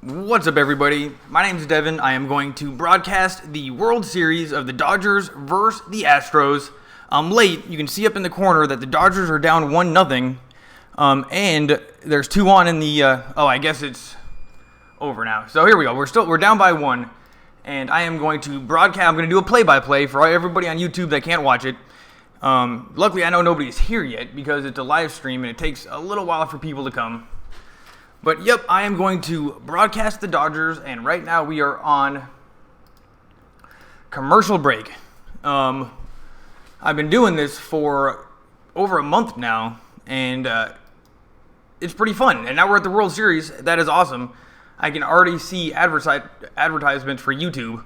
What's up, everybody? My name's Devin. I am going to broadcast the World Series of the Dodgers versus the Astros. I'm late. You can see up in the corner that the Dodgers are down 1-0. And there's 2 on in the, I guess it's over now. So here we go. We're down by 1. And I am going to broadcast, I'm going to do a play-by-play for everybody on YouTube that can't watch it. Luckily, I know nobody's here yet because it's a live stream and it takes a little while for people to come. But yep, I am going to broadcast the Dodgers, and right now we are on commercial break. I've been doing this for over a month now, and it's pretty fun. And now we're at the World Series. That is awesome. I can already see advertisements for YouTube.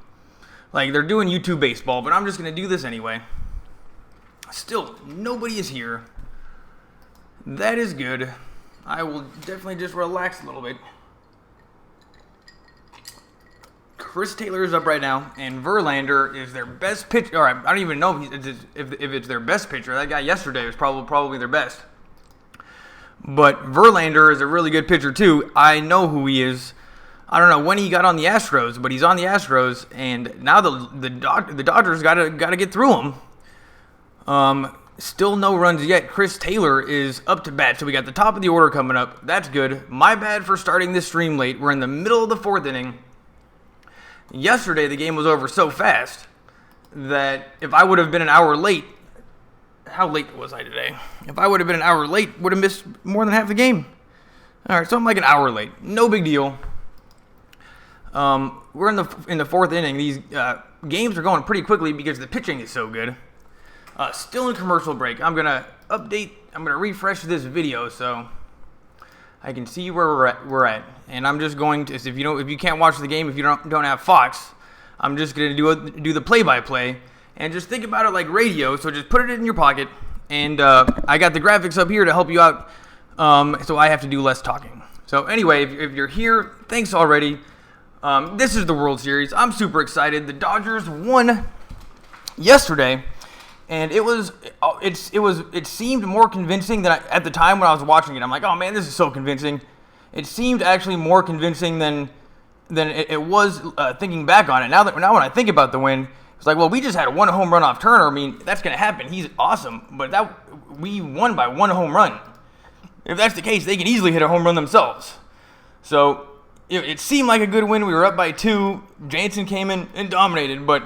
Like, they're doing YouTube baseball, but I'm just going to do this anyway. Still, nobody is here. That is good. I will definitely just relax a little bit. Chris Taylor is up right now, and Verlander is their best pitcher. All right, I don't even know if it's their best pitcher. That guy yesterday was probably their best. But Verlander is a really good pitcher too. I know who he is. I don't know when he got on the Astros, but he's on the Astros, and now the Dodgers got to get through him. Still no runs yet. Chris Taylor is up to bat, so we got the top of the order coming up. That's good. My bad for starting this stream late. We're in the middle of the 4th inning. Yesterday, the game was over so fast that if I would have been an hour late, how late was I today? If I would have been an hour late, would have missed more than half the game. All right, so I'm like an hour late. No big deal. We're in the 4th inning. These games are going pretty quickly because the pitching is so good. Still in commercial break. I'm gonna refresh this video so I can see where we're at. And I'm just going to, if you can't watch the game, if you don't have Fox, I'm just gonna do the play-by-play and just think about it like radio. So just put it in your pocket, and I got the graphics up here to help you out. So I have to do less talking. So anyway, if you're here, thanks already. This is the World Series. I'm super excited. The Dodgers won yesterday. And it seemed more convincing than at the time when I was watching it. I'm like, oh man, this is so convincing. It seemed actually more convincing than it was thinking back on it. Now when I think about the win, it's like, well, we just had 1 home run off Turner. I mean, that's gonna happen. He's awesome, but we won by 1 home run. If that's the case, they can easily hit a home run themselves. So it seemed like a good win. We were up by 2. Jansen came in and dominated, but.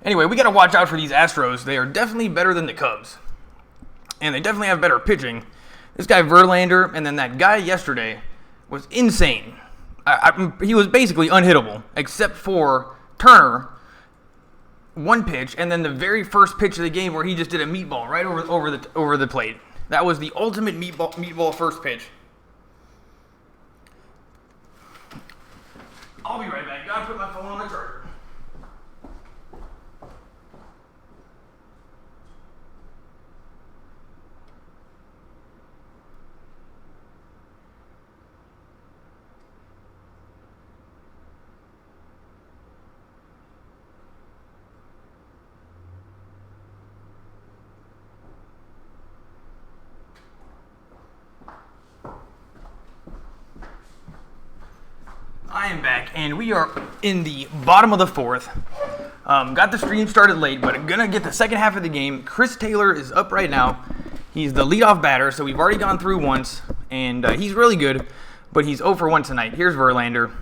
Anyway, we got to watch out for these Astros. They are definitely better than the Cubs. And they definitely have better pitching. This guy Verlander and then that guy yesterday was insane. He was basically unhittable, except for Turner, 1 pitch, and then the very first pitch of the game where he just did a meatball right over the plate. That was the ultimate meatball first pitch. I'll be right back. Gotta put my phone on the charger. I am back, and we are in the bottom of the 4th. Got the stream started late, but I'm going to get the second half of the game. Chris Taylor is up right now. He's the leadoff batter, so we've already gone through once, and he's really good, but he's 0 for 1 tonight. Here's Verlander.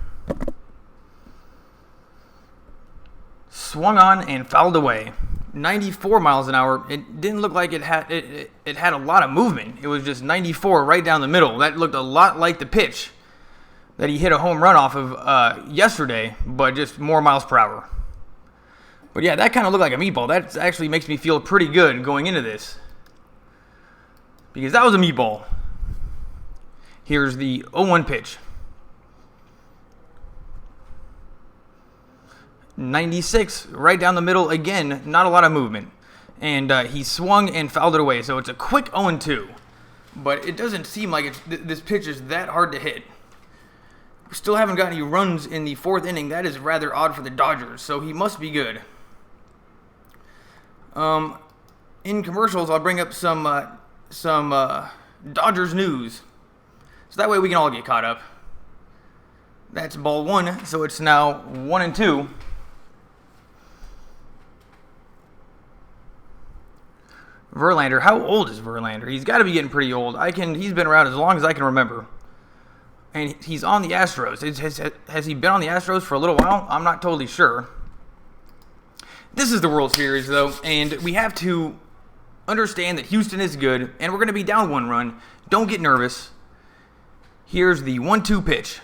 Swung on and fouled away. 94 miles an hour. It didn't look like it had a lot of movement. It was just 94 right down the middle. That looked a lot like the pitch that he hit a home run off of yesterday, but just more miles per hour. But yeah, that kind of looked like a meatball. That actually makes me feel pretty good going into this, because that was a meatball. Here's the 0-1 pitch. 96 right down the middle again. Not a lot of movement, and he swung and fouled it away. So it's a quick 0-2, but it doesn't seem like this pitch is that hard to hit. We still haven't got any runs in the 4th inning. That is rather odd for the Dodgers, so he must be good. In commercials, I'll bring up some Dodgers news, so that way we can all get caught up. That's ball one, so it's now 1-2. Verlander, how old is Verlander? He's got to be getting pretty old. He's been around as long as I can remember. And he's on the Astros. Has he been on the Astros for a little while? I'm not totally sure. This is the World Series, though, and we have to understand that Houston is good, and we're going to be down 1 run. Don't get nervous. Here's the 1-2 pitch.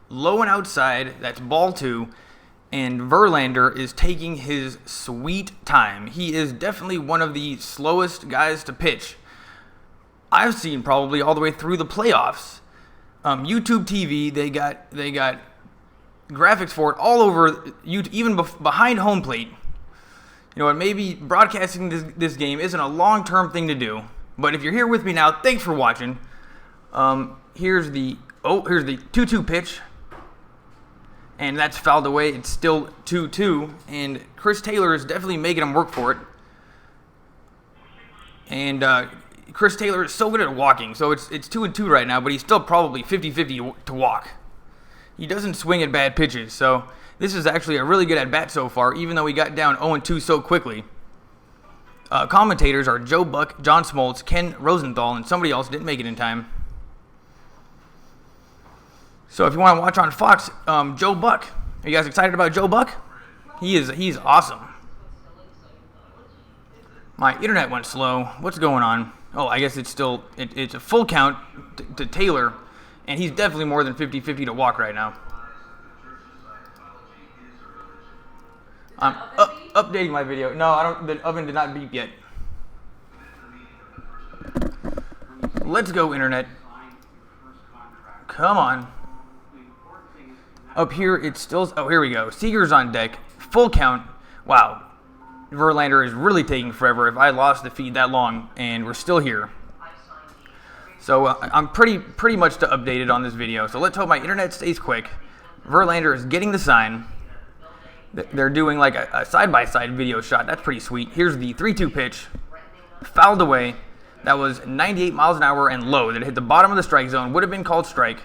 Low and outside, that's ball 2, and Verlander is taking his sweet time. He is definitely one of the slowest guys to pitch I've seen probably all the way through the playoffs. YouTube TV, they got graphics for it all over YouTube, even behind home plate. You know what? Maybe broadcasting this game isn't a long-term thing to do, but if you're here with me now, thanks for watching. Here's the 2-2 pitch, and that's fouled away. It's still 2-2, and Chris Taylor is definitely making him work for it. And Chris Taylor is so good at walking, so it's 2-2 right now, but he's still probably 50-50 to walk. He doesn't swing at bad pitches, so this is actually a really good at-bat so far, even though we got down 0-2 so quickly. Commentators are Joe Buck, John Smoltz, Ken Rosenthal, and somebody else didn't make it in time. So if you want to watch on Fox, Joe Buck. Are you guys excited about Joe Buck? He's awesome. My internet went slow. What's going on? Oh, I guess it's a full count to Taylor, and he's definitely more than 50-50 to walk right now. I'm updating my video. No, the oven did not beep yet. Let's go, internet. Come on. Up here, it's still... Oh, here we go. Seager's on deck. Full count. Wow. Verlander is really taking forever. If I lost the feed that long, and we're still here. So I'm pretty much updated on this video. So let's hope my internet stays quick. Verlander is getting the sign. They're doing like a side-by-side video shot. That's pretty sweet. Here's the 3-2 pitch. Fouled away. That was 98 miles an hour and low. That hit the bottom of the strike zone. Would have been called strike.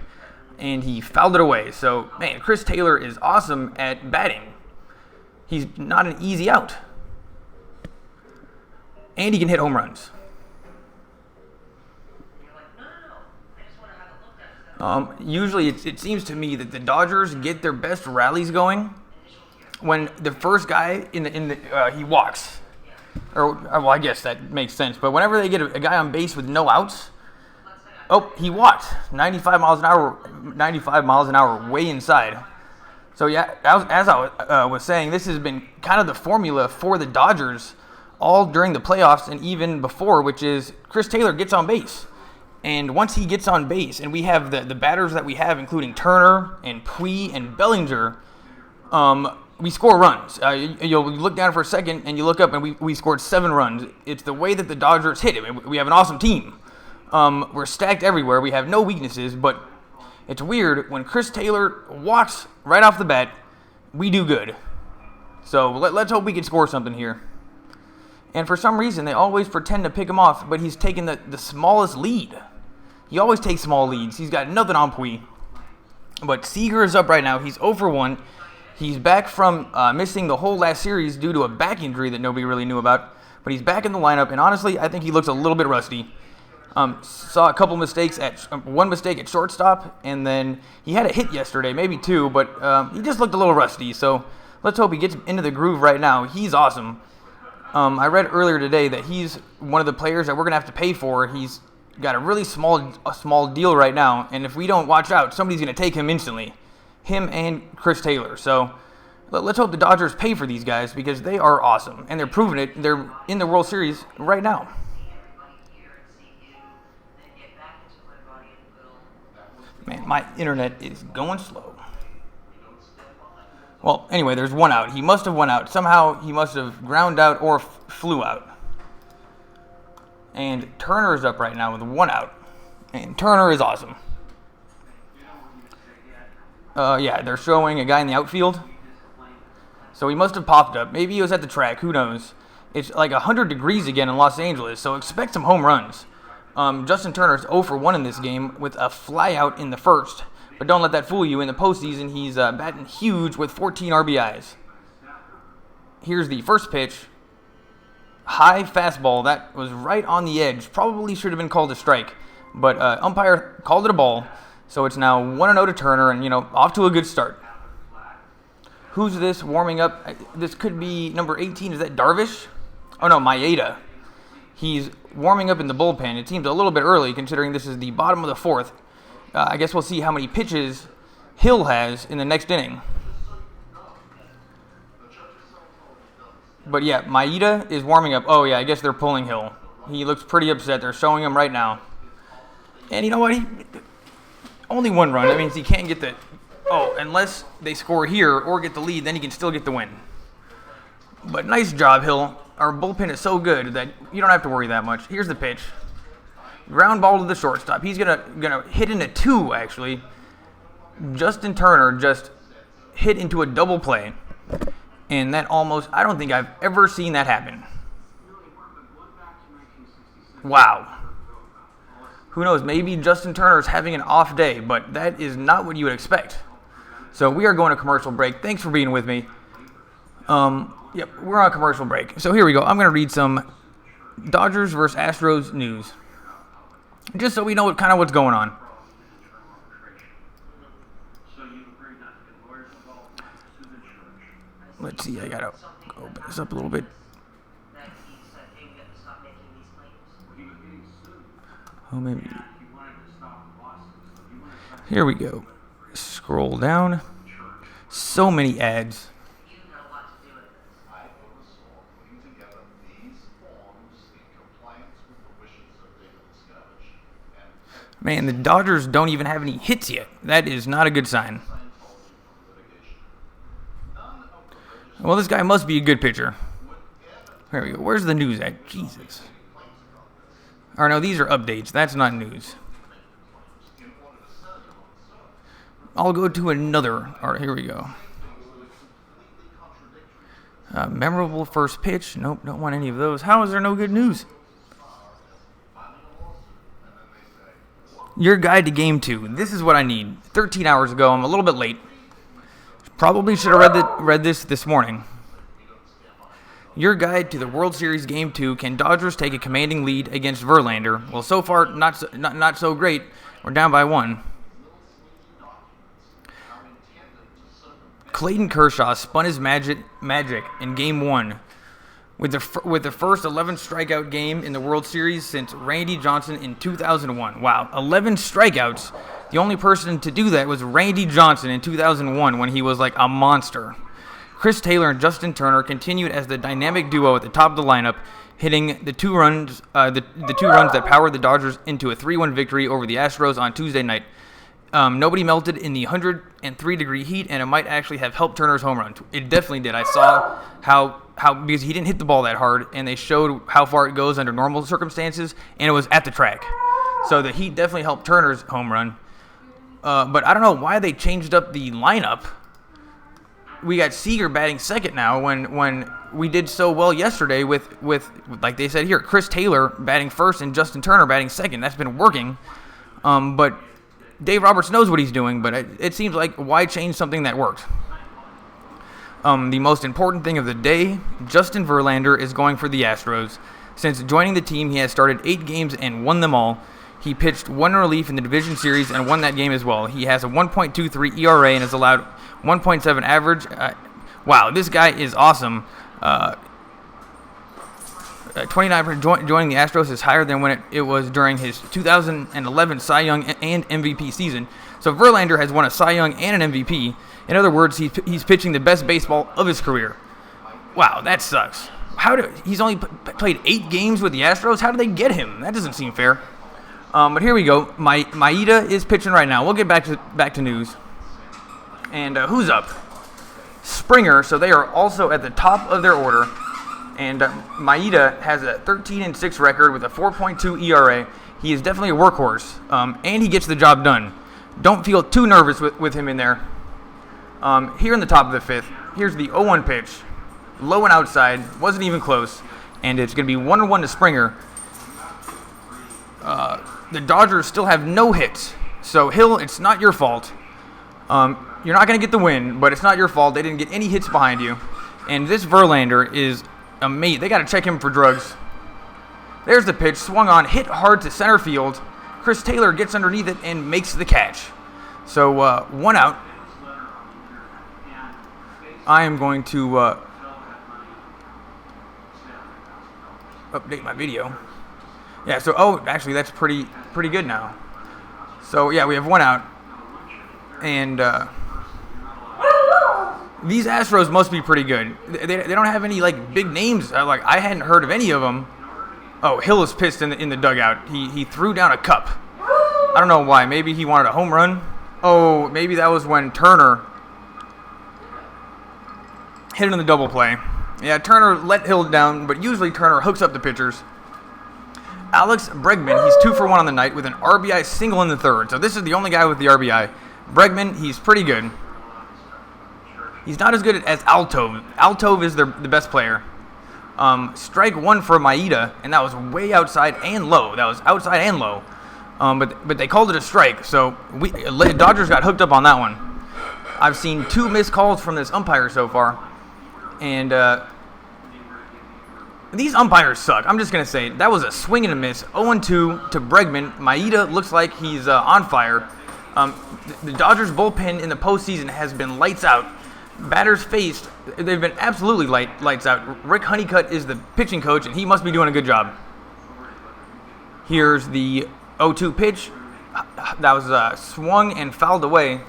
And he fouled it away. So, man, Chris Taylor is awesome at batting. He's not an easy out. And he can hit home runs. Usually it seems to me that the Dodgers get their best rallies going when the first guy he walks. Or well, I guess that makes sense. But whenever they get a guy on base with no outs, oh, he walked 95 miles an hour way inside. So yeah, as I was saying, this has been kind of the formula for the Dodgers all during the playoffs and even before, which is Chris Taylor gets on base. And once he gets on base, and we have the batters that we have, including Turner and Puig and Bellinger, we score runs. You'll look down for a second, and you look up, and we scored 7 runs. It's the way that the Dodgers hit it. We have an awesome team. We're stacked everywhere. We have no weaknesses, but it's weird. When Chris Taylor walks right off the bat, we do good. So let's hope we can score something here. And for some reason, they always pretend to pick him off, but he's taking the smallest lead. He always takes small leads. He's got nothing on Puig. But Seager is up right now. He's 0 for 1. He's back from missing the whole last series due to a back injury that nobody really knew about. But he's back in the lineup, and honestly, I think he looks a little bit rusty. Saw a couple mistakes one mistake at shortstop, and then he had a hit yesterday, maybe 2, but he just looked a little rusty. So let's hope he gets into the groove right now. He's awesome. I read earlier today that he's one of the players that we're going to have to pay for. He's got a really small deal right now, and if we don't watch out, somebody's going to take him instantly. Him and Chris Taylor. So let's hope the Dodgers pay for these guys because they are awesome, and they're proving it. They're in the World Series right now. Man, my internet is going slow. Well, anyway, there's 1 out. He must have 1 out. Somehow he must have ground out or flew out. And Turner is up right now with 1 out. And Turner is awesome. Yeah, they're showing a guy in the outfield. So he must have popped up. Maybe he was at the track. Who knows? It's like 100 degrees again in Los Angeles, so expect some home runs. Justin Turner's 0 for 1 in this game with a fly out in the first. But don't let that fool you. In the postseason, he's batting huge with 14 RBIs. Here's the first pitch. High fastball. That was right on the edge. Probably should have been called a strike. But umpire called it a ball. So it's now 1-0 to Turner, and, off to a good start. Who's this warming up? This could be number 18. Is that Darvish? Oh, no, Maeda. He's warming up in the bullpen. It seems a little bit early, considering this is the bottom of the fourth. I guess we'll see how many pitches Hill has in the next inning. But, yeah, Maeda is warming up. Oh, yeah, I guess they're pulling Hill. He looks pretty upset. They're showing him right now. And you know what? Only one run. That means he can't get the... Oh, unless they score here or get the lead, then he can still get the win. But nice job, Hill. Our bullpen is so good that you don't have to worry that much. Here's the pitch. Ground ball to the shortstop. He's gonna hit into 2, actually. Justin Turner just hit into a double play. And that almost... I don't think I've ever seen that happen. Wow. Who knows, maybe Justin Turner is having an off day, but that is not what you would expect. So we are going to commercial break. Thanks for being with me. Yep, we're on commercial break. So here we go. I'm going to read some Dodgers versus Astros news, just so we know what's going on. Let's see, I got to open this up a little bit. Oh, maybe. Here we go. Scroll down. So many ads. Man, the Dodgers don't even have any hits yet. That is not a good sign. Well, this guy must be a good pitcher. Here we go. Where's the news at? Jesus. Or no, these are updates. That's not news. I'll go to another. All right, here we go. Memorable first pitch. Nope, don't want any of those. How is there no good news? Your guide to Game 2. This is what I need. 13 hours ago. I'm a little bit late. Probably should have read this morning. Your guide to the World Series Game 2. Can Dodgers take a commanding lead against Verlander? Well, so far, not so great. We're down by 1. Clayton Kershaw spun his magic in Game 1 with the first 11 strikeout game in the World Series since Randy Johnson in 2001. Wow, 11 strikeouts. The only person to do that was Randy Johnson in 2001 when he was like a monster. Chris Taylor and Justin Turner continued as the dynamic duo at the top of the lineup, hitting the two runs that powered the Dodgers into a 3-1 victory over the Astros on Tuesday night. Nobody melted in the 103-degree heat, and it might actually have helped Turner's home run. It definitely did. I saw how because he didn't hit the ball that hard, and they showed how far it goes under normal circumstances, and it was at the track. So the heat definitely helped Turner's home run. But I don't know why they changed up the lineup. We got Seager batting second now when we did so well yesterday with like they said here, Chris Taylor batting first and Justin Turner batting second. That's been working. But Dave Roberts knows what he's doing, but it seems like why change something that worked? The most important thing of the day, Justin Verlander is going for the Astros. Since joining the team, he has started 8 games and won them all. He pitched 1 relief in the division series and won that game as well. He has a 1.23 ERA and has allowed 1.7 average. Wow, this guy is awesome. 29% joining the Astros is higher than when it was during his 2011 Cy Young and MVP season. So Verlander has won a Cy Young and an MVP. In other words, he's pitching the best baseball of his career. Wow, that sucks. He's only played 8 games with the Astros? How did they get him? That doesn't seem fair. But here we go. Maeda is pitching right now. We'll get back to news. And who's up? Springer. So they are also at the top of their order. And Maeda has a 13-6 record with a 4.2 ERA. He is definitely a workhorse, and he gets the job done. Don't feel too nervous with him in there. Here in the top of the 5th, here's the 0-1 pitch. Low and outside, wasn't even close, and it's going to be 1-1 to Springer. The Dodgers still have no hits, so Hill, it's not your fault. You're not going to get the win, but it's not your fault. They didn't get any hits behind you. And this Verlander is amazing. They got to check him for drugs. There's the pitch, swung on, hit hard to center field. Chris Taylor gets underneath it and makes the catch. So 1 out. I am going to update my video. Yeah, so, actually, that's pretty good now. So, yeah, we have 1 out. And these Astros must be pretty good. They don't have any, like, big names. I hadn't heard of any of them. Oh, Hill is pissed in the dugout. He threw down a cup. I don't know why. Maybe he wanted a home run. Oh, maybe that was when Turner hit it in the double play. Yeah, Turner let Hill down, but usually Turner hooks up the pitchers. Alex Bregman, he's 2 for 1 on the night with an RBI single in the third. So this is the only guy with the RBI. Bregman, he's pretty good. He's not as good as Altove. Altove is the best player. Strike 1 for Maeda, and that was way outside and low. That was outside and low. But they called it a strike, so Dodgers got hooked up on that one. I've seen 2 missed calls from this umpire so far. And these umpires suck. I'm just going to say, that was a swing and a miss. 0-2 to Bregman. Maeda looks like he's on fire. The Dodgers bullpen in the postseason has been lights out. Batters faced, they've been absolutely lights out. Rick Honeycutt is the pitching coach, and he must be doing a good job. Here's the 0-2 pitch. That was swung and fouled away.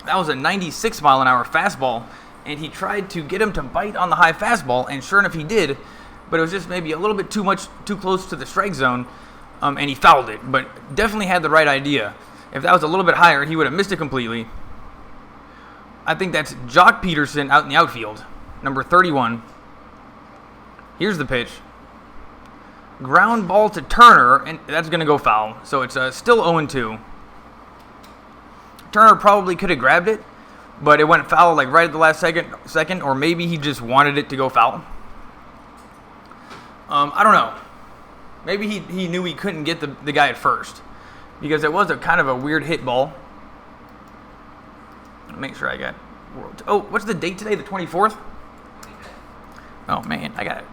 That was a 96-mile-an-hour fastball. And he tried to get him to bite on the high fastball, and sure enough, he did. But it was just maybe a little bit too close to the strike zone, and he fouled it. But definitely had the right idea. If that was a little bit higher, he would have missed it completely. I think that's Jock Peterson out in the outfield, number 31. Here's the pitch. Ground ball to Turner, and that's going to go foul. So it's still 0-2. Turner probably could have grabbed it, but it went foul like right at the last second, or maybe he just wanted it to go foul. I don't know. Maybe he knew he couldn't get the guy at first, because it was a kind of a weird hit ball. Make sure I got World. Oh, what's the date today? The 24th? Oh man, I gotta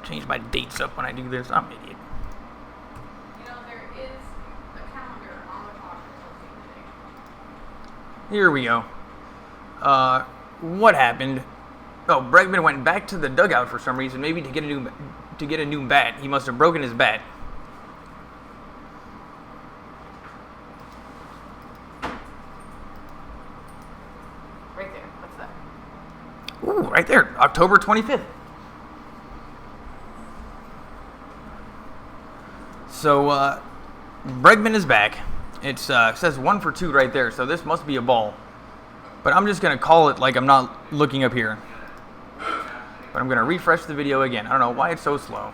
change my dates up when I do this. I'm an idiot. You know, there is a calendar on the clock today. Here we go. What happened? Oh, Bregman went back to the dugout for some reason, maybe to get a new bat. He must have broken his bat. Right there. What's that? Ooh, right there. October 25th. So, Bregman is back. It says 1 for 2 right there, so this must be a ball. But I'm just going to call it like I'm not looking up here. But I'm going to refresh the video again. I don't know why it's so slow.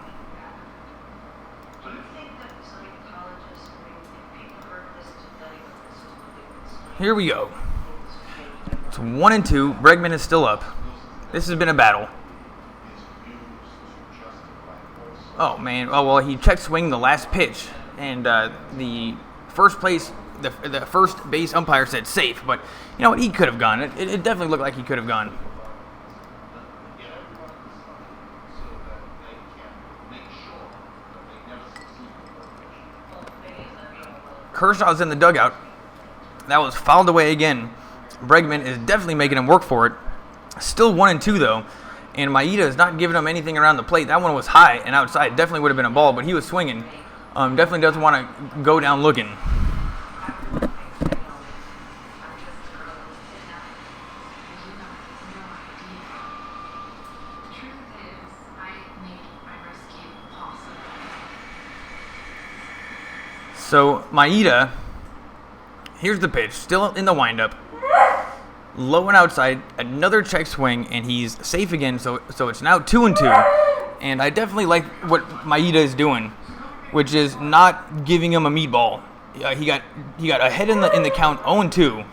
Here we go. It's 1-2. Bregman is still up. This has been a battle. Oh, man. Oh, well, he checked swing the last pitch. And the first first base umpire said safe. But, you know what? He could have gone. It definitely looked like he could have gone. Kershaw's in the dugout. That was fouled away again. Bregman is definitely making him work for it. Still 1-2 though. And Maeda is not giving him anything around the plate. That one was high and outside. Definitely would have been a ball, but he was swinging. Definitely doesn't want to go down looking. So Maeda, here's the pitch, still in the windup, low and outside, another check swing, and he's safe again. So it's now 2-2, and I definitely like what Maeda is doing, which is not giving him a meatball. He got ahead in the count, 0-2,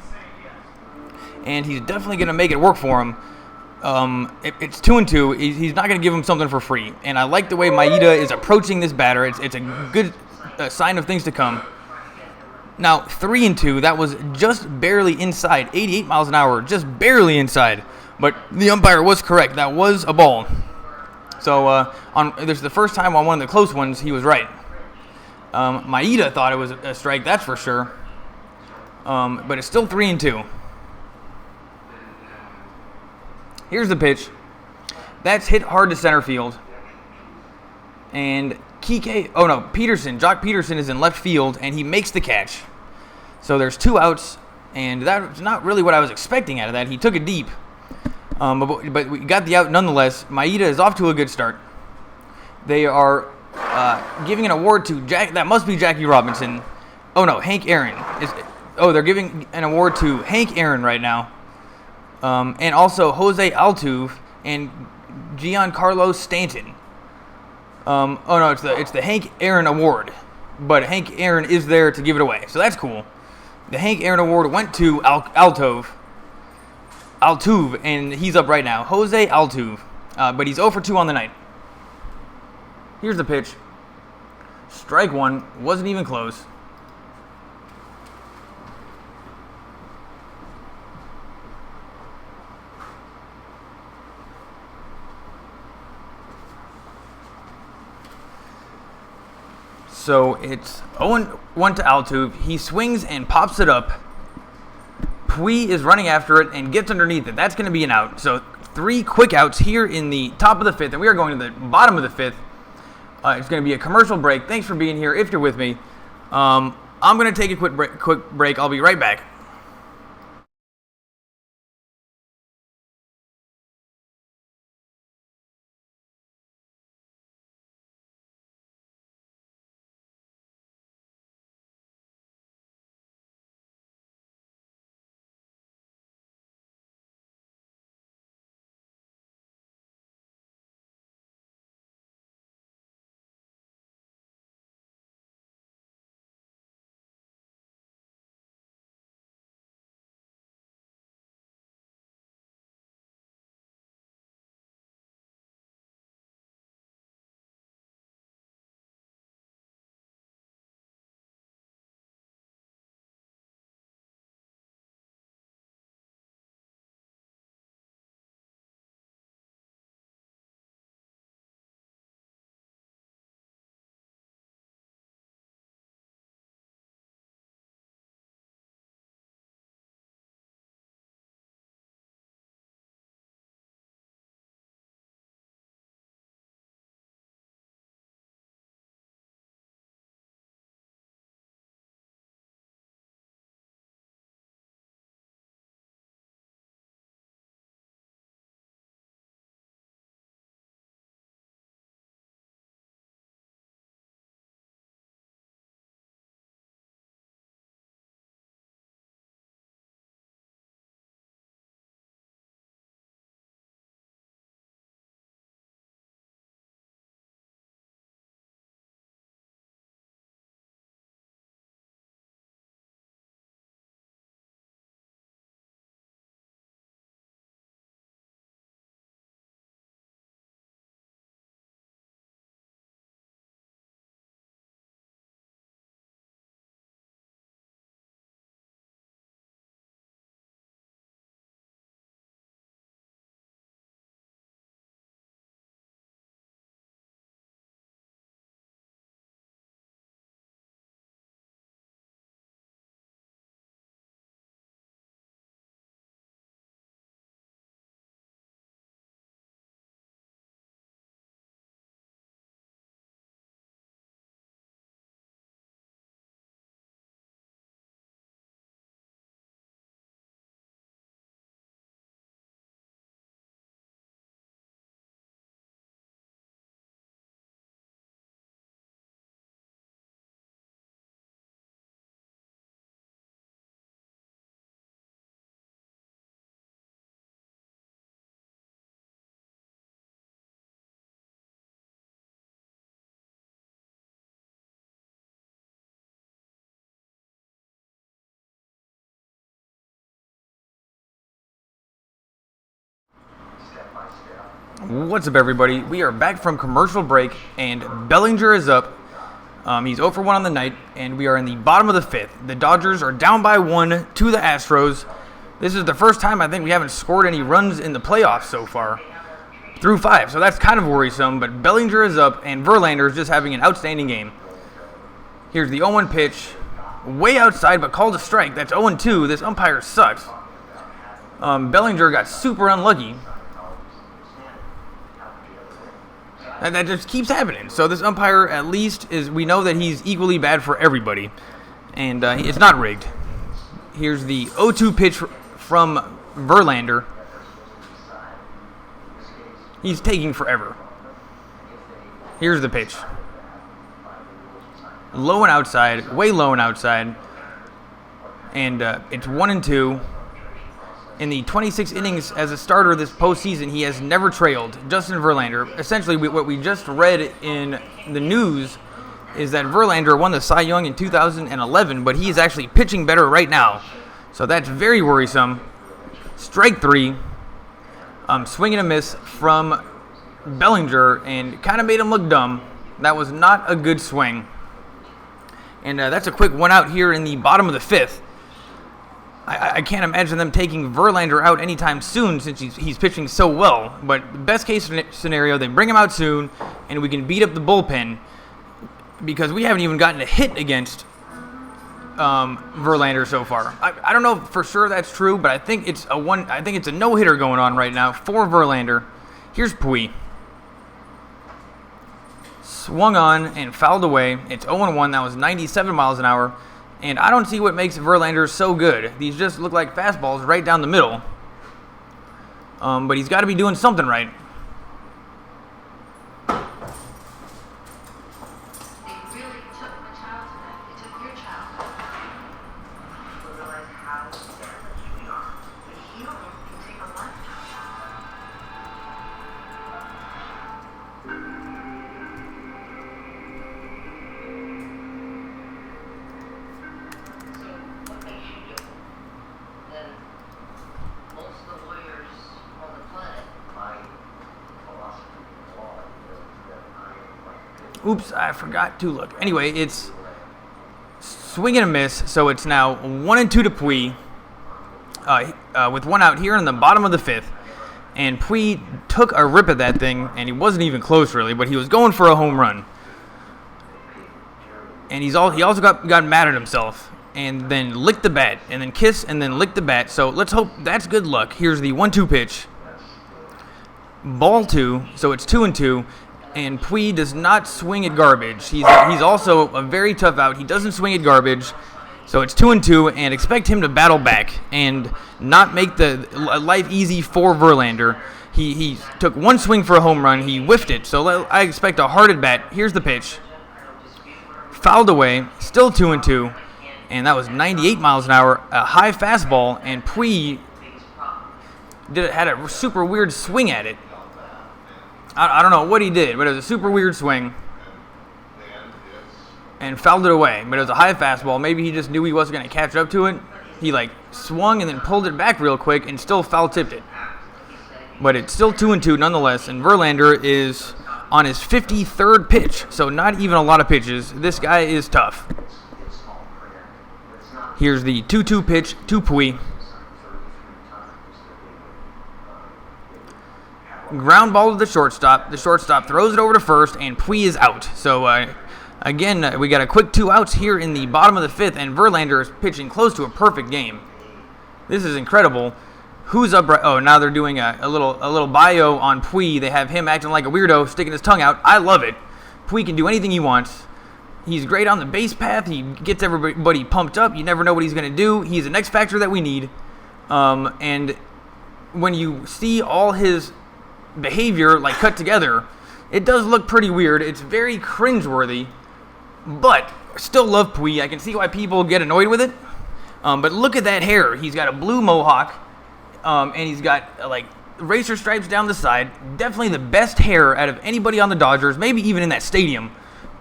and he's definitely gonna make it work for him. It's 2-2. He's not gonna give him something for free, and I like the way Maeda is approaching this batter. It's a good sign of things to come. Now, 3-2, that was just barely inside. 88 miles an hour, just barely inside. But the umpire was correct. That was a ball. So, this is the first time on one of the close ones he was right. Maeda thought it was a strike, that's for sure. But it's still 3-2. Here's the pitch. That's hit hard to center field. And Jock Peterson is in left field, and he makes the catch. So there's 2 outs, and that's not really what I was expecting out of that. He took it deep, but we got the out nonetheless. Maeda is off to a good start. They are giving an award to that must be Jackie Robinson. Oh no, Hank Aaron. They're giving an award to Hank Aaron right now, and also Jose Altuve and Giancarlo Stanton. It's the Hank Aaron Award, but Hank Aaron is there to give it away, so that's cool. The Hank Aaron Award went to Altuve, and he's up right now. Jose Altuve, but he's 0 for 2 on the night. Here's the pitch. Strike 1, wasn't even close. So it's 0-1 to Altuve. He swings and pops it up. Pui is running after it and gets underneath it. That's going to be an out. So 3 quick outs here in the top of the 5th, and we are going to the bottom of the 5th. It's going to be a commercial break. Thanks for being here if you're with me. I'm going to take a quick break. I'll be right back. What's up, everybody? We are back from commercial break, and Bellinger is up. He's 0 for 1 on the night, and we are in the bottom of the 5th. The Dodgers are down by 1 to the Astros. This is the first time I think we haven't scored any runs in the playoffs so far, through 5. So that's kind of worrisome, but Bellinger is up, and Verlander is just having an outstanding game. Here's the 0-1 pitch. Way outside, but called a strike. That's 0-2. This umpire sucks. Bellinger got super unlucky. And that just keeps happening. So this umpire, at least, we know that he's equally bad for everybody. And it's not rigged. Here's the 0-2 pitch from Verlander. He's taking forever. Here's the pitch. Low and outside, way low and outside. And it's 1-2. In the 26 innings as a starter this postseason, he has never trailed Justin Verlander. Essentially, what we just read in the news is that Verlander won the Cy Young in 2011, but he is actually pitching better right now. So that's very worrisome. Strike 3. Swing and a miss from Bellinger, and kind of made him look dumb. That was not a good swing. And that's a quick 1 out here in the bottom of the 5th. I can't imagine them taking Verlander out anytime soon since he's pitching so well. But best case scenario, they bring him out soon, and we can beat up the bullpen, because we haven't even gotten a hit against Verlander so far. I don't know if for sure that's true, but I think it's a no-hitter going on right now for Verlander. Here's Puig. Swung on and fouled away. It's 0-1. That was 97 miles an hour. And I don't see what makes Verlander so good. These just look like fastballs right down the middle. But he's got to be doing something right. Oops, I forgot to look. Anyway, it's swing and a miss, so it's now 1-2 to Puig, with 1 out here in the bottom of the 5th. And Puig took a rip at that thing, and he wasn't even close really, but he was going for a home run. And he also got mad at himself, and then licked the bat, and then kissed, and then licked the bat. So let's hope that's good luck. Here's the 1-2 pitch. Ball 2, so it's 2-2. And Puig does not swing at garbage. He's also a very tough out. He doesn't swing at garbage. So it's 2-2, and expect him to battle back and not make the life easy for Verlander. He took 1 swing for a home run. He whiffed it. So I expect a hard at bat. Here's the pitch. Fouled away. Still 2-2. And that was 98 miles an hour. A high fastball. And Puig had a super weird swing at it. I don't know what he did, but it was a super weird swing. And fouled it away. But it was a high fastball. Maybe he just knew he wasn't going to catch up to it. He swung and then pulled it back real quick and still foul tipped it. But it's still 2-2 nonetheless. And Verlander is on his 53rd pitch. So not even a lot of pitches. This guy is tough. Here's the 2-2 pitch to Puig. Ground ball to the shortstop. The shortstop throws it over to first, and Puig is out. So, again, we got a quick 2 outs here in the bottom of the 5th, and Verlander is pitching close to a perfect game. This is incredible. Who's up right? Oh, now they're doing a little bio on Puig. They have him acting like a weirdo, sticking his tongue out. I love it. Puig can do anything he wants. He's great on the base path. He gets everybody pumped up. You never know what he's going to do. He's an X factor that we need. And when you see all his behavior cut together, it does look pretty weird. It's very cringeworthy, but still love Puig. I can see why people get annoyed with it. But look at that hair. He's got a blue mohawk, and he's got racer stripes down the side. Definitely the best hair out of anybody on the Dodgers, maybe even in that stadium.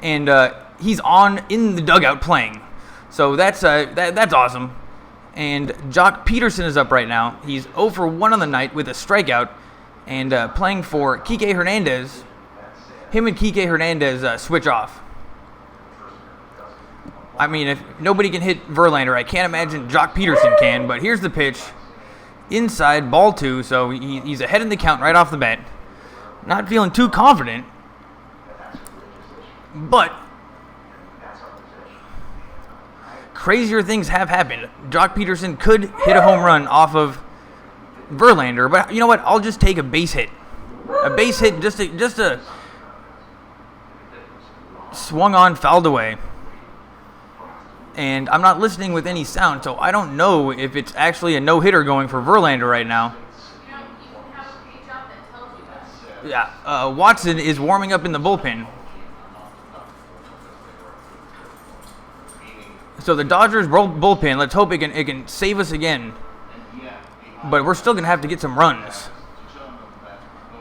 And he's in the dugout playing. So that's awesome. And Jock Peterson is up right now. He's 0 for 1 on the night with a strikeout. And playing for Kike Hernandez. Him and Kike Hernandez switch off. I mean, if nobody can hit Verlander, I can't imagine Jock Peterson can. But here's the pitch. Inside, ball 2, so he's ahead in the count right off the bat. Not feeling too confident. But crazier things have happened. Jock Peterson could hit a home run off of Verlander, but you know what? I'll just take a base hit. A base hit just a swung on, fouled away. And I'm not listening with any sound, so I don't know if it's actually a no-hitter going for Verlander right now. You know, you can have a page out that tells you that. Yeah, Watson is warming up in the bullpen. So the Dodgers bullpen, let's hope it can save us again. But we're still going to have to get some runs.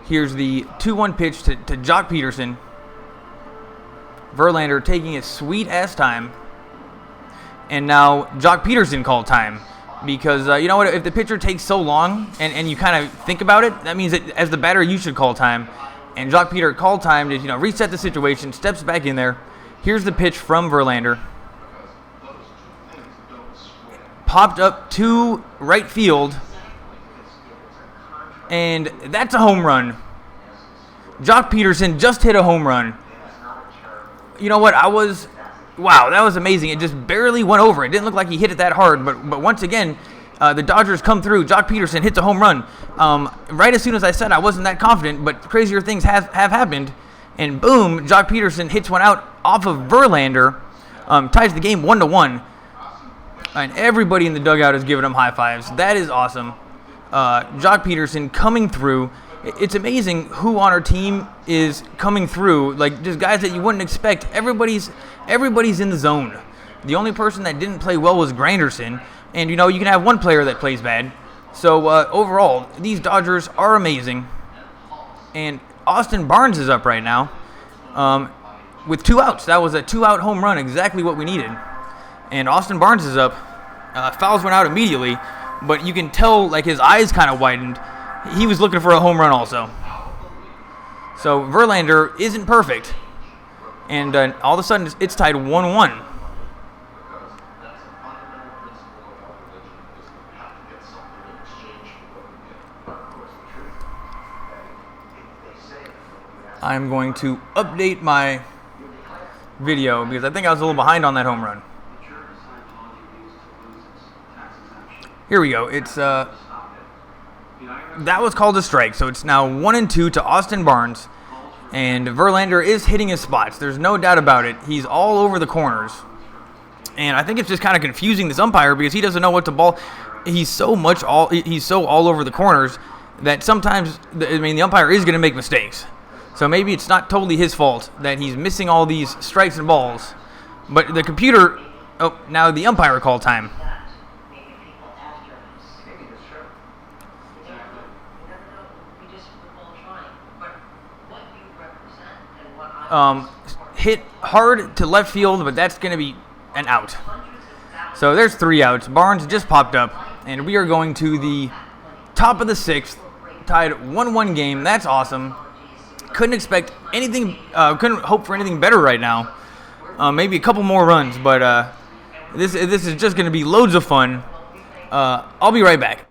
Here's the 2-1 pitch to Jock Peterson. Verlander taking his sweet-ass time. And now Jock Peterson called time. Because, you know what, if the pitcher takes so long and you kind of think about it, that means that as the batter you should call time. And Jock Peter called time to, reset the situation, steps back in there. Here's the pitch from Verlander. Popped up to right field. And that's a home run. Jock Peterson just hit a home run. You know what? Wow, that was amazing. It just barely went over. It didn't look like he hit it that hard. But once again, the Dodgers come through. Jock Peterson hits a home run. Right as soon as I said I wasn't that confident, but crazier things have happened. And boom, Jock Peterson hits one out off of Verlander. Ties the game 1-1. And everybody in the dugout is giving him high fives. That is awesome. Jock Peterson coming through. It's amazing who on our team is coming through. Like, just guys that you wouldn't expect. Everybody's in the zone. The only person that didn't play well was Granderson. And, you can have one player that plays bad. So, overall, these Dodgers are amazing. And Austin Barnes is up right now with 2 outs. That was a 2-out home run, exactly what we needed. And Austin Barnes is up. Fouls went out immediately. But you can tell, like, his eyes kind of widened. He was looking for a home run also. So Verlander isn't perfect. And all of a sudden, it's tied 1-1. I'm going to update my video because I think I was a little behind on that home run. Here we go. It's that was called a strike, so it's now 1-2 to Austin Barnes, and Verlander is hitting his spots. There's no doubt about it. He's all over the corners, and I think it's just kind of confusing this umpire because he doesn't know what to ball. He's so all over the corners that sometimes the umpire is going to make mistakes. So maybe it's not totally his fault that he's missing all these strikes and balls, but the computer. Oh, now the umpire called time. Hit hard to left field, but that's going to be an out. So there's 3 outs. Barnes just popped up, and we are going to the top of the 6th, tied 1-1 game. That's awesome. Couldn't expect anything, couldn't hope for anything better right now. Maybe a couple more runs, but this is just going to be loads of fun. I'll be right back.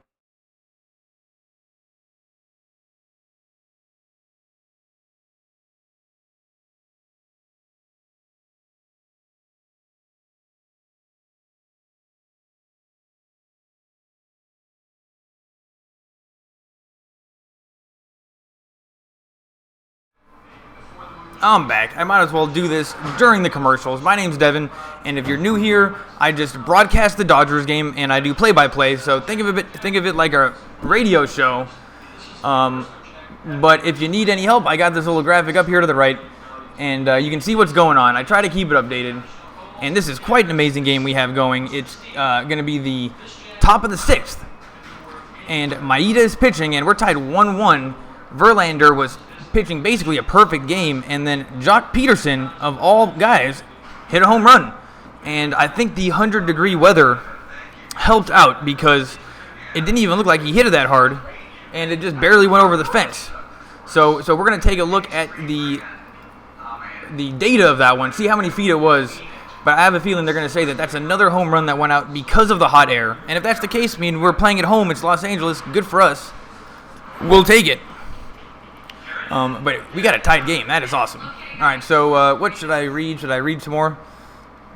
I'm back. I might as well do this during the commercials. My name's Devin, and if you're new here, I just broadcast the Dodgers game, and I do play-by-play. So think of it like a radio show. But if you need any help, I got this little graphic up here to the right, and you can see what's going on. I try to keep it updated, and this is quite an amazing game we have going. It's going to be the top of the 6th, and Maeda is pitching, and we're tied 1-1. Verlander was pitching basically a perfect game, and then Jock Peterson, of all guys, hit a home run. And I think the 100-degree weather helped out because it didn't even look like he hit it that hard, and it just barely went over the fence. So we're going to take a look at the data of that one, see how many feet it was. But I have a feeling they're going to say that that's another home run that went out because of the hot air. And if that's the case, I mean, we're playing at home. It's Los Angeles. Good for us. We'll take it. But we got a tied game. That is awesome. All right, so what should I read? Should I read some more?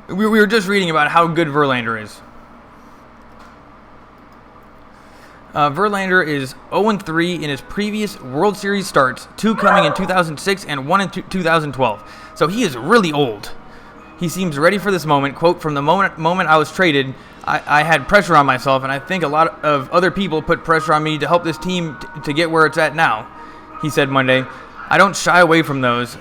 We were just reading about how good Verlander is. Verlander is 0-3 in his previous World Series starts, 2 coming in 2006 and 1 in 2012. So he is really old. He seems ready for this moment. Quote, from the moment I was traded, I had pressure on myself, and I think a lot of other people put pressure on me to help this team to get where it's at now, he said Monday. I don't shy away from those,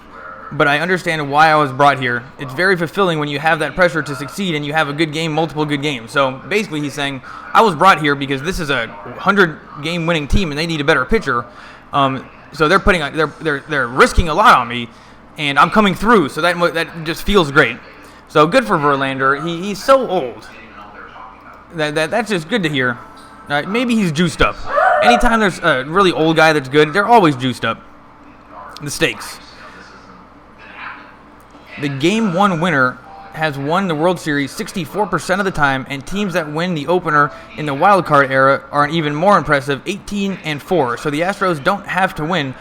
but I understand why I was brought here. It's very fulfilling when you have that pressure to succeed and you have a good game, multiple good games. So basically he's saying, I was brought here because this is a 100-game winning team and they need a better pitcher. So they're risking a lot on me, and I'm coming through. So that just feels great. So good for Verlander. He's so old. That's just good to hear. Maybe he's juiced up. Anytime there's a really old guy that's good, they're always juiced up. The stakes. The Game 1 winner has won the World Series 64% of the time, and teams that win the opener in the wild card era are an even more impressive 18-4. So the Astros don't have to win,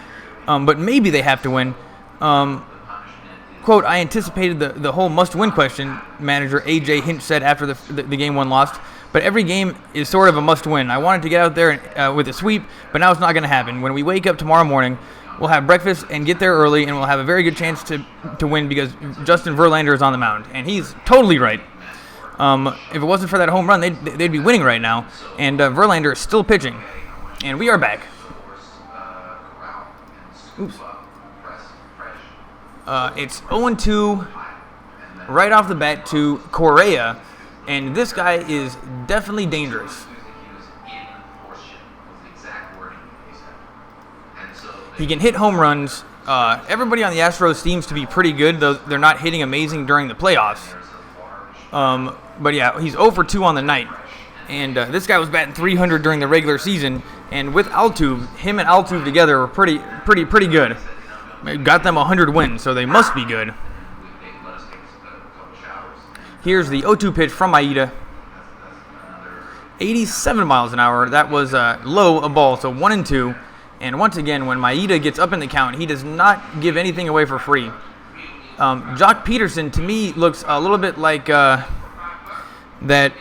but maybe they have to win. Quote, I anticipated the whole must-win question, manager A.J. Hinch said after the Game 1 lost. But every game is sort of a must-win. I wanted to get out there with a sweep, but now it's not going to happen. When we wake up tomorrow morning, we'll have breakfast and get there early, and we'll have a very good chance to win because Justin Verlander is on the mound. And he's totally right. If it wasn't for that home run, they'd be winning right now. And Verlander is still pitching. And we are back. Oops. It's 0-2 right off the bat to Correa. And this guy is definitely dangerous. He can hit home runs. Everybody on the Astros seems to be pretty good, though they're not hitting amazing during the playoffs. But yeah, he's 0 for 2 on the night. And this guy was batting 300 during the regular season. And with Altuve, him and Altuve together were pretty good. Got them 100 wins, so they must be good. Here's the 0-2 pitch from Maeda. 87 miles an hour. That was low a ball, so 1-2. And once again, when Maeda gets up in the count, he does not give anything away for free. Jock Peterson, to me, looks a little bit like that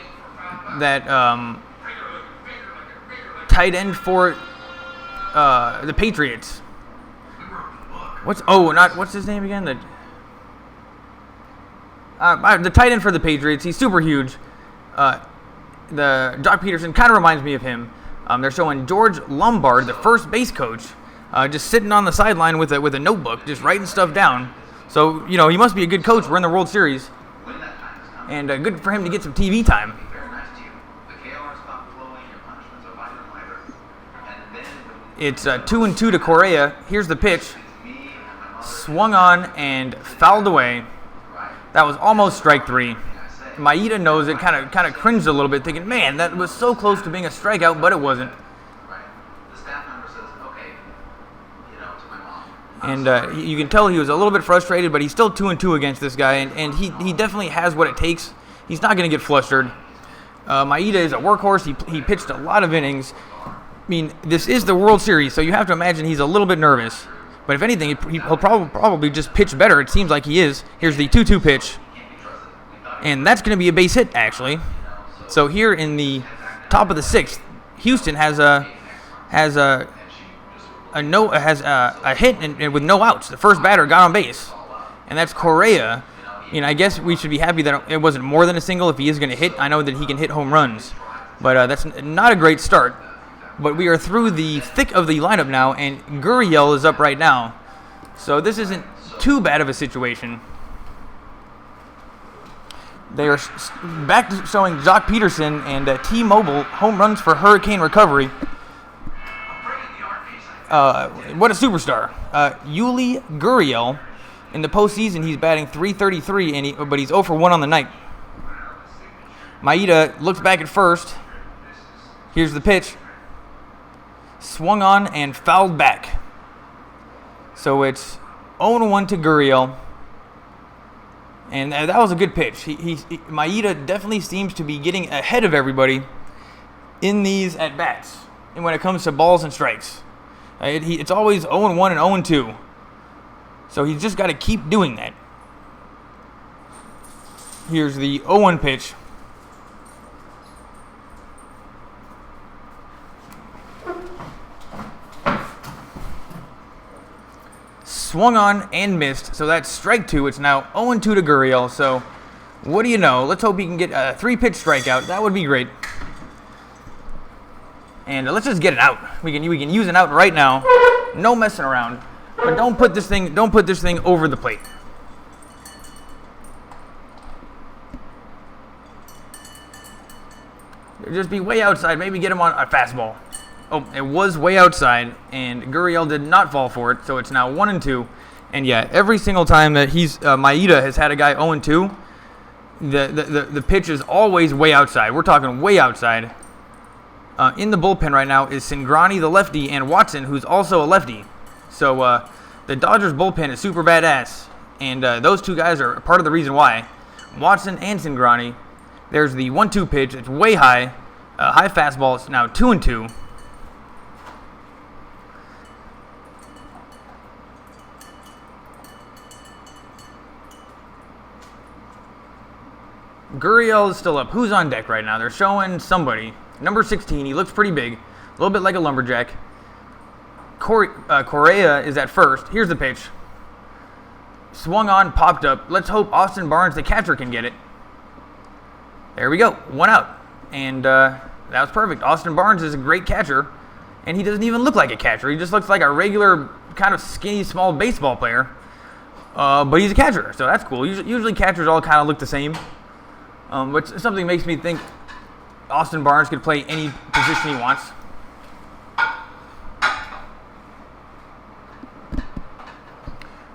tight end for the Patriots. What's his name again? The tight end for the Patriots. He's super huge. The Jock Peterson kind of reminds me of him. They're showing George Lombard, the first base coach, just sitting on the sideline with a notebook, just writing stuff down. So, he must be a good coach. We're in the World Series. And good for him to get some TV time. It's 2-2 to Correa. Here's the pitch. Swung on and fouled away. That was almost strike 3. Maeda knows it, kind of cringed a little bit, thinking, man, that was so close to being a strikeout, but it wasn't. And you can tell he was a little bit frustrated, but he's still 2-2 against this guy, and he definitely has what it takes. He's not going to get flustered. Maeda is a workhorse. He pitched a lot of innings. I mean, this is the World Series, so you have to imagine he's a little bit nervous. But if anything, he'll probably just pitch better. It seems like he is. Here's the 2-2 pitch. And that's going to be a base hit, actually. So here in the top of the 6th, Houston has a hit and with no outs. The first batter got on base, and that's Correa. I guess we should be happy that it wasn't more than a single. If he is going to hit, I know that he can hit home runs, but that's not a great start. But we are through the thick of the lineup now, and Gurriel is up right now, so this isn't too bad of a situation. They are back to showing Jock Peterson and T-Mobile home runs for Hurricane Recovery. What a superstar. Yuli Gurriel, in the postseason, he's batting .333, but he's 0 for 1 on the night. Maeda looks back at first. Here's the pitch. Swung on and fouled back. So it's 0-1 to Gurriel. And that was a good pitch. Maeda definitely seems to be getting ahead of everybody in these at bats, and when it comes to balls and strikes, it's always 0-1 and 0-2. So he's just got to keep doing that. Here's the 0-1 pitch. Swung on and missed, so that's strike 2. It's now 0-2 to Gurriel. So what do you know? Let's hope he can get a 3-pitch strikeout. That would be great. And let's just get it out. We can use it out right now. No messing around. But don't put this thing over the plate. Just be way outside. Maybe get him on a fastball. Oh, it was way outside, and Gurriel did not fall for it. So it's now 1-2. And yeah, every single time that Maeda has had a guy 0-2, the pitch is always way outside. We're talking way outside. In the bullpen right now is Cingrani, the lefty, and Watson, who's also a lefty. So the Dodgers bullpen is super badass, and those two guys are part of the reason why. Watson and Cingrani. There's the 1-2 pitch. It's way high. High fastball. It's now 2-2. Gurriel is still up. Who's on deck right now? They're showing somebody. Number 16. He looks pretty big. A little bit like a lumberjack. Correa is at first. Here's the pitch. Swung on, popped up. Let's hope Austin Barnes, the catcher, can get it. There we go. 1 out. And that was perfect. Austin Barnes is a great catcher. And he doesn't even look like a catcher. He just looks like a regular kind of skinny, small baseball player. But he's a catcher, so that's cool. Usually catchers all kind of look the same. But something makes me think Austin Barnes could play any position he wants.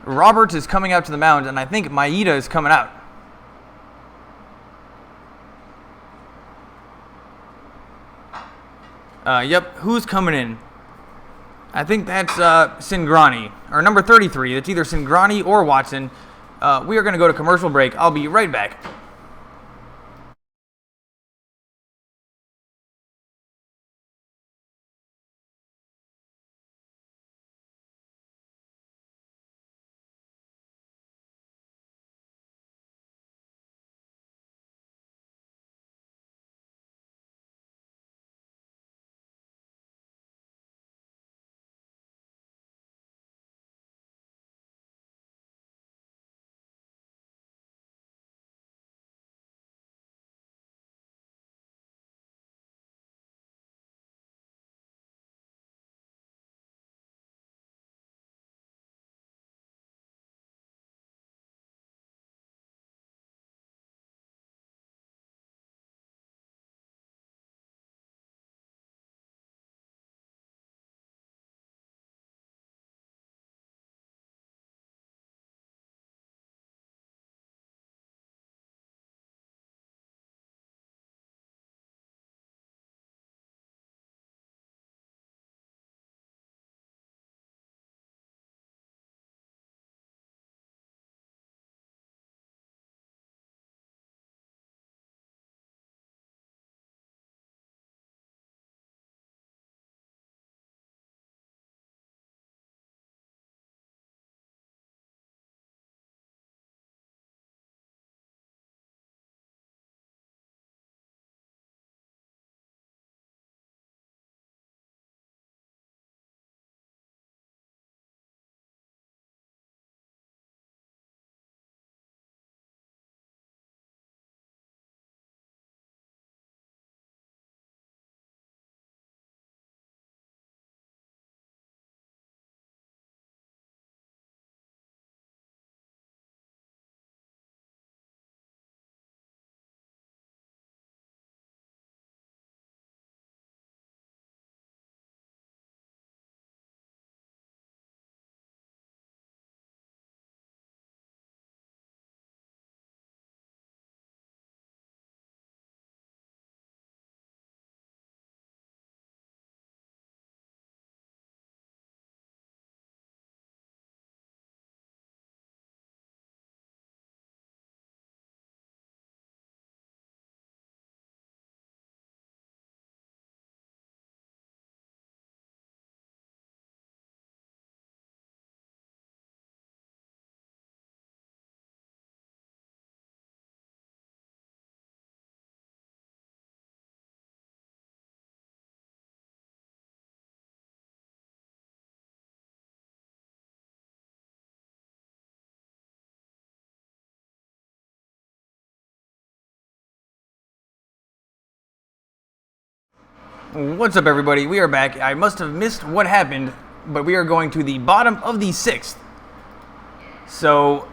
Roberts is coming out to the mound, and I think Maeda is coming out. Yep, who's coming in? I think that's Cingrani, or number 33. It's either Cingrani or Watson. We are going to go to commercial break. I'll be right back. What's up, everybody? We are back. I must have missed what happened, but we are going to the bottom of the 6th. So,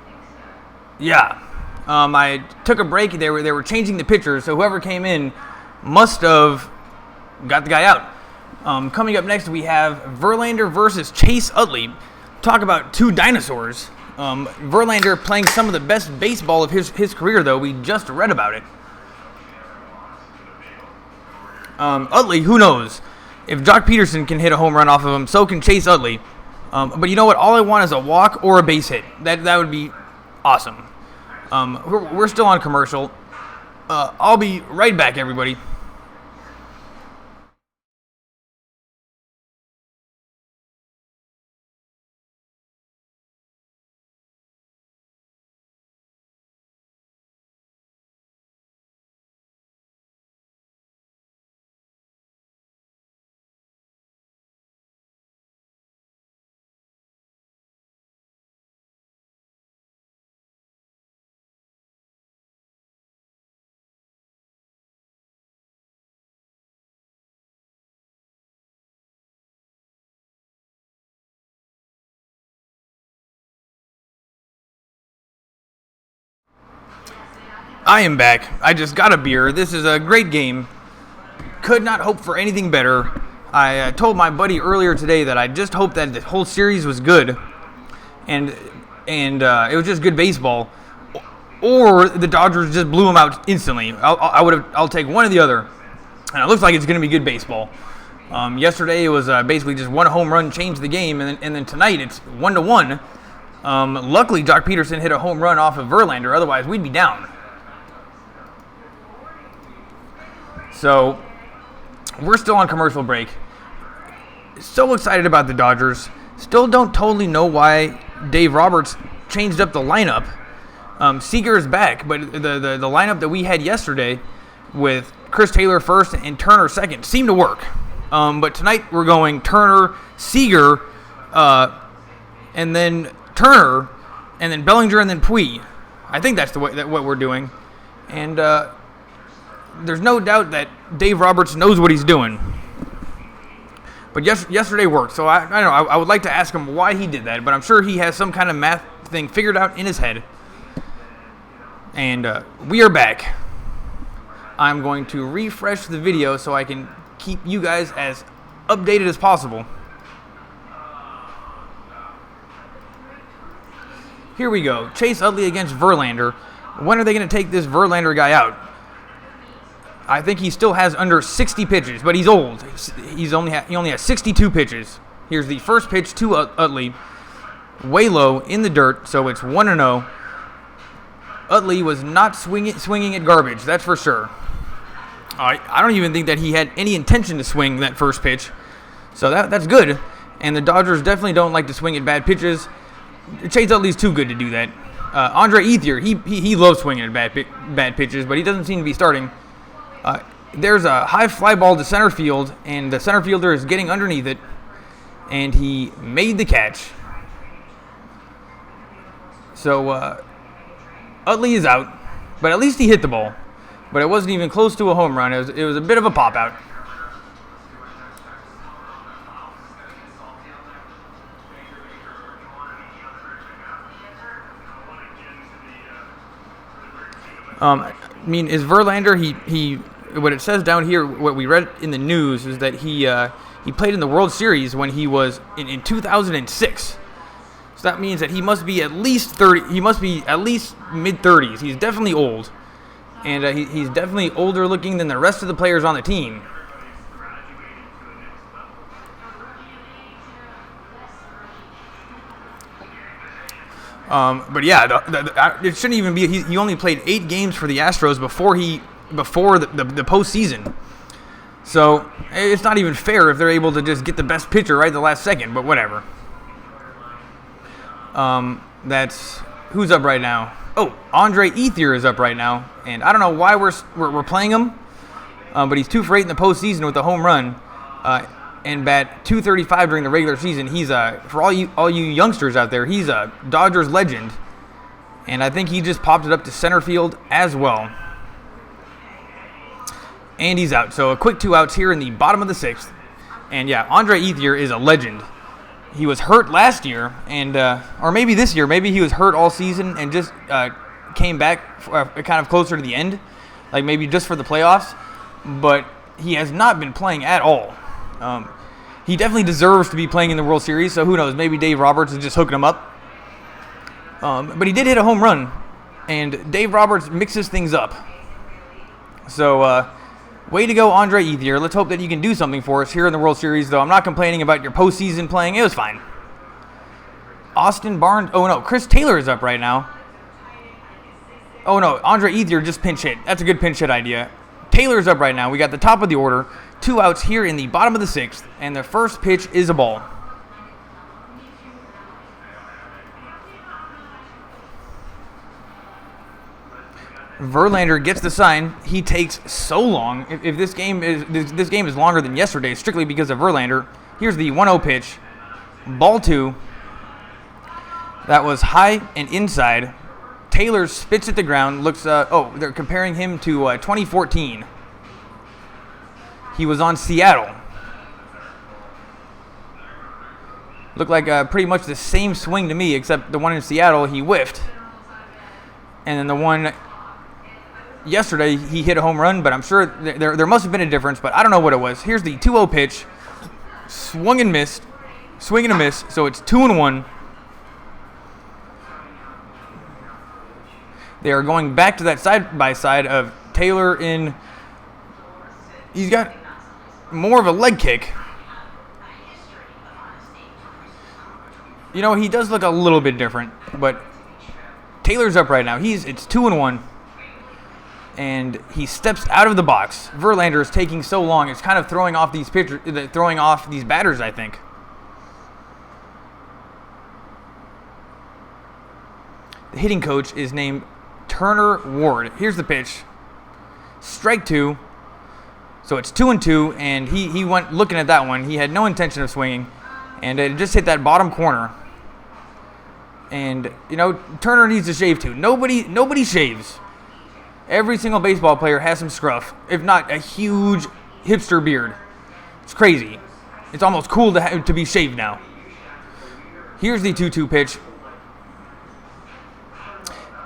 yeah. I took a break. They were changing the pitchers, so whoever came in must have got the guy out. Coming up next, we have Verlander versus Chase Utley. Talk about two dinosaurs. Verlander playing some of the best baseball of his career, though. We just read about it. Utley, who knows? If Jock Peterson can hit a home run off of him, so can Chase Utley. But you know what? All I want is a walk or a base hit. That would be awesome. We're still on commercial. I'll be right back, everybody. I am back. I just got a beer. This is a great game. Could not hope for anything better. I told my buddy earlier today that I just hoped that the whole series was good, and it was just good baseball, or the Dodgers just blew them out instantly. I'll take one or the other, and it looks like it's going to be good baseball. Yesterday it was basically just one home run changed the game, and then tonight it's 1-1. Luckily, Jock Peterson hit a home run off of Verlander. Otherwise, we'd be down. So, we're still on commercial break. So excited about the Dodgers. Still don't totally know why Dave Roberts changed up the lineup. Seager is back, but the lineup that we had yesterday with Chris Taylor first and Turner second seemed to work. But tonight we're going Turner, Seager, and then Turner, and then Bellinger, and then Puig. I think that's what we're doing. And there's no doubt that Dave Roberts knows what he's doing. But yesterday worked, so I don't know. I would like to ask him why he did that, but I'm sure he has some kind of math thing figured out in his head. And we are back. I'm going to refresh the video so I can keep you guys as updated as possible. Here we go. Chase Utley against Verlander. When are they going to take this Verlander guy out? I think he still has under 60 pitches, but he's old. He only has 62 pitches. Here's the first pitch to Utley. Way low in the dirt, so it's 1-0. Utley was not swinging at garbage, that's for sure. I don't even think that he had any intention to swing that first pitch. So that's good. And the Dodgers definitely don't like to swing at bad pitches. Chase Utley's too good to do that. Andre Ethier, he loves swinging at bad pitches, but he doesn't seem to be starting. There's a high fly ball to center field, and the center fielder is getting underneath it, and he made the catch. So Utley is out, but at least he hit the ball. But it wasn't even close to a home run. It was a bit of a pop out. Is Verlander, he what it says down here, what we read in the news, is that he played in the World Series when he was in 2006. So that means that he must be at least 30. He must be at least mid-30s. He's definitely old, and he's definitely older looking than the rest of the players on the team. But yeah, it shouldn't even be. He only played 8 games for the Astros before the postseason. So it's not even fair if they're able to just get the best pitcher right at the last second. But whatever. That's who's up right now. Oh, Andre Ethier is up right now, and I don't know why we're playing him, but he's 2 for 8 in the postseason with a home run. And bat .235 during the regular season. He's for all you youngsters out there, he's a Dodgers legend, and I think he just popped it up to center field as well. And he's out. So a quick 2 outs here in the bottom of the 6th. And yeah, Andre Ethier is a legend. He was hurt last year, and or maybe this year. Maybe he was hurt all season and just came back kind of closer to the end, like maybe just for the playoffs. But he has not been playing at all. He definitely deserves to be playing in the World Series, so who knows? Maybe Dave Roberts is just hooking him up. But he did hit a home run, and Dave Roberts mixes things up. So, way to go, Andre Ethier. Let's hope that you can do something for us here in the World Series, though I'm not complaining about your postseason playing. It was fine. Austin Barnes. Oh, no. Chris Taylor is up right now. Oh, no. Andre Ethier just pinch hit. That's a good pinch hit idea. Taylor's up right now. We got the top of the order. 2 outs here in the bottom of the 6th, and the first pitch is a ball. Verlander gets the sign. He takes so long. If this game is longer than yesterday, strictly because of Verlander. Here's the 1-0 pitch. Ball 2. That was high and inside. Taylor spits at the ground. Looks. They're comparing him to 2014. He was on Seattle. Looked like pretty much the same swing to me, except the one in Seattle he whiffed, and then the one yesterday he hit a home run. But I'm sure there must have been a difference, but I don't know what it was. Here's the 2-0 pitch. Swung and missed. Swing and a miss. So it's 2-1. They are going back to that side-by-side of Taylor in. He's got more of a leg kick. You know, he does look a little bit different, but Taylor's up right now. It's 2-1, and he steps out of the box. Verlander is taking so long; it's kind of throwing off these batters, I think. The hitting coach is named Turner Ward. Here's the pitch. Strike 2. So it's 2-2, and he went looking at that one. He had no intention of swinging, and it just hit that bottom corner. And, you know, Turner needs to shave too. Nobody shaves. Every single baseball player has some scruff, if not a huge hipster beard. It's crazy. It's almost cool to be shaved now. Here's the 2-2 pitch.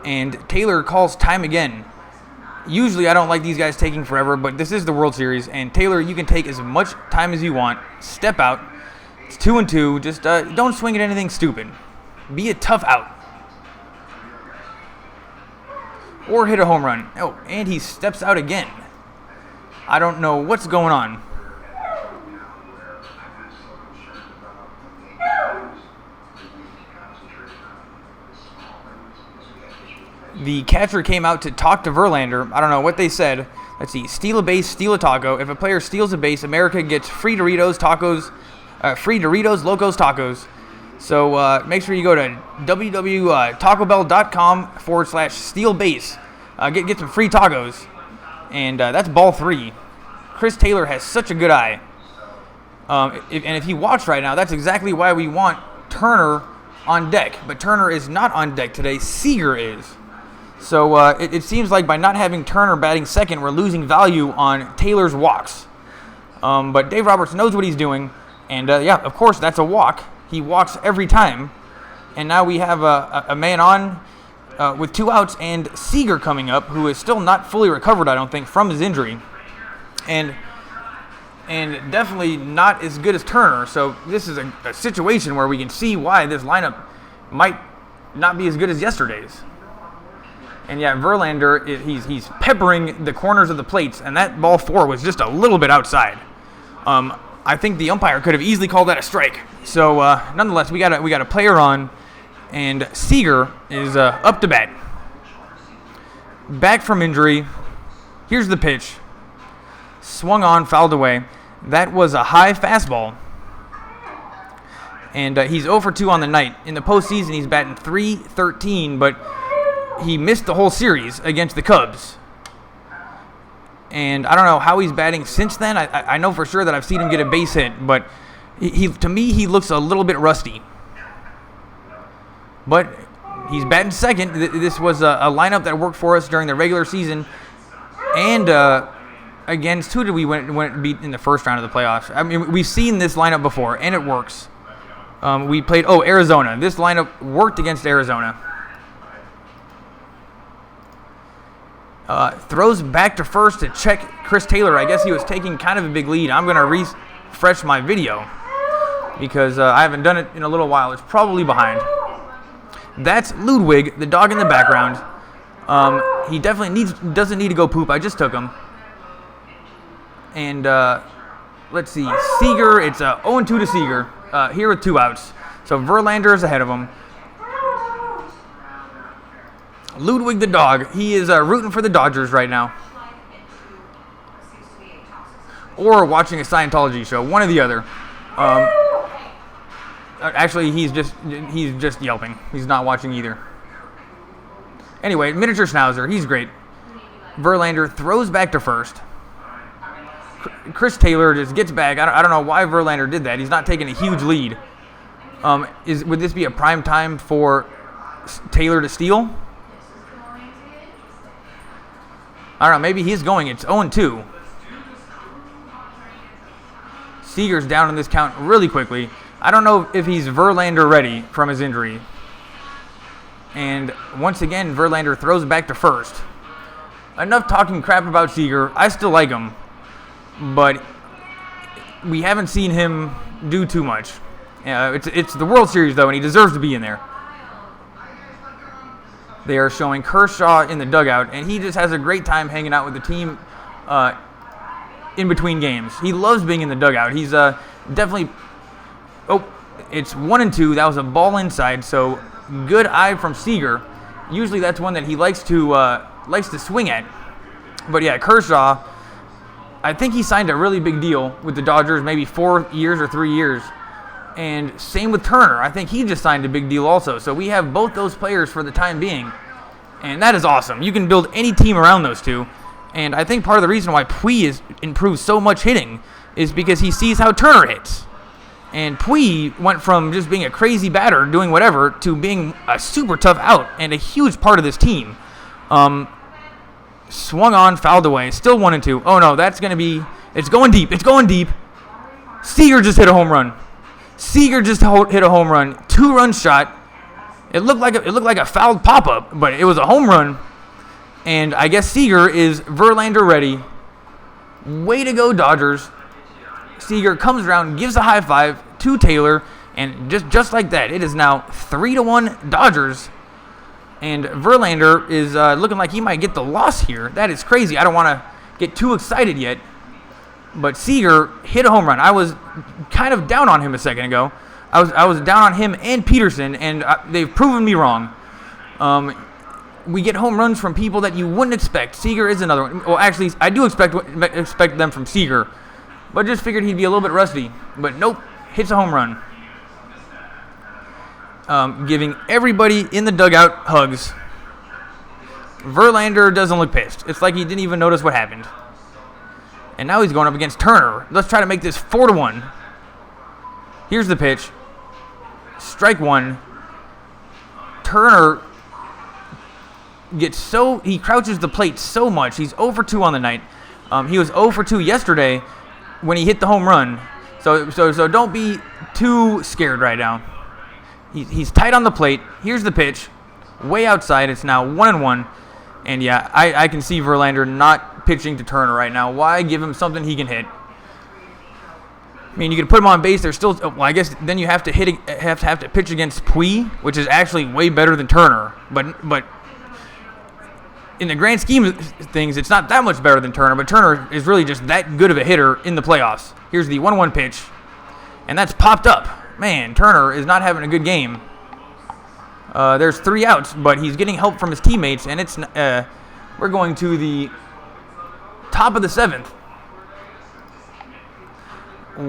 And Taylor calls time again. Usually I don't like these guys taking forever, but this is the World Series, and Taylor, you can take as much time as you want. Step out. It's 2-2. Just don't swing at anything stupid. Be a tough out. Or hit a home run. Oh, and he steps out again. I don't know what's going on. The catcher came out to talk to Verlander. I don't know what they said. Let's see. Steal a base, steal a taco. If a player steals a base, America gets free Doritos, Locos Tacos. So make sure you go to www.tacobell.com/steal base. Get some free tacos. And that's ball 3. Chris Taylor has such a good eye. If he walks right now, that's exactly why we want Turner on deck. But Turner is not on deck today. Seager is. So it seems like by not having Turner batting second, we're losing value on Taylor's walks. But Dave Roberts knows what he's doing. And, yeah, of course, that's a walk. He walks every time. And now we have a man on with 2 outs and Seager coming up, who is still not fully recovered, I don't think, from his injury. And definitely not as good as Turner. So this is a situation where we can see why this lineup might not be as good as yesterday's. And yeah, Verlander, he's peppering the corners of the plates, and that ball 4 was just a little bit outside. I think the umpire could have easily called that a strike. So nonetheless, we got a player on, and Seager is up to bat. Back from injury. Here's the pitch. Swung on, fouled away. That was a high fastball. And he's 0 for 2 on the night. In the postseason, he's batting .313, but he missed the whole series against the Cubs. And I don't know how he's batting since then. I know for sure that I've seen him get a base hit, but to me, he looks a little bit rusty. But he's batting second. This was a lineup that worked for us during the regular season and against who did we beat in the first round of the playoffs? I mean, we've seen this lineup before, and it works. We played Arizona. This lineup worked against Arizona. Throws back to first to check Chris Taylor. I guess he was taking kind of a big lead. I'm going to refresh my video because I haven't done it in a little while. It's probably behind. That's Ludwig, the dog in the background. He definitely doesn't need to go poop. I just took him. And let's see, Seager. It's 0-2 to Seager here with 2 outs. So Verlander is ahead of him. Ludwig the dog, he is rooting for the Dodgers right now. Or watching a Scientology show, one or the other. Actually, he's just yelping. He's not watching either. Anyway, miniature schnauzer, he's great. Verlander throws back to first. Chris Taylor just gets back. I don't know why Verlander did that. He's not taking a huge lead. Would this be a prime time for Taylor to steal? I don't know. Maybe he's going. It's 0-2. Seager's down in this count really quickly. I don't know if he's Verlander ready from his injury. And once again, Verlander throws back to first. Enough talking crap about Seager. I still like him. But we haven't seen him do too much. It's the World Series, though, and he deserves to be in there. They are showing Kershaw in the dugout, and he just has a great time hanging out with the team in between games. He loves being in the dugout. He's definitely... Oh, it's 1-2. That was a ball inside, so good eye from Seager. Usually that's one that he likes to swing at. But yeah, Kershaw, I think he signed a really big deal with the Dodgers, maybe 4 years or 3 years. And same with Turner. I think he just signed a big deal also. So we have both those players for the time being. And that is awesome. You can build any team around those two. And I think part of the reason why Puig has improved so much hitting is because he sees how Turner hits. And Puig went from just being a crazy batter, doing whatever, to being a super tough out and a huge part of this team. Swung on, fouled away. Still 1-2. Oh, no, that's going to be... It's going deep. It's going deep. Seager just hit a home run. Seager just hit a home run. 2-run shot. It looked like a fouled pop-up, but it was a home run. And I guess Seager is Verlander ready. Way to go, Dodgers. Seager comes around, gives a high five to Taylor, and just like that, it is now 3-1 Dodgers. And Verlander is looking like he might get the loss here. That is crazy. I don't want to get too excited yet. But Seager hit a home run. I was kind of down on him a second ago. I was down on him and Peterson, and they've proven me wrong. We get home runs from people that you wouldn't expect. Seager is another one. Well, actually, I do expect them from Seager, but just figured he'd be a little bit rusty. But nope, hits a home run. Giving everybody in the dugout hugs. Verlander doesn't look pissed. It's like he didn't even notice what happened. And now he's going up against Turner. Let's try to make this 4-1. Here's the pitch. Strike one. Turner he crouches the plate so much. He's 0 for 2 on the night. He was 0 for 2 yesterday when he hit the home run. So don't be too scared right now. He's tight on the plate. Here's the pitch. Way outside. It's now 1-1. And yeah, I can see Verlander not pitching to Turner right now. Why give him something he can hit? I mean, you can put him on base. There's still, well, I guess then you have to pitch against Puig, which is actually way better than Turner. But in the grand scheme of things, it's not that much better than Turner. But Turner is really just that good of a hitter in the playoffs. Here's the 1-1 pitch, and that's popped up. Man, Turner is not having a good game. There's 3 outs, but he's getting help from his teammates, and it's we're going to the top of the 7th.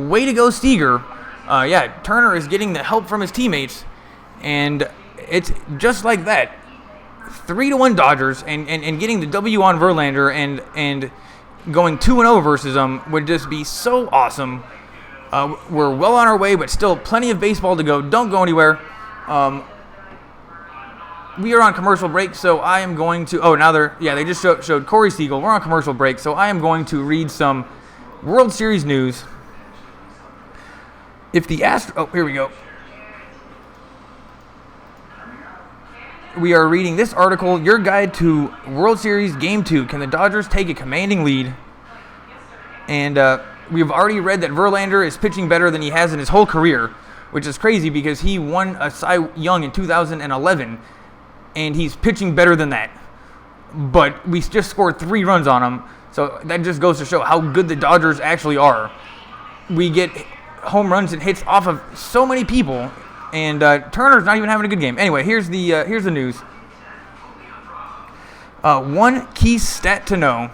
Way to go, Seager. Yeah, Turner is getting the help from his teammates, and it's just like that. 3-1 Dodgers, and getting the W on Verlander and going 2-0 versus them would just be so awesome. We're well on our way, but still plenty of baseball to go. Don't go anywhere. we are on commercial break, so I am going to. Oh, now they just showed Corey Siegel. We're on commercial break, so I am going to read some World Series news. If the here we go. We are reading this article, Your Guide to World Series Game 2. Can the Dodgers take a commanding lead? And we've already read that Verlander is pitching better than he has in his whole career, which is crazy because he won a Cy Young in 2011, and he's pitching better than that. But we just scored 3 runs on him, so that just goes to show how good the Dodgers actually are. We get home runs and hits off of so many people, and Turner's not even having a good game. Anyway, here's the news. One key stat to know.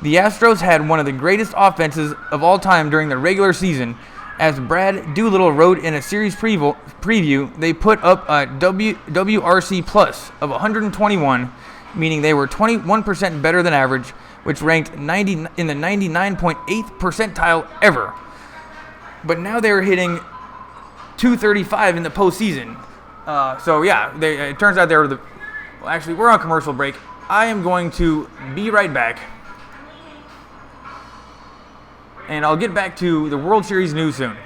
The Astros had one of the greatest offenses of all time during the regular season. As Brad Doolittle wrote in a series preview, they put up a WRC plus of 121, meaning they were 21% better than average, which ranked in the 99.8th percentile ever. But now they're hitting 235 in the postseason. So yeah, it turns out they were well, actually, we're on commercial break. I am going to be right back. And I'll get back to the World Series news soon.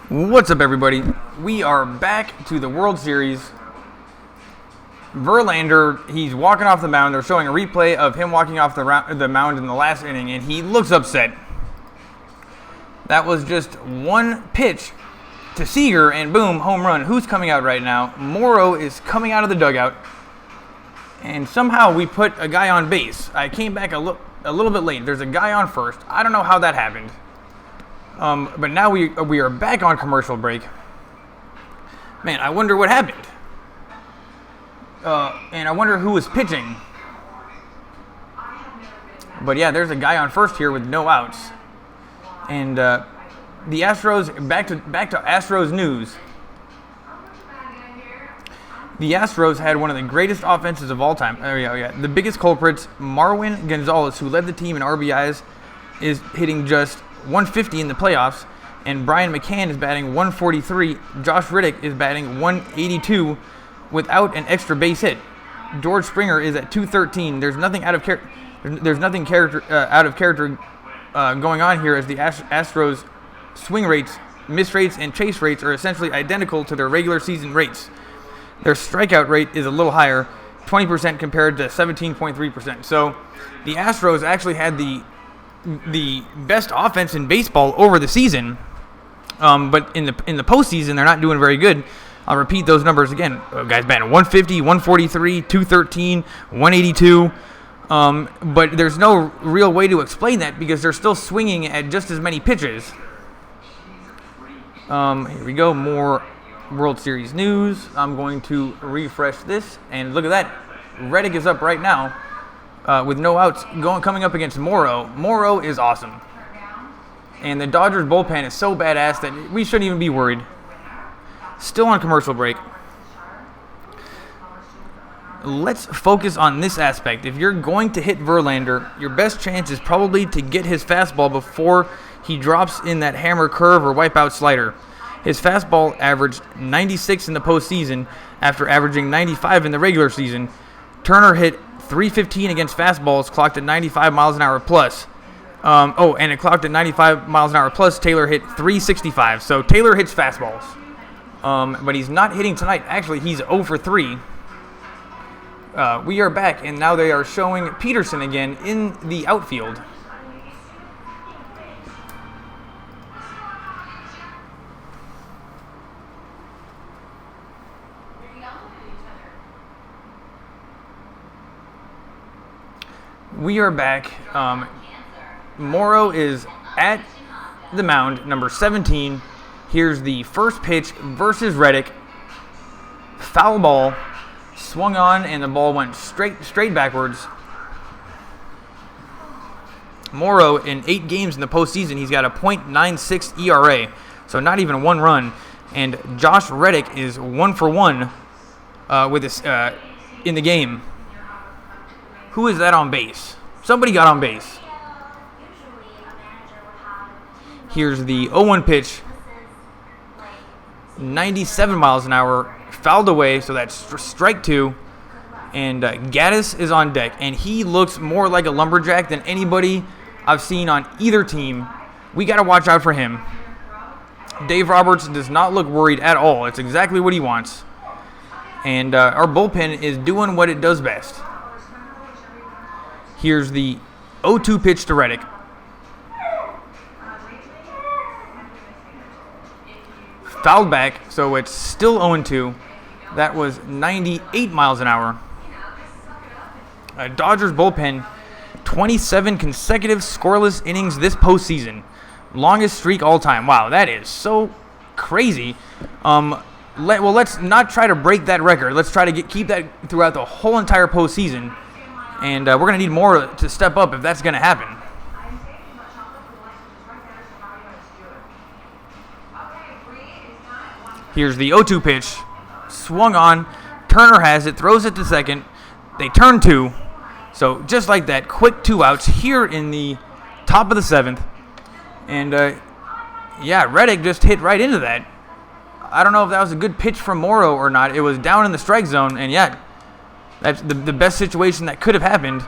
What's up, everybody? We are back to the World Series. Verlander, he's walking off the mound. They're showing a replay of him walking off the mound in the last inning, and he looks upset. That was just one pitch to Seager, and boom, home run. Who's coming out right now? Morrow is coming out of the dugout, and somehow we put a guy on base. I came back a little bit late. There's a guy on first. I don't know how that happened. But now we are back on commercial break. Man, I wonder what happened. And I wonder who was pitching. But yeah, there's a guy on first here with no outs. And the Astros, back to Astros news. The Astros had one of the greatest offenses of all time. Oh, yeah. The biggest culprits, Marwin Gonzalez, who led the team in RBIs, is hitting just 150 in the playoffs, and Brian McCann is batting 143. Josh Riddick is batting 182 without an extra base hit. George Springer is at 213. There's nothing out of character. Going on here, as the Astros swing rates, miss rates, and chase rates are essentially identical to their regular season rates. Their strikeout rate is a little higher, 20% compared to 17.3%. So the Astros actually had the best offense in baseball over the season, but in the postseason they're not doing very good. I'll repeat those numbers again. Guys batting 150, 143, 213, 182. But there's no real way to explain that because they're still swinging at just as many pitches. Here we go, more World Series news. I'm going to refresh this, and look at that. Reddick is up right now with no outs, coming up against Morrow. Morrow is awesome. And the Dodgers bullpen is so badass that we shouldn't even be worried. Still on commercial break. Let's focus on this aspect. If you're going to hit Verlander, your best chance is probably to get his fastball before he drops in that hammer curve or wipeout slider. His fastball averaged 96 in the postseason after averaging 95 in the regular season. Turner hit 315 against fastballs, clocked at 95 miles an hour plus. And it clocked at 95 miles an hour plus. Taylor hit 365. So Taylor hits fastballs. But he's not hitting tonight. Actually, he's 0 for 3. We are back, and now they are showing Peterson again in the outfield. We are back. Morrow is at the mound, number 17. Here's the first pitch versus Reddick. Foul ball, swung on, and the ball went straight backwards. Morrow, in 8 games in the postseason, he's got a .96 ERA, so not even 1 run. And Josh Reddick is 1 for 1 with this in the game. Who is that on base? Somebody got on base. Here's the 0-1 pitch. 97 miles an hour, fouled away, so that's strike 2. And Gaddis is on deck, and he looks more like a lumberjack than anybody I've seen on either team. We got to watch out for him. Dave Roberts does not look worried at all. It's exactly what he wants. And our bullpen is doing what it does best. Here's the 0-2 pitch to Reddick. Fouled back, so it's still 0-2. That was 98 miles an hour. Dodgers bullpen, 27 consecutive scoreless innings this postseason. Longest streak all time. Wow, that is so crazy. Let's not try to break that record. Let's try to keep that throughout the whole entire postseason. And we're going to need more to step up if that's going to happen. Here's the 0-2 pitch. Swung on. Turner has it. Throws it to second. They turn 2. So just like that, quick 2 outs here in the top of the 7th. And, Reddick just hit right into that. I don't know if that was a good pitch from Morrow or not. It was down in the strike zone, and that's the best situation that could have happened.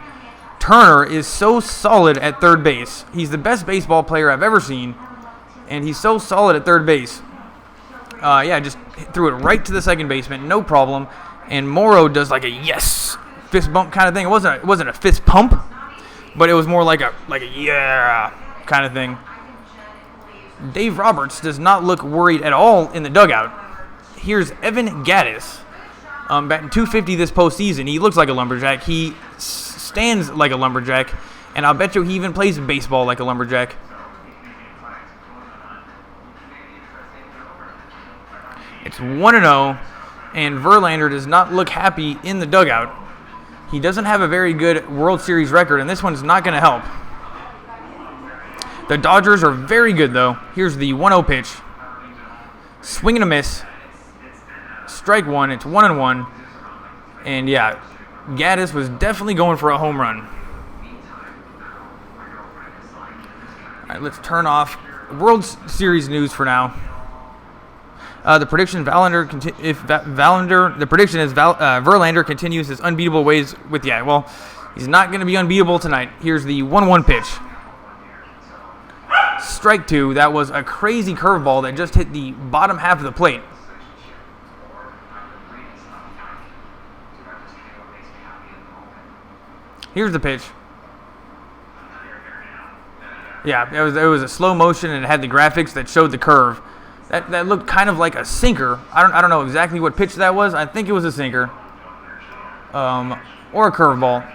Turner is so solid at third base. He's the best baseball player I've ever seen, and he's so solid at third base. Just threw it right to the second baseman, no problem. And Morrow does like a yes fist bump kind of thing. It wasn't a fist pump, but it was more like a yeah kind of thing. Dave Roberts does not look worried at all in the dugout. Here's Evan Gaddis. Batting .250 this postseason. He looks like a lumberjack. He stands like a lumberjack. And I'll bet you he even plays baseball like a lumberjack. It's 1-0. And Verlander does not look happy in the dugout. He doesn't have a very good World Series record. And this one's not going to help. The Dodgers are very good, though. Here's the 1-0 pitch. Swing and a miss. Strike 1. It's 1-1. And yeah, Gaddis was definitely going for a home run. All right, let's turn off World Series news for now. The prediction: the prediction is Verlander continues his unbeatable ways with well, he's not going to be unbeatable tonight. Here's the 1-1 pitch. Strike two. That was a crazy curveball that just hit the bottom half of the plate. Here's the pitch. Yeah, it was a slow motion and it had the graphics that showed the curve. That looked kind of like a sinker. I don't know exactly what pitch that was. I think it was a sinker, or a curveball.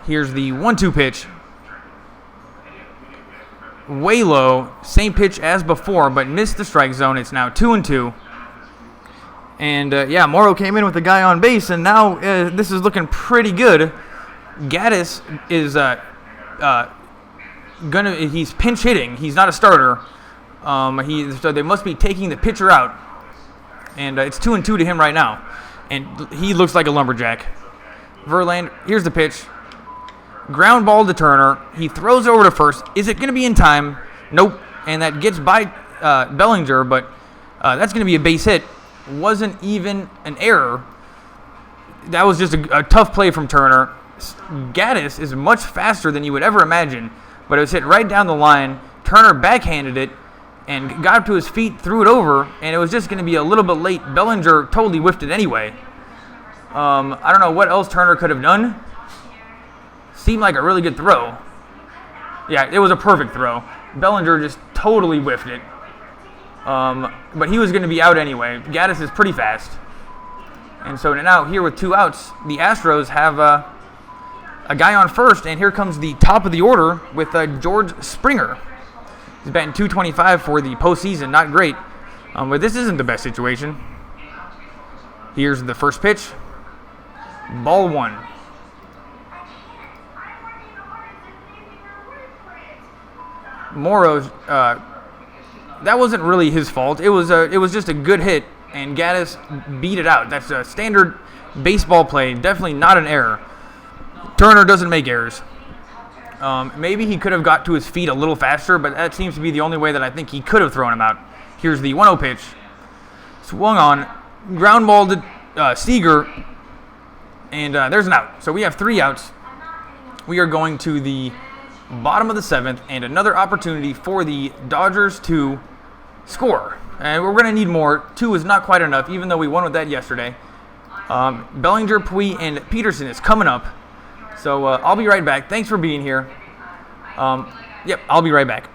Here's the 1-2 pitch. Way low, same pitch as before, but missed the strike zone. It's now 2-2. And yeah, Morrow came in with the guy on base, and now this is looking pretty good. Gaddis is he's pinch hitting. He's not a starter. So they must be taking the pitcher out, and it's 2-2 to him right now, and he looks like a lumberjack. Verlander, here's the pitch. Ground ball to Turner. He throws over to first. Is it going to be in time? Nope. And that gets by Bellinger, but that's going to be a base hit. Wasn't even an error. That was just a tough play from Turner. Gaddis is much faster than you would ever imagine, but it was hit right down the line. Turner backhanded it and got up to his feet, threw it over, and it was just going to be a little bit late. Bellinger totally whiffed it anyway. I don't know what else Turner could have done. Seemed like a really good throw. Yeah, it was a perfect throw. Bellinger just totally whiffed it. But he was going to be out anyway. Gaddis is pretty fast. And so now here with 2 outs, the Astros have a guy on first, and here comes the top of the order with George Springer. He's batting .225 for the postseason, not great. But this isn't the best situation. Here's the first pitch. Ball 1. Morrow, that wasn't really his fault. It was just a good hit, and Gaddis beat it out. That's a standard baseball play, definitely not an error. Turner doesn't make errors. Maybe he could have got to his feet a little faster, but that seems to be the only way that I think he could have thrown him out. Here's the 1-0 pitch. Swung on, ground ball to Seager, and there's an out. So we have 3 outs. We are going to the bottom of the 7th, and another opportunity for the Dodgers to score. And we're going to need more. 2 is not quite enough, even though we won with that yesterday. Bellinger, Puig, and Peterson is coming up. So I'll be right back. Thanks for being here. Yep, I'll be right back.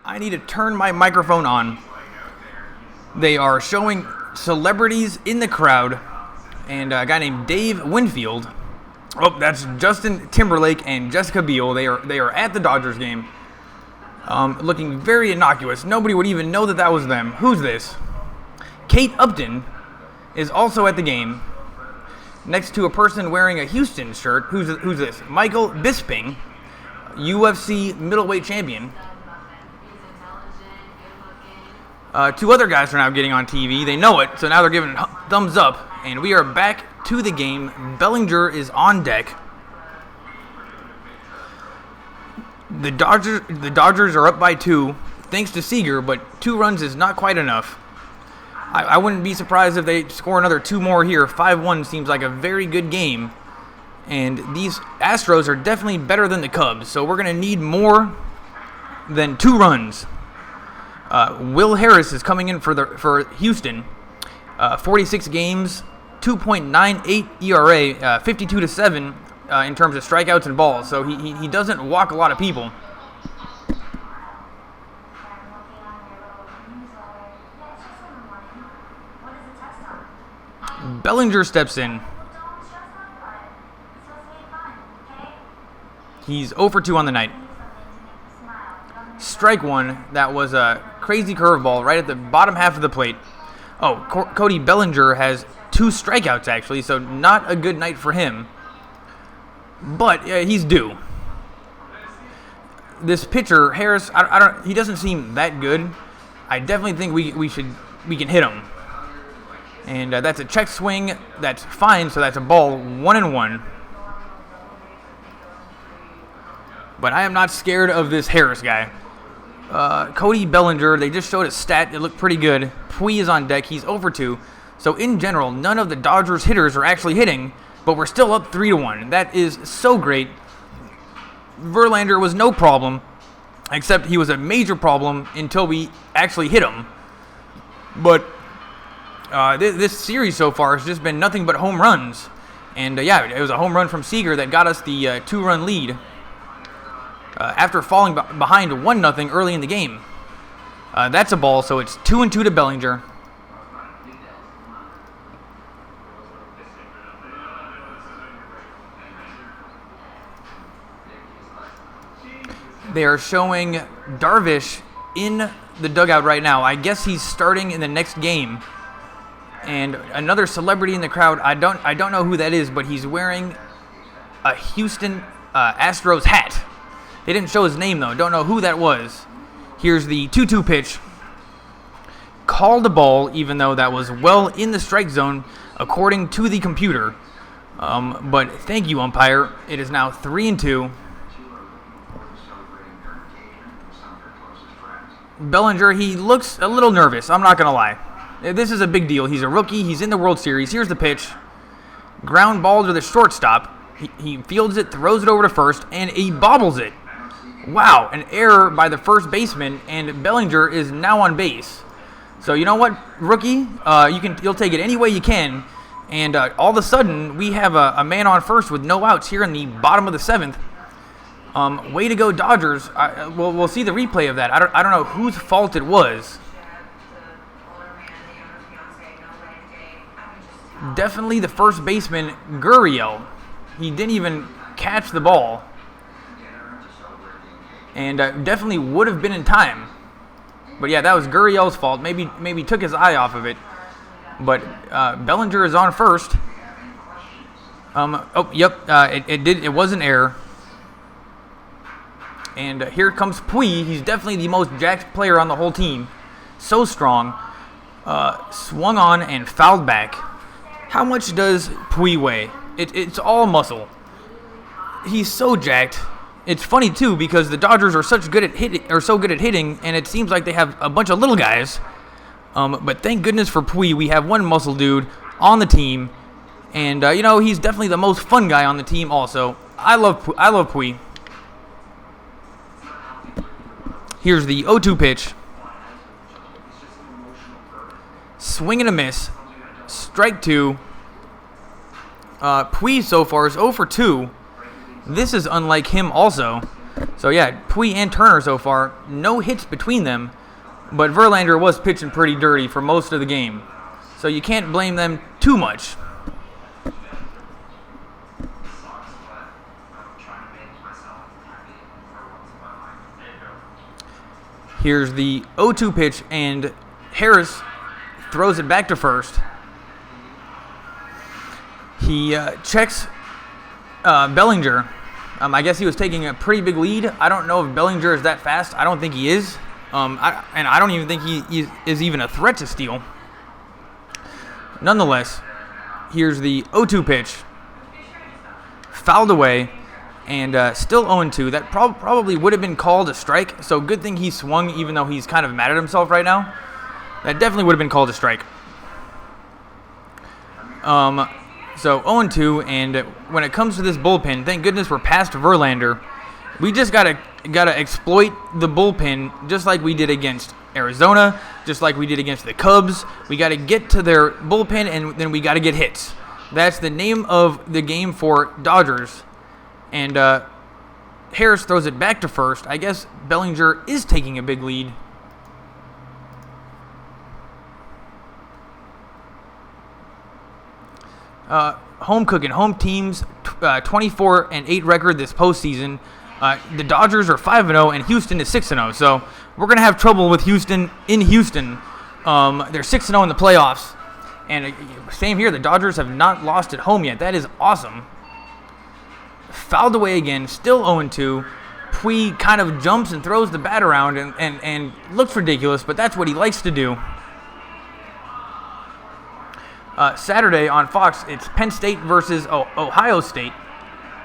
I need to turn my microphone on. They are showing celebrities in the crowd, and a guy named Dave Winfield. Oh, that's Justin Timberlake and Jessica Biel. They are at the Dodgers game, looking very innocuous. Nobody would even know that was them. Who's this? Kate Upton is also at the game, next to a person wearing a Houston shirt. Who's this? Michael Bisping, UFC middleweight champion. Two other guys are now getting on TV. They know it, so now they're giving thumbs up. And we are back to the game. Bellinger is on deck. The Dodgers are up by 2, thanks to Seager, but 2 runs is not quite enough. I wouldn't be surprised if they score another 2 more here. 5-1 seems like a very good game. And these Astros are definitely better than the Cubs, so we're going to need more than 2 runs. Will Harris is coming in for Houston. 46 games, 2.98 ERA, 52-7 in terms of strikeouts and balls. So he doesn't walk a lot of people. Bellinger steps in. He's 0 for 2 on the night. Strike 1. That was a crazy curveball right at the bottom half of the plate. Oh, Cody Bellinger has 2 strikeouts actually, so not a good night for him. But he's due. This pitcher Harris, he doesn't seem that good. I definitely think we can hit him. And that's a check swing. That's fine. So that's a ball, 1-1. But I am not scared of this Harris guy. Cody Bellinger, they just showed a stat. It looked pretty good. Puig is on deck. He's 0 for 2. So in general, none of the Dodgers hitters are actually hitting, but we're still up 3-1. That is so great. Verlander was no problem, except he was a major problem until we actually hit him. But this series so far has just been nothing but home runs. And yeah, it was a home run from Seager that got us the 2-run lead. After falling behind 1-0 early in the game. That's a ball, so it's 2-2 to Bellinger. They are showing Darvish in the dugout right now. I guess he's starting in the next game. And another celebrity in the crowd, I don't know who that is, but he's wearing a Houston Astros hat. They didn't show his name, though. Don't know who that was. Here's the 2-2 pitch. Called a ball, even though that was well in the strike zone, according to the computer. But thank you, umpire. It is now 3-2. Bellinger, he looks a little nervous. I'm not going to lie. This is a big deal. He's a rookie. He's in the World Series. Here's the pitch. Ground ball to the shortstop. He fields it, throws it over to first, and he bobbles it. Wow, an error by the first baseman, and Bellinger is now on base. So you know what, rookie? You'll take it any way you can. And all of a sudden, we have a man on first with no outs here in the bottom of the 7th. Way to go, Dodgers. We'll see the replay of that. I don't know whose fault it was. Definitely the first baseman, Gurriel. He didn't even catch the ball. And definitely would have been in time. But yeah, that was Gurriel's fault. Maybe took his eye off of it. But Bellinger is on first. It was an error. And here comes Puig. He's definitely the most jacked player on the whole team. So strong. Swung on and fouled back. How much does Puig weigh? It's all muscle. He's so jacked. It's funny too because the Dodgers are so good at hitting, and it seems like they have a bunch of little guys. But thank goodness for Puig, we have one muscle dude on the team, and he's definitely the most fun guy on the team. Also, I love Puig. Here's the 0-2 pitch. Swing and a miss. Strike 2. Puig so far is 0 for 2. This is unlike him also. So yeah, Puig and Turner so far, no hits between them, but Verlander was pitching pretty dirty for most of the game. So you can't blame them too much. Here's the 0-2 pitch, and Harris throws it back to first. He checks Bellinger. I guess he was taking a pretty big lead. I don't know if Bellinger is that fast. I don't think he is. And I don't even think he is even a threat to steal. Nonetheless, here's the 0-2 pitch. Fouled away. And still 0-2. That probably would have been called a strike. So good thing he swung, even though he's kind of mad at himself right now. That definitely would have been called a strike. So 0-2, and when it comes to this bullpen, thank goodness we're past Verlander. We just gotta exploit the bullpen just like we did against Arizona, just like we did against the Cubs. We gotta get to their bullpen, and then we gotta get hits. That's the name of the game for Dodgers. And Harris throws it back to first. I guess Bellinger is taking a big lead. Home cooking. Home teams 24-8 record this postseason. The Dodgers are 5-0 and Houston is 6-0. So we're gonna have trouble with Houston in Houston. They're 6-0 in the playoffs, and same here. The Dodgers have not lost at home yet. That is awesome. Fouled away again, still 0-2. Puig kind of jumps and throws the bat around and looks ridiculous, but that's what he likes to do. Saturday on Fox, it's Penn State versus Ohio State.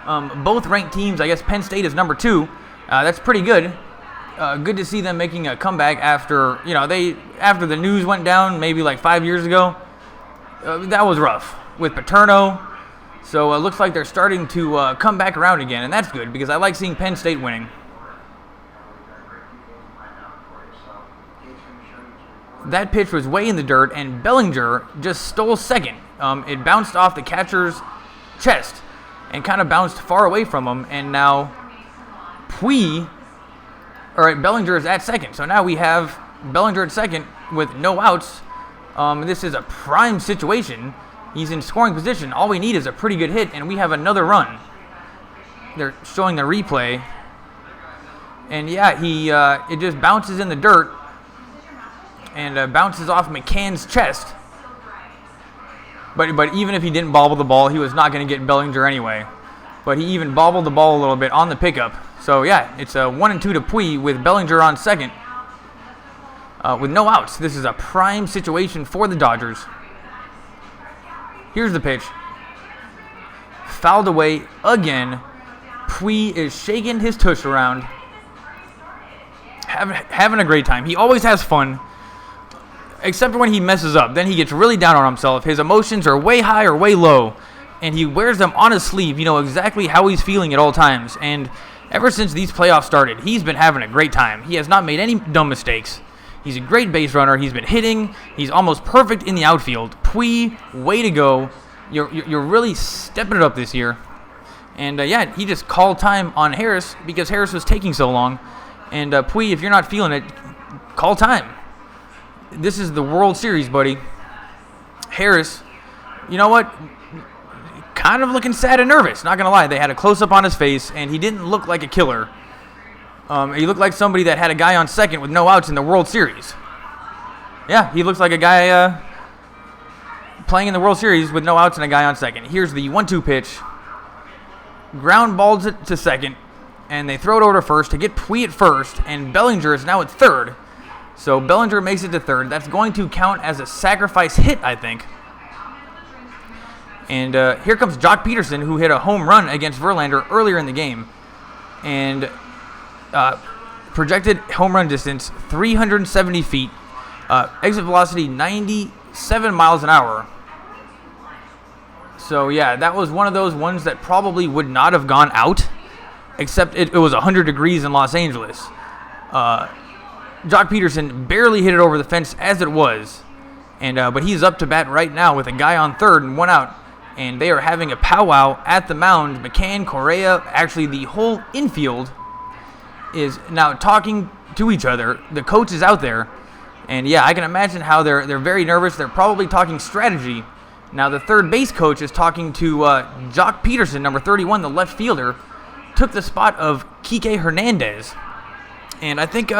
Both ranked teams. I guess Penn State is number 2. That's pretty good. Good to see them making a comeback after after the news went down maybe like 5 years ago. That was rough with Paterno. So it looks like they're starting to come back around again, and that's good because I like seeing Penn State winning. That pitch was way in the dirt, and Bellinger just stole second. It bounced off the catcher's chest and kind of bounced far away from him, and now Bellinger is at second. So now we have Bellinger at second with no outs. This is a prime situation. He's in scoring position. All we need is a pretty good hit, and we have another run. They're showing the replay. And yeah, it just bounces in the dirt and bounces off McCann's chest. But even if he didn't bobble the ball, he was not going to get Bellinger anyway. But he even bobbled the ball a little bit on the pickup. So yeah, it's a 1-2 to Puig with Bellinger on second. With no outs. This is a prime situation for the Dodgers. Here's the pitch. Fouled away again. Puig is shaking his tush around. Having a great time. He always has fun. Except when he messes up. Then he gets really down on himself. His emotions are way high or way low. And he wears them on his sleeve. You know exactly how he's feeling at all times. And ever since these playoffs started, he's been having a great time. He has not made any dumb mistakes. He's a great base runner. He's been hitting. He's almost perfect in the outfield. Puig, way to go. You're really stepping it up this year. And yeah, he just called time on Harris because Harris was taking so long. And Puig, if you're not feeling it, call time. This is the World Series, buddy. Harris, you know what? Kind of looking sad and nervous. Not gonna lie, they had a close-up on his face, and he didn't look like a killer. He looked like somebody that had a guy on second with no outs in the World Series. Yeah, he looks like a guy playing in the World Series with no outs and a guy on second. Here's the 1-2 pitch. Ground balls it to second, and they throw it over to first to get Puig at first, and Bellinger is now at third. So Bellinger makes it to third. That's going to count as a sacrifice hit, I think. And here comes Jock Peterson, who hit a home run against Verlander earlier in the game. And projected home run distance, 370 feet. Exit velocity, 97 miles an hour. So, yeah, that was one of those ones that probably would not have gone out, except it was 100 degrees in Los Angeles. Jock Peterson barely hit it over the fence as it was. But he's up to bat right now with a guy on third and one out. And they are having a powwow at the mound. McCann, Correa, actually the whole infield is now talking to each other. The coach is out there, and yeah, I can imagine how they're very nervous. They're probably talking strategy. Now the third base coach is talking to Jock Peterson, number 31, the left fielder, took the spot of Kike Hernandez. And I think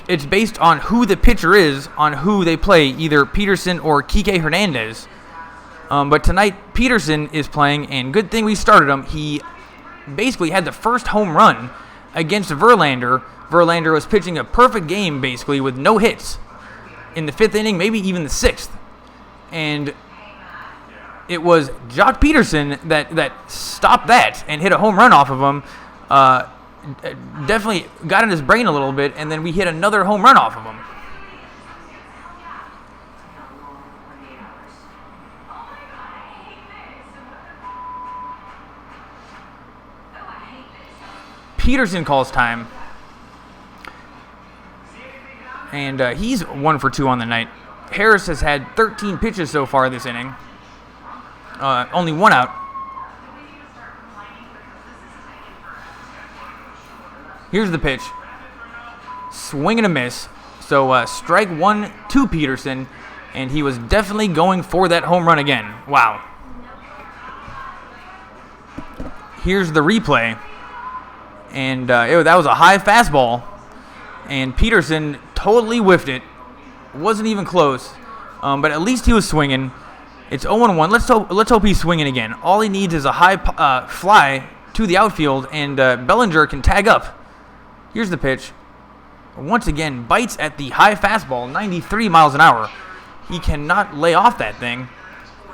it's based on who the pitcher is, on who they play, either Peterson or Kike Hernandez. But tonight, Peterson is playing, and good thing we started him. He basically had the first home run against Verlander. Verlander was pitching a perfect game, basically, with no hits in the 5th inning, maybe even the 6th. And it was Jock Peterson that stopped that and hit a home run off of him. Definitely got in his brain a little bit, and then we hit another home run off of him. Peterson calls time, and he's 1 for 2 on the night. Harris has had 13 pitches so far this inning, only 1 out. Here's the pitch. Swing and a miss. So strike 1 to Peterson, and he was definitely going for that home run again. Wow. Here's the replay. And that was a high fastball, and Peterson totally whiffed it. Wasn't even close, but at least he was swinging. It's 0-1. Let's hope he's swinging again. All he needs is a high fly to the outfield, and Bellinger can tag up. Here's the pitch. Once again, bites at the high fastball, 93 miles an hour. He cannot lay off that thing,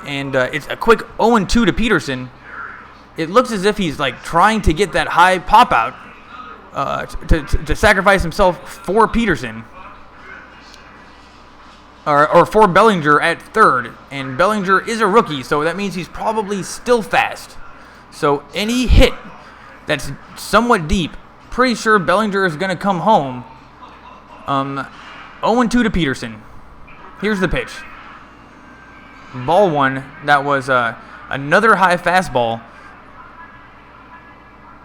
and it's a quick 0-2 to Peterson. It looks as if he's like trying to get that high pop out to sacrifice himself for Peterson, or for Bellinger at third. And Bellinger is a rookie, so that means he's probably still fast. So any hit that's somewhat deep, pretty sure Bellinger is going to come home. 0-2 to Peterson. Here's the pitch. Ball 1. That was another high fastball.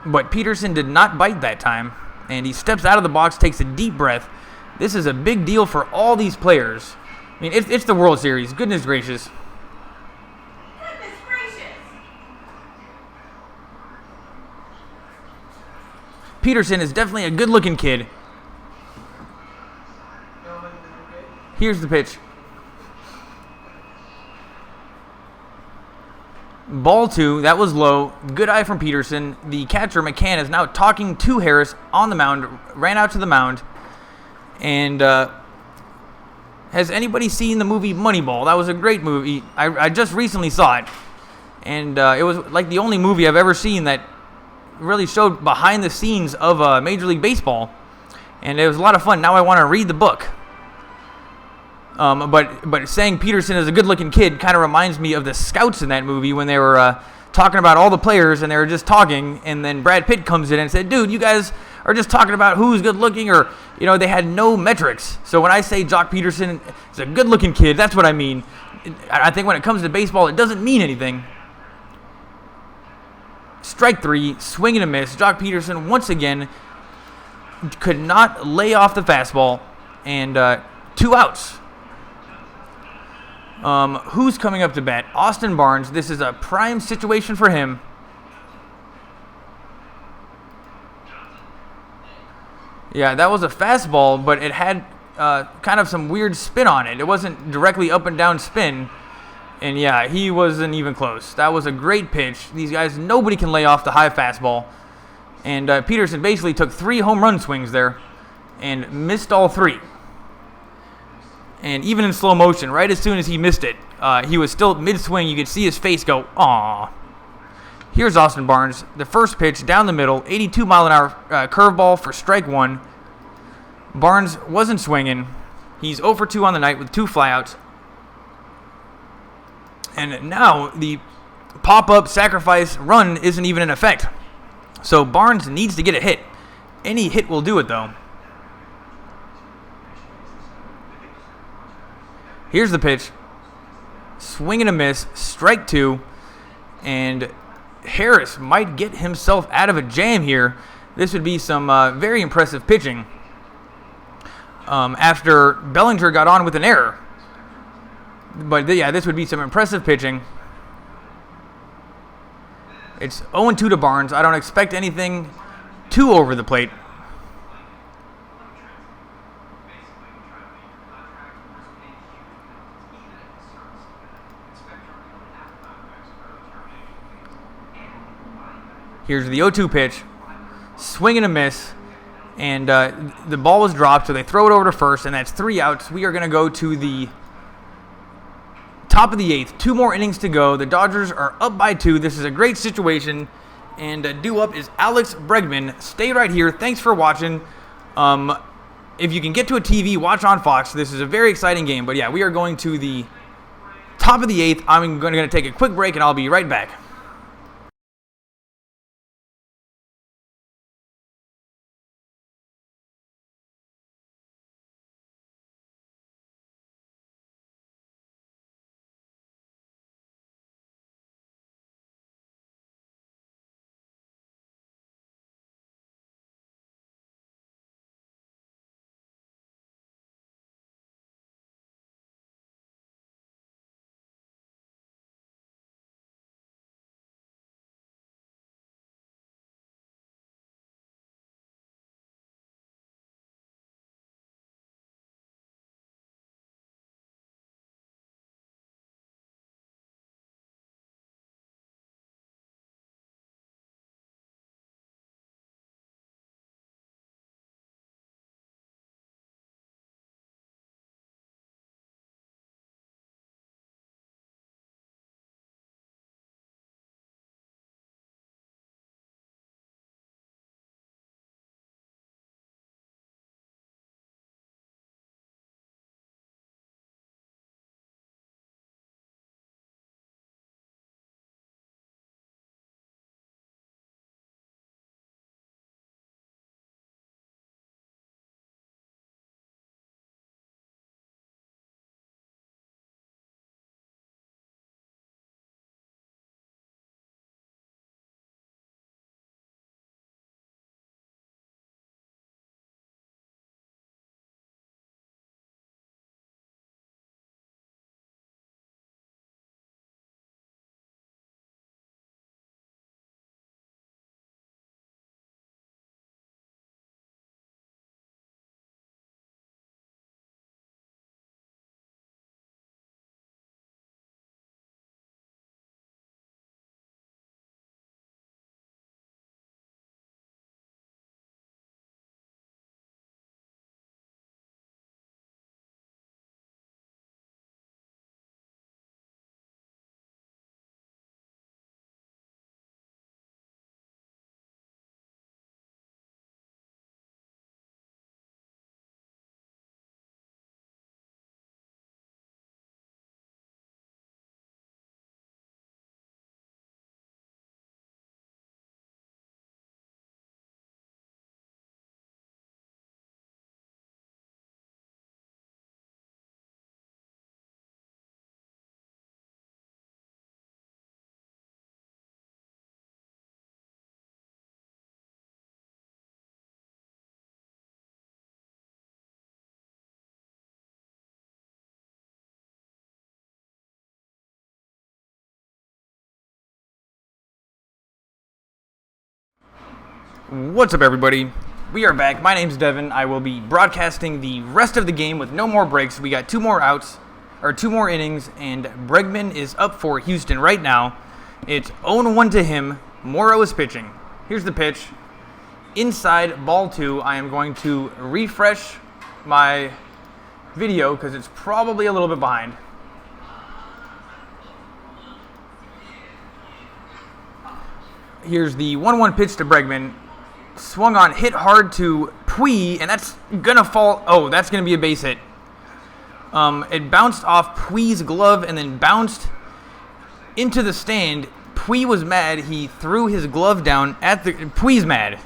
But Peterson did not bite that time, and he steps out of the box, takes a deep breath. This is a big deal for all these players. I mean, it's the World Series. Goodness gracious. Goodness gracious. Peterson is definitely a good-looking kid. Here's the pitch. Ball 2, that was low. Good eye from Peterson. The catcher, McCann, is now talking to Harris on the mound. Ran out to the mound. And has anybody seen the movie Moneyball? That was a great movie. I just recently saw it. And it was like the only movie I've ever seen that really showed behind the scenes of Major League Baseball. And it was a lot of fun. Now I want to read the book. But saying Peterson is a good-looking kid kind of reminds me of the scouts in that movie when they were talking about all the players, and they were just talking, and then Brad Pitt comes in and said, dude, you guys are just talking about who's good-looking, or, they had no metrics. So when I say Jock Peterson is a good-looking kid, that's what I mean. I think when it comes to baseball, it doesn't mean anything. Strike 3, swing and a miss. Jock Peterson, once again, could not lay off the fastball, and 2 outs. Who's coming up to bat? Austin Barnes. This is a prime situation for him. Yeah, that was a fastball, but it had kind of some weird spin on it. It wasn't directly up and down spin. And yeah, he wasn't even close. That was a great pitch. These guys, nobody can lay off the high fastball. And Peterson basically took 3 home run swings there and missed all 3. And even in slow motion, right as soon as he missed it, he was still mid-swing. You could see his face go, aww. Here's Austin Barnes. The first pitch down the middle, 82-mile-an-hour curveball for strike 1. Barnes wasn't swinging. He's 0 for 2 on the night with 2 flyouts. And now the pop-up sacrifice run isn't even in effect. So Barnes needs to get a hit. Any hit will do it, though. Here's the pitch. Swing and a miss. Strike 2. And Harris might get himself out of a jam here. this would be some very impressive pitching after Bellinger got on with an error. But yeah, this would be some impressive pitching. It's 0-2 to Barnes. I don't expect anything too over the plate. Here's the 0-2 pitch. Swing and a miss. And the ball was dropped, so they throw it over to first, and that's 3 outs. We are going to go to the top of the 8th. 2 more innings to go. The Dodgers are up by 2. This is a great situation. And due up is Alex Bregman. Stay right here. Thanks for watching. If you can get to a TV, watch on Fox. This is a very exciting game. But yeah, we are going to the top of the 8th. I'm going to take a quick break, and I'll be right back. What's up, everybody? We are back. My name's Devin. I will be broadcasting the rest of the game with no more breaks. We got 2 more outs, or 2 more innings, and Bregman is up for Houston right now. It's 0-1 to him. Morrow is pitching. Here's the pitch. Inside, ball 2. I am going to refresh my video because it's probably a little bit behind. Here's the 1-1 pitch to Bregman. Swung on, hit hard to Puig, and that's gonna fall. Oh, that's gonna be a base hit. It bounced off Puig's glove and then bounced into the stand. Puig was mad. He threw his glove down at the. Puig's mad.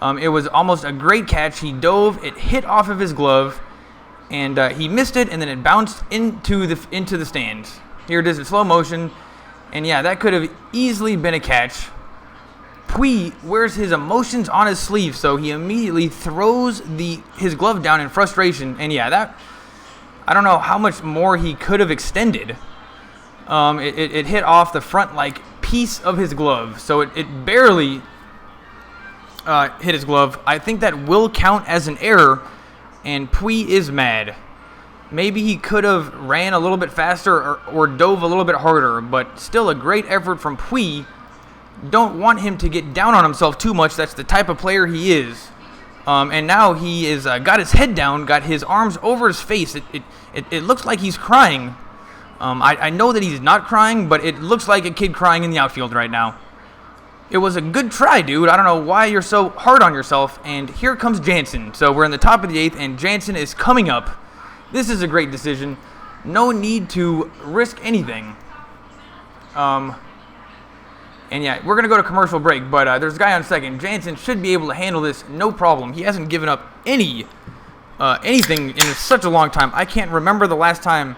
It was almost a great catch. He dove. It hit off of his glove, and he missed it, and then it bounced into the stands. Here it is in slow motion, and yeah, that could have easily been a catch. Puig wears his emotions on his sleeve, so he immediately throws his glove down in frustration. And yeah, I don't know how much more he could have extended. It hit off the front piece of his glove, so it barely hit his glove. I think that will count as an error, and Puig is mad. Maybe he could have ran a little bit faster or dove a little bit harder, but still a great effort from Puig. Don't want him to get down on himself too much. That's the type of player he is. And now he is got his head down, got his arms over his face. It looks like he's crying. I know that he's not crying, but it looks like a kid crying in the outfield right now. It was a good try, dude. I don't know why you're so hard on yourself. And here comes Jansen. So we're in the top of the 8th, and Jansen is coming up. This is a great decision. No need to risk anything. And yeah, we're going to go to commercial break, but there's a guy on second. Jansen should be able to handle this no problem. He hasn't given up anything in such a long time. I can't remember the last time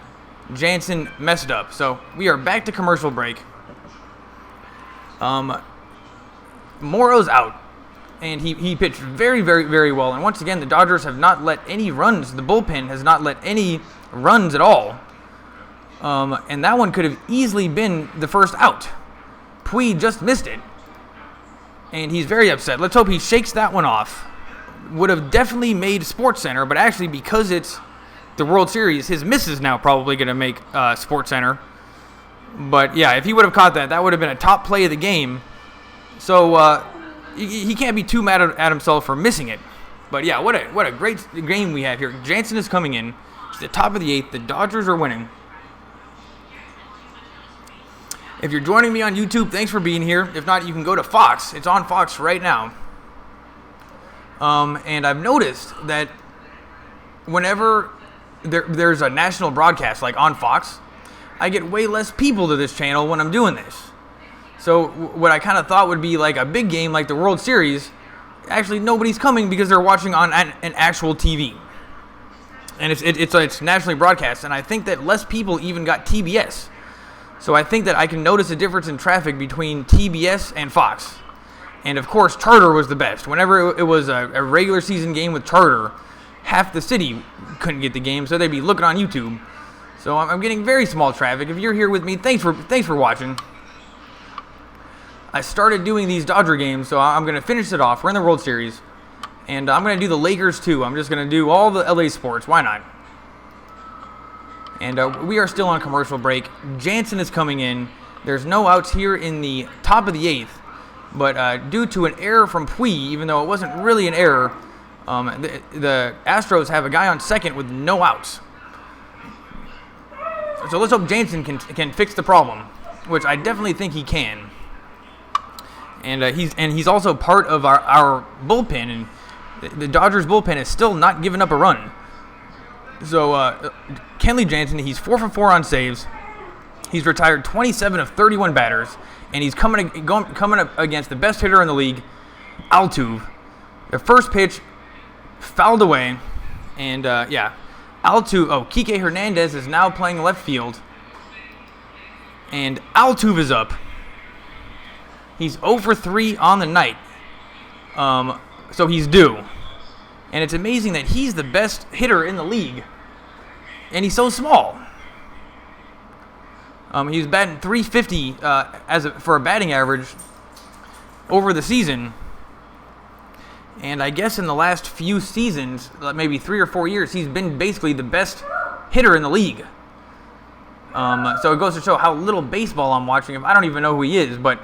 Jansen messed up. So we are back to commercial break. Morrow's out, and he pitched very, very, very well. And once again, the Dodgers have not let any runs. The bullpen has not let any runs at all. And that one could have easily been the first out. Puig just missed it, and he's very upset. Let's hope he shakes that one off. Would have definitely made SportsCenter, but actually because it's the World Series, his miss is now probably going to make SportsCenter. But yeah, if he would have caught that, that would have been a top play of the game. So he can't be too mad at himself for missing it. But yeah, what a great game we have here. Jansen is coming in. It's the top of the 8th. The Dodgers are winning. If you're joining me on YouTube, thanks for being here. If not, you can go to Fox. It's on Fox right now. And I've noticed that whenever there's a national broadcast like on Fox, I get way less people to this channel when I'm doing this. So what I kind of thought would be like a big game like the World Series, actually nobody's coming because they're watching on an actual TV. And it's nationally broadcast, and I think that less people even got TBS. So I think that I can notice a difference in traffic between TBS and Fox. And of course, Charter was the best. Whenever it was a regular season game with Charter, half the city couldn't get the game, so they'd be looking on YouTube. So I'm getting very small traffic. If you're here with me, thanks for watching. I started doing these Dodger games, so I'm going to finish it off. We're in the World Series, and I'm going to do the Lakers too. I'm just going to do all the LA sports. Why not? And we are still on commercial break. Jansen is coming in. There's no outs here in the top of the 8th. But due to an error from Puig, even though it wasn't really an error, the Astros have a guy on second with no outs. So let's hope Jansen can fix the problem, which I definitely think he can. And he's also part of our bullpen, and the Dodgers bullpen is still not giving up a run. So Kenley Jansen, he's 4 for 4 on saves. He's retired 27 of 31 batters, and he's coming up against the best hitter in the league, Altuve. The first pitch fouled away, and yeah, Altuve. Oh, Kike Hernandez is now playing left field, and Altuve is up. He's 0 for 3 on the night, so he's due. And it's amazing that he's the best hitter in the league, and he's so small. He was batting .350 for a batting average over the season. And I guess in the last few seasons, maybe 3 or 4 years, he's been basically the best hitter in the league. So it goes to show how little baseball I'm watching. I don't even know who he is, but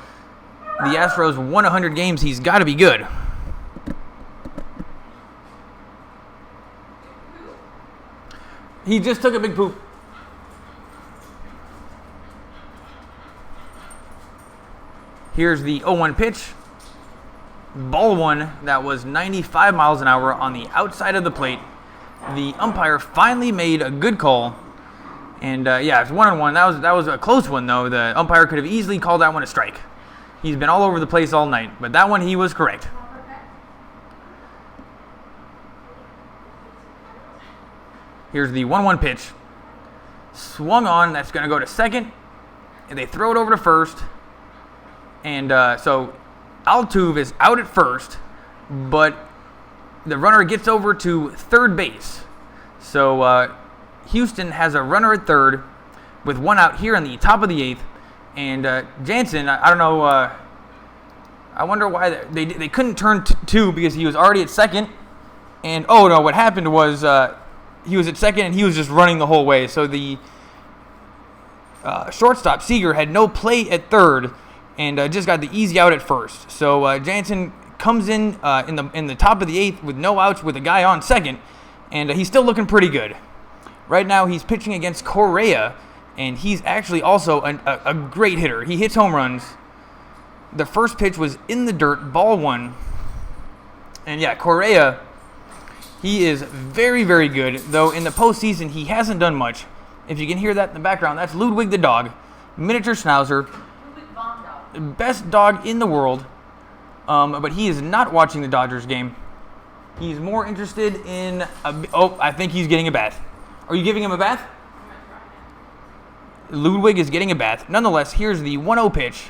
the Astros won 100 games. He's got to be good. He just took a big poop. Here's the 0-1 pitch. Ball one that was 95 miles an hour on the outside of the plate. The umpire finally made a good call. And yeah, it's 1-1. That was a close one, though. The umpire could have easily called that one a strike. He's been all over the place all night, but that one he was correct. Here's the 1-1 pitch. Swung on. That's going to go to second. And they throw it over to first. And so Altuve is out at first, but the runner gets over to third base. So Houston has a runner at third with one out here in the top of the eighth. And Jansen, I don't know, I wonder why they couldn't turn two because he was already at second. And, oh, no, what happened was he was at second and he was just running the whole way. So the shortstop, Seager, had no play at third and just got the easy out at first. So Jansen comes in the top of the eighth with no outs with a guy on second, and he's still looking pretty good. Right now he's pitching against Correa, and he's actually also a great hitter. He hits home runs. The first pitch was in the dirt, ball one. And yeah, Correa, he is very, very good, though in the postseason he hasn't done much. If you can hear that in the background, that's Ludwig the dog, miniature schnauzer, best dog in the world. But he is not watching the Dodgers game. He's more interested in I think he's getting a bath. Are you giving him a bath? Ludwig is getting a bath. Nonetheless, here's the 1-0 pitch.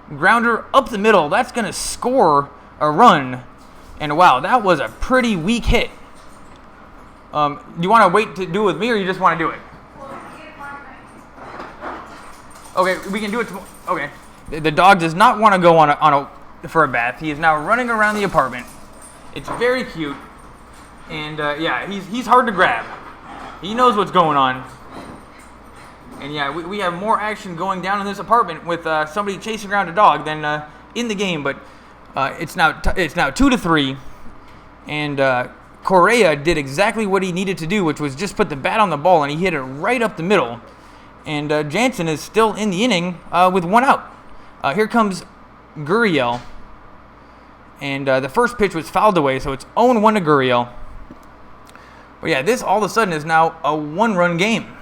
Grounder up the middle. That's going to score a run. And wow, that was a pretty weak hit. Do you want to wait to do it with me, or you just want to do it? Okay, we can do it tomorrow. Okay. The dog does not want to go for a bath. He is now running around the apartment. It's very cute. And yeah, he's hard to grab. He knows what's going on. And yeah, we have more action going down in this apartment with somebody chasing around a dog than in the game. But it's now 2-3, and Correa did exactly what he needed to do, which was just put the bat on the ball, and he hit it right up the middle. And Jansen is still in the inning with one out. Here comes Gurriel, and the first pitch was fouled away, so it's 0-1 to Gurriel. But yeah, this all of a sudden is now a one-run game.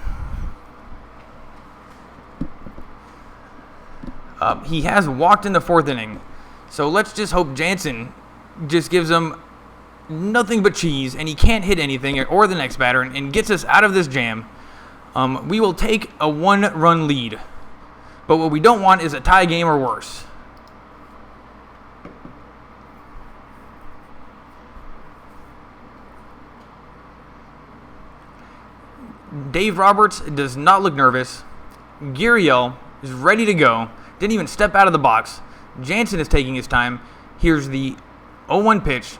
He has walked in the fourth inning, so let's just hope Jansen just gives him nothing but cheese, and he can't hit anything or the next batter, and gets us out of this jam. We will take a one-run lead, but what we don't want is a tie game or worse. Dave Roberts does not look nervous. Gurriel is ready to go. Didn't even step out of the box. Jansen is taking his time. Here's the 0-1 pitch.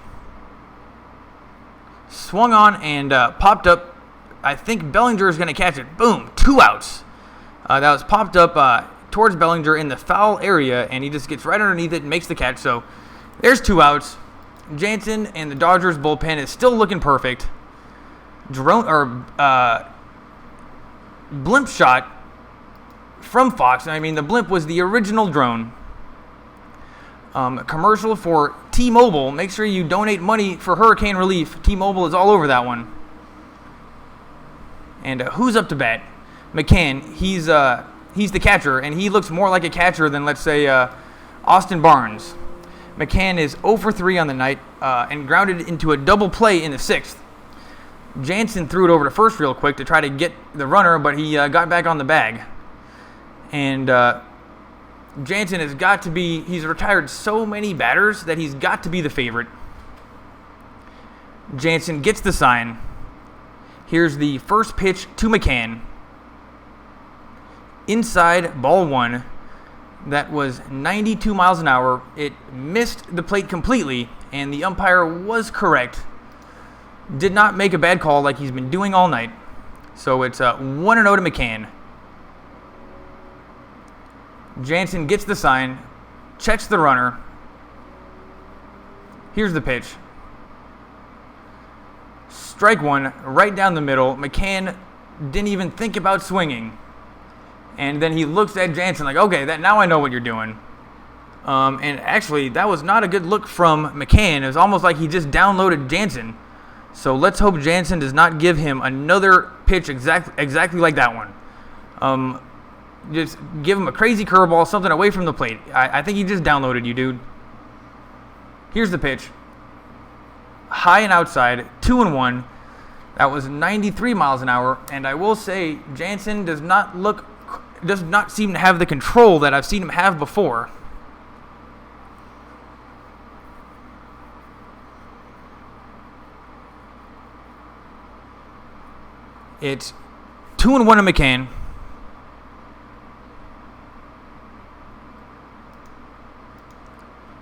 Swung on and popped up. I think Bellinger is going to catch it. Boom, 2 outs. That was popped up towards Bellinger in the foul area, and he just gets right underneath it and makes the catch. So there's 2 outs. Jansen and the Dodgers bullpen is still looking perfect. Blimp shot from Fox. I mean, the blimp was the original drone. Commercial for T-Mobile. Make sure you donate money for hurricane relief. T-Mobile is all over that one. And who's up to bat? McCann. He's the catcher, and he looks more like a catcher than, let's say, Austin Barnes. McCann is 0 for 3 on the night and grounded into a double play in the 6th. Jansen threw it over to first real quick to try to get the runner, but he got back on the bag. And Jansen has got to be, he's retired so many batters that he's got to be the favorite. Jansen gets the sign. Here's the first pitch to McCann. Inside, ball 1. That was 92 miles an hour. It missed the plate completely, and the umpire was correct. Did not make a bad call like he's been doing all night. So it's 1-0 to McCann. Jansen gets the sign, checks the runner. Here's the pitch. Strike 1, right down the middle. McCann didn't even think about swinging. And then he looks at Jansen like, okay, now I know what you're doing. And actually, that was not a good look from McCann. It was almost like he just downloaded Jansen. So let's hope Jansen does not give him another pitch exactly like that one. Just give him a crazy curveball, something away from the plate. I think he just downloaded you, dude. Here's the pitch. High and outside, 2-1. That was 93 miles an hour. And I will say, Jansen does not seem to have the control that I've seen him have before. It's 2-1 to McCann.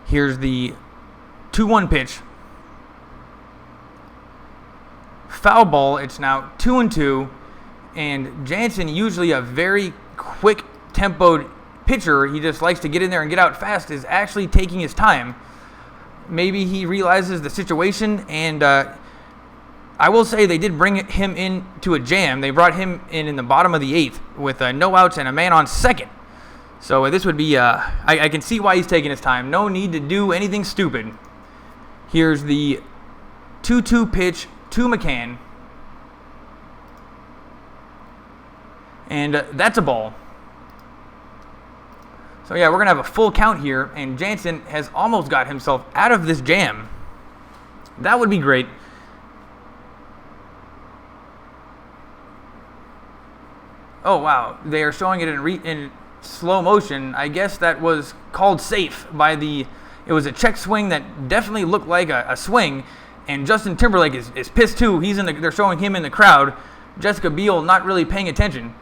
Here's the 2-1 pitch. Foul ball. It's now 2-2. And Jansen, usually a very quick tempoed pitcher, he just likes to get in there and get out fast, is actually taking his time. Maybe he realizes the situation, and I will say they did bring him into a jam. They brought him in the bottom of the 8th with no outs and a man on second. So this would be, I can see why he's taking his time. No need to do anything stupid. Here's the 2-2 pitch to McCann. And that's a ball. So yeah, we're going to have a full count here, and Jansen has almost got himself out of this jam. That would be great. Oh, wow. They are showing it in slow motion. I guess that was called safe by the... It was a check swing that definitely looked like a swing, and Justin Timberlake is pissed too. They're showing him in the crowd. Jessica Biel not really paying attention.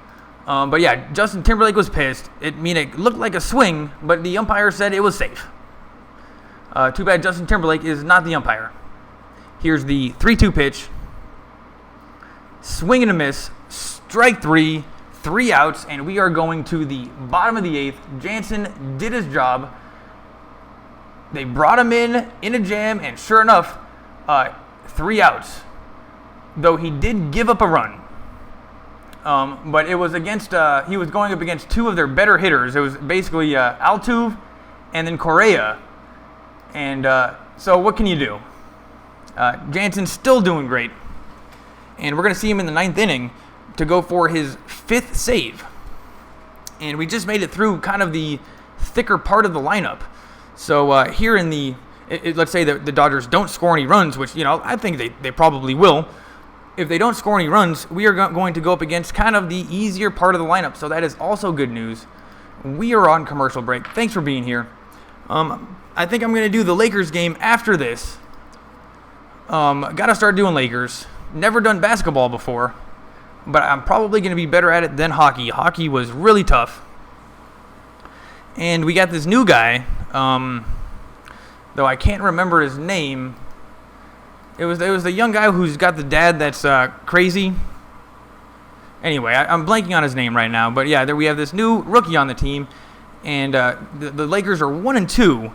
But yeah, Justin Timberlake was pissed. It looked like a swing, but the umpire said it was safe. Too bad Justin Timberlake is not the umpire. Here's the 3-2 pitch. Swing and a miss. Strike 3. 3 outs, and we are going to the bottom of the 8th. Jansen did his job. They brought him in a jam, and sure enough, 3 outs. Though he did give up a run. But it was against, he was going up against 2 of their better hitters. It was basically Altuve and then Correa. And so what can you do? Jansen's still doing great. And we're going to see him in the 9th inning to go for his 5th save. And we just made it through kind of the thicker part of the lineup. So here in the, let's say that the Dodgers don't score any runs, which, I think they probably will. If they don't score any runs, we are going to go up against kind of the easier part of the lineup. So that is also good news. We are on commercial break. Thanks for being here. I think I'm going to do the Lakers game after this. Got to start doing Lakers. Never done basketball before, but I'm probably going to be better at it than hockey. Hockey was really tough. And we got this new guy, though I can't remember his name. It was the young guy who's got the dad that's crazy. Anyway, I'm blanking on his name right now. But yeah, there we have this new rookie on the team. And the Lakers are 1-2.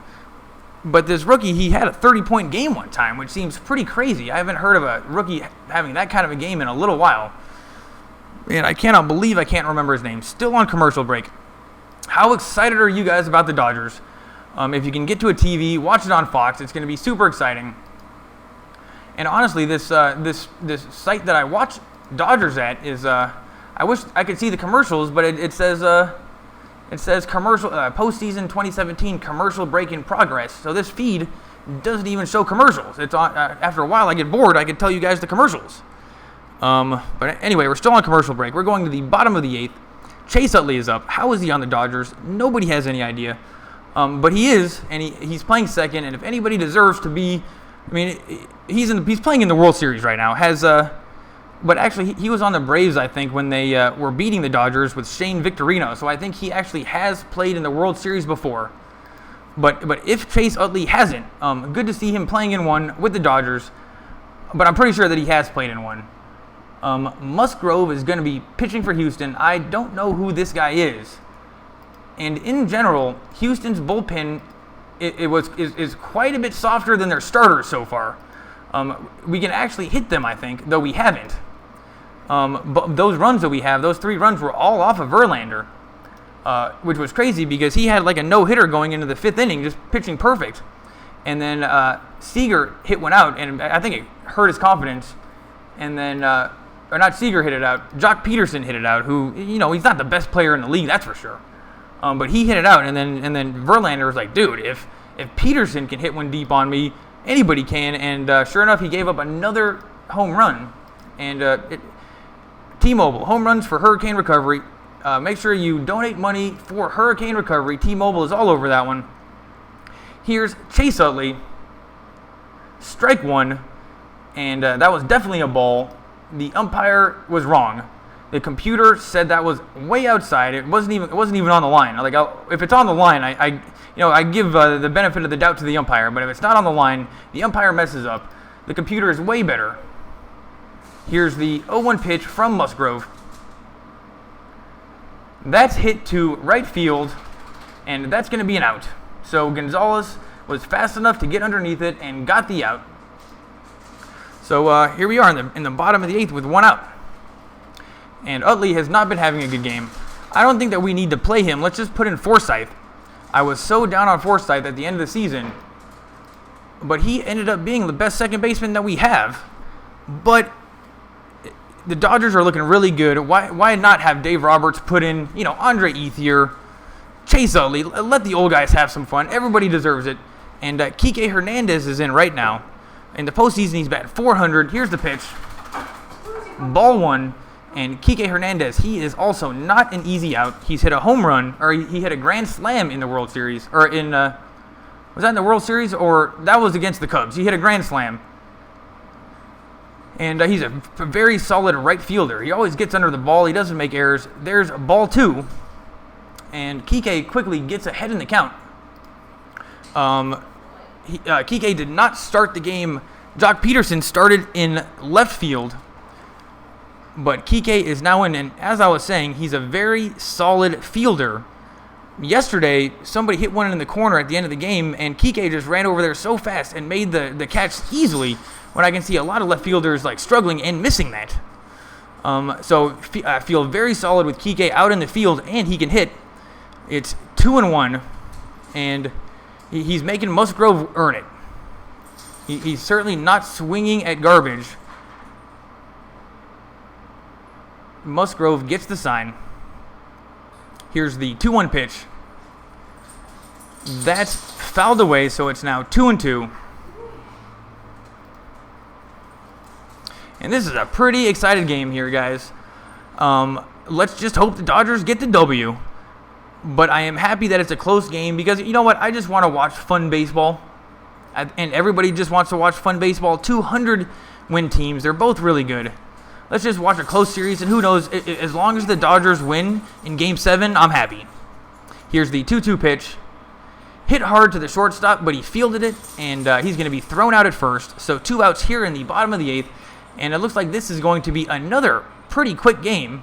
But this rookie, he had a 30-point game one time, which seems pretty crazy. I haven't heard of a rookie having that kind of a game in a little while. And I cannot believe I can't remember his name. Still on commercial break. How excited are you guys about the Dodgers? If you can get to a TV, watch it on Fox. It's going to be super exciting. And honestly, this site that I watch Dodgers at is I wish I could see the commercials, but it says commercial postseason 2017 commercial break in progress. So this feed doesn't even show commercials. It's on. After a while, I get bored. I can tell you guys the commercials. But anyway, we're still on commercial break. We're going to the bottom of the 8th. Chase Utley is up. How is he on the Dodgers? Nobody has any idea. But he is, and he's playing second. And if anybody deserves to be, he's playing in the World Series right now. But actually, he was on the Braves, I think, when they were beating the Dodgers with Shane Victorino. So I think he actually has played in the World Series before. But if Chase Utley hasn't, good to see him playing in one with the Dodgers. But I'm pretty sure that he has played in one. Musgrove is going to be pitching for Houston. I don't know who this guy is. And in general, Houston's bullpen is quite a bit softer than their starters so far. We can actually hit them, I think, though we haven't. But those runs that we have, those 3 runs were all off of Verlander, which was crazy because he had like a no-hitter going into the 5th inning, just pitching perfect. And then Seager hit one out, and I think it hurt his confidence. And then, or not Seager hit it out, Jock Peterson hit it out, who, he's not the best player in the league, that's for sure. But he hit it out, and then Verlander was like, dude, if Peterson can hit one deep on me, anybody can. And sure enough, he gave up another home run. And T-Mobile, home runs for hurricane recovery. Make sure you donate money for hurricane recovery. T-Mobile is all over that one. Here's Chase Utley. Strike 1. And that was definitely a ball. the umpire was wrong. The computer said that was way outside. It wasn't even on the line. Like, if it's on the line, I give the benefit of the doubt to the umpire. But if it's not on the line, the umpire messes up. The computer is way better. Here's the 0-1 pitch from Musgrove. That's hit to right field, and that's going to be an out. So Gonzalez was fast enough to get underneath it and got the out. So here we are in the bottom of the 8th with 1 out. And Utley has not been having a good game. I don't think that we need to play him. Let's just put in Forsythe. I was so down on Forsythe at the end of the season, but he ended up being the best second baseman that we have. But the Dodgers are looking really good. Why not have Dave Roberts put in, Andre Ethier, Chase Utley? Let the old guys have some fun. Everybody deserves it. And Kike Hernandez is in right now. In the postseason, he's batting .400. Here's the pitch. Ball 1. And Kike Hernandez, he is also not an easy out. He's hit a home run, or he hit a grand slam in the World Series. Or was that in the World Series? Or that was against the Cubs. He hit a grand slam. And he's a very solid right fielder. He always gets under the ball. He doesn't make errors. There's ball 2. And Kike quickly gets ahead in the count. Kike did not start the game. Jock Peterson started in left field. But Kike is now in, and as I was saying, he's a very solid fielder. Yesterday, somebody hit one in the corner at the end of the game, and Kike just ran over there so fast and made the catch easily, when I can see a lot of left fielders struggling and missing that. So I feel very solid with Kike out in the field, and he can hit. It's 2-1, and he's making Musgrove earn it. He's certainly not swinging at garbage. Musgrove gets the sign. Here's the 2-1 pitch. That's fouled away, so it's now 2-2. And this is a pretty excited game here, guys. Let's just hope the Dodgers get the W. But I am happy that it's a close game because, you know what? I just want to watch fun baseball. And everybody just wants to watch fun baseball. 200-win teams. They're both really good. Let's just watch a close series, and who knows, as long as the Dodgers win in Game 7, I'm happy. Here's the 2-2 pitch. Hit hard to the shortstop, but he fielded it, and he's going to be thrown out at first. So 2 outs here in the bottom of the 8th, and it looks like this is going to be another pretty quick game.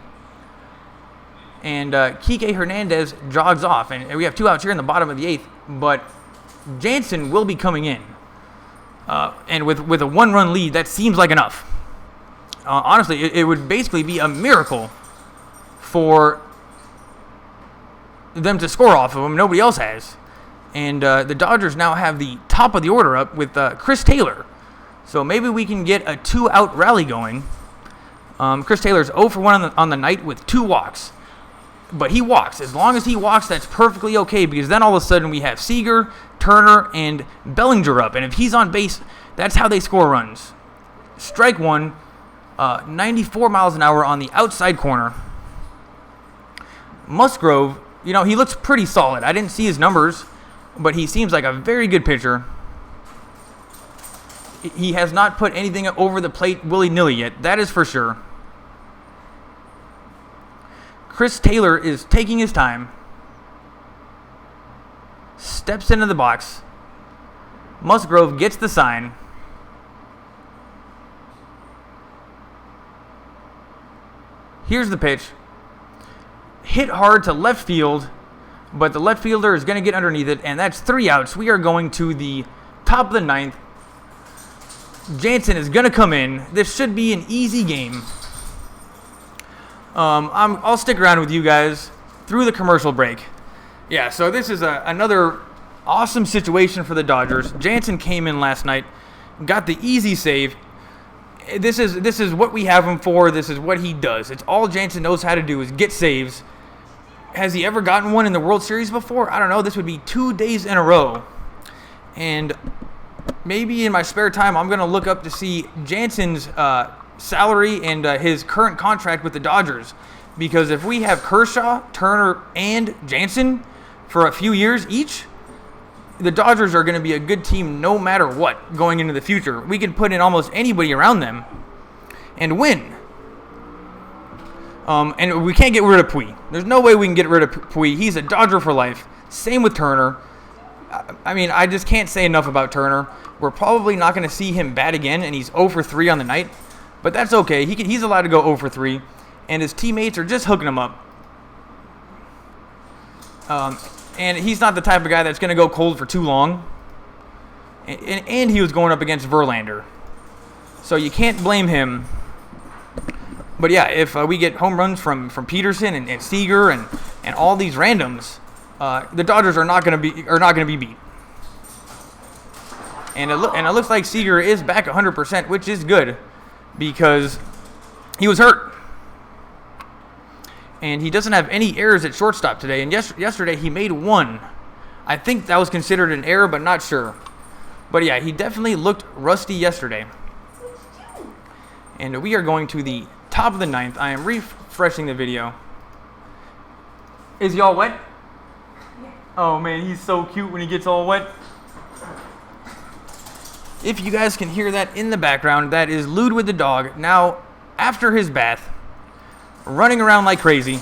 And Kike Hernandez jogs off, and we have 2 outs here in the bottom of the 8th, but Jansen will be coming in. And with a 1-run lead, that seems like enough. Honestly, it would basically be a miracle for them to score off of him. Nobody else has. And the Dodgers now have the top of the order up with Chris Taylor. So maybe we can get a 2-out rally going. Chris Taylor's 0 for 1 on the night with 2 walks. But he walks. As long as he walks, that's perfectly okay, because then all of a sudden we have Seager, Turner, and Bellinger up. And if he's on base, that's how they score runs. Strike 1. 94 miles an hour on the outside corner. Musgrove, he looks pretty solid. I didn't see his numbers, but he seems like a very good pitcher. He has not put anything over the plate willy-nilly yet. That is for sure. Chris Taylor is taking his time. Steps into the box. Musgrove gets the sign. Here's the pitch. Hit hard to left field, but the left fielder is going to get underneath it, and that's 3 outs. We are going to the top of the 9th. Jansen is going to come in. This should be an easy game. I'll stick around with you guys through the commercial break. Yeah, so this is another awesome situation for the Dodgers. Jansen came in last night, got the easy save. This is what we have him for. This is what he does. It's all Jansen knows how to do is get saves. Has he ever gotten one in the World Series before? I don't know. This would be 2 days in a row. And maybe in my spare time, I'm going to look up to see Jansen's salary and his current contract with the Dodgers. Because if we have Kershaw, Turner, and Jansen for a few years each, the Dodgers are going to be a good team no matter what going into the future. We can put in almost anybody around them and win. And we can't get rid of Puig. There's no way we can get rid of Puig. He's a Dodger for life. Same with Turner. I mean, I just can't say enough about Turner. We're probably not going to see him bat again, and he's 0 for 3 on the night. But that's okay. He's allowed to go 0 for 3, and his teammates are just hooking him up. And he's not the type of guy that's going to go cold for too long. And he was going up against Verlander. So you can't blame him. But yeah, if we get home runs from Peterson and Seager and all these randoms, the Dodgers are not going to be beat. And it looks like Seager is back 100%, which is good because he was hurt. And he doesn't have any errors at shortstop today. And yesterday he made one. I think that was considered an error, but not sure. But yeah, he definitely looked rusty yesterday. And we are going to the top of the 9th. I am refreshing the video. Is he all wet? Yeah. Oh man, he's so cute when he gets all wet. If you guys can hear that in the background, that is Ludwig the dog. Now, after his bath, running around like crazy.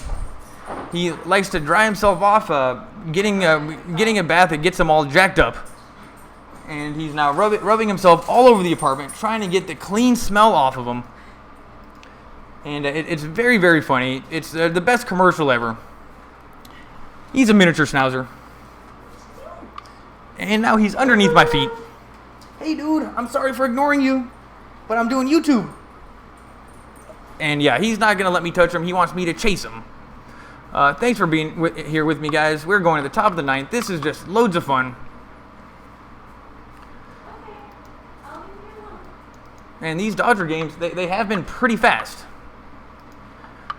He likes to dry himself off, getting a bath that gets him all jacked up. And he's now rubbing himself all over the apartment, trying to get the clean smell off of him. And it's very, very funny. It's the best commercial ever. He's a miniature schnauzer. And now he's underneath my feet. Hey, dude, I'm sorry for ignoring you, but I'm doing YouTube. And yeah, he's not going to let me touch him. He wants me to chase him. Thanks for being here with me, guys. We're going to the top of the 9th. This is just loads of fun. And these Dodger games, they have been pretty fast.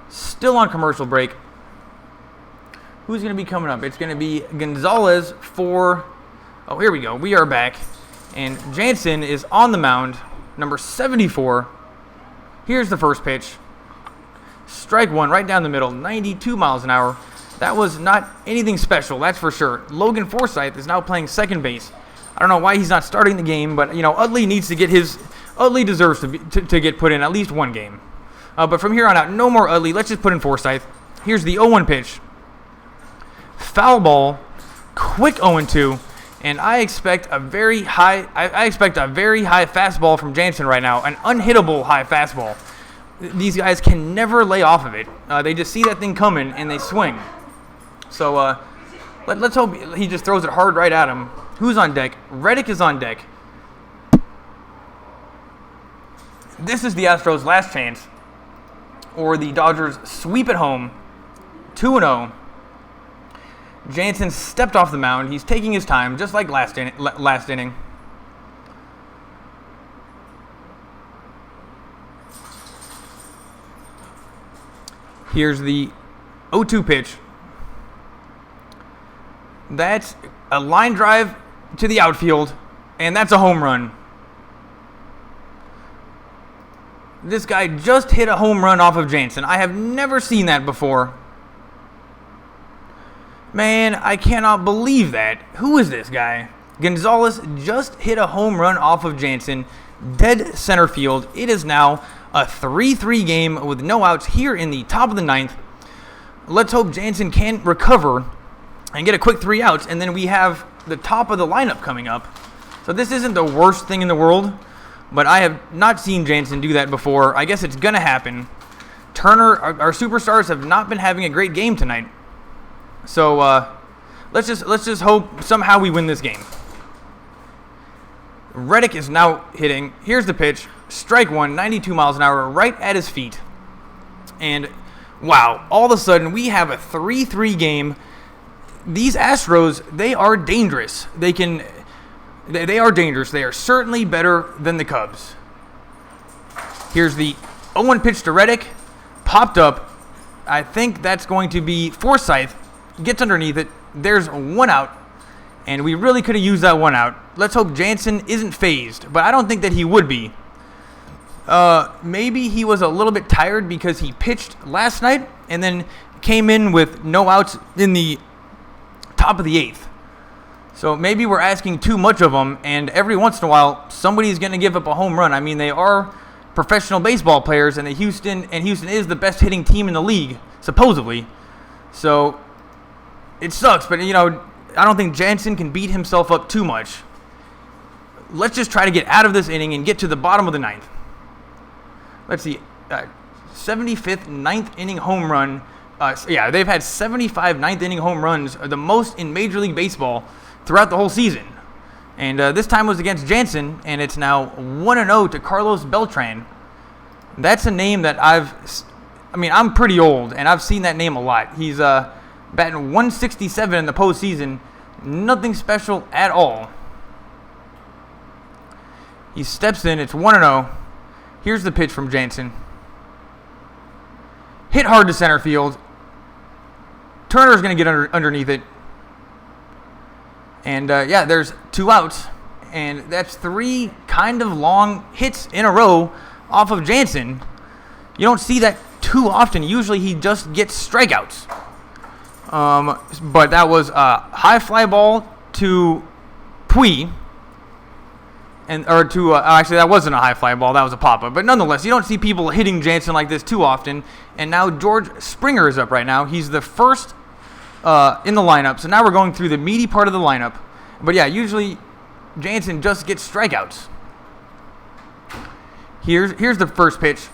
Still on commercial break. Who's going to be coming up? It's going to be Gonzalez for... Oh, here we go. We are back. And Jansen is on the mound, number 74. Here's the first pitch. Strike one right down the middle, 92 miles an hour. That was not anything special, that's for sure. Logan Forsythe is now playing second base. I don't know why he's not starting the game, but, you know, Utley needs to get his... Utley deserves to get put in at least one game. But from here on out, no more Utley. Let's just put in Forsythe. Here's the 0-1 pitch. Foul ball. Quick 0-2. And I expect a very high fastball from Jansen right now. An unhittable high fastball. These guys can never lay off of it. They just see that thing coming and they swing. So let's hope he just throws it hard right at him. Who's on deck? Reddick is on deck. This is the Astros' last chance, or the Dodgers sweep it home, 2-0. Jansen stepped off the mound. He's taking his time, just like last inning. Here's the 0-2 pitch. That's a line drive to the outfield, and that's a home run. This guy just hit a home run off of Jansen. I have never seen that before. Man, I cannot believe that. Who is this guy? Gonzalez just hit a home run off of Jansen. Dead center field. It is now a 3-3 game with no outs here in the top of the 9th. Let's hope Jansen can recover and get a quick 3 outs, and then we have the top of the lineup coming up. So this isn't the worst thing in the world, but I have not seen Jansen do that before. I guess it's going to happen. Turner, our superstars, have not been having a great game tonight. So let's just hope somehow we win this game. Reddick is now hitting. Here's the pitch. Strike one, 92 miles an hour, right at his feet. And wow, all of a sudden we have a 3-3 game. These Astros, they are dangerous. They are dangerous. They are certainly better than the Cubs. Here's the 0-1 pitch to Reddick. Popped up. I think that's going to be Forsythe. Gets underneath it. There's 1 out. And we really could have used that 1 out. Let's hope Jansen isn't phased. But I don't think that he would be. Maybe he was a little bit tired because he pitched last night and then came in with no outs in the top of the 8th. So maybe we're asking too much of him, and every once in a while, somebody's going to give up a home run. I mean, they are professional baseball players, and Houston is the best hitting team in the league, supposedly. So it sucks, but I don't think Jansen can beat himself up too much. Let's just try to get out of this inning and get to the bottom of the ninth. Let's see, 75th ninth inning home run. They've had 75 ninth inning home runs, the most in Major League Baseball throughout the whole season. And this time was against Jansen, and it's now 1-0 to Carlos Beltran. That's a name that I'm pretty old, and I've seen that name a lot. He's batting 167 in the postseason. Nothing special at all. He steps in. It's 1-0. Here's the pitch from Jansen. Hit hard to center field. Turner's going to get underneath it. And, there's 2 outs. And that's 3 kind of long hits in a row off of Jansen. You don't see that too often. Usually he just gets strikeouts. But that was a high fly ball to Pui. Actually, that wasn't a high fly ball. That was a pop-up. But nonetheless, you don't see people hitting Jansen like this too often. And now George Springer is up right now. He's the first in the lineup. So now we're going through the meaty part of the lineup. But yeah, usually Jansen just gets strikeouts. Here's the first pitch.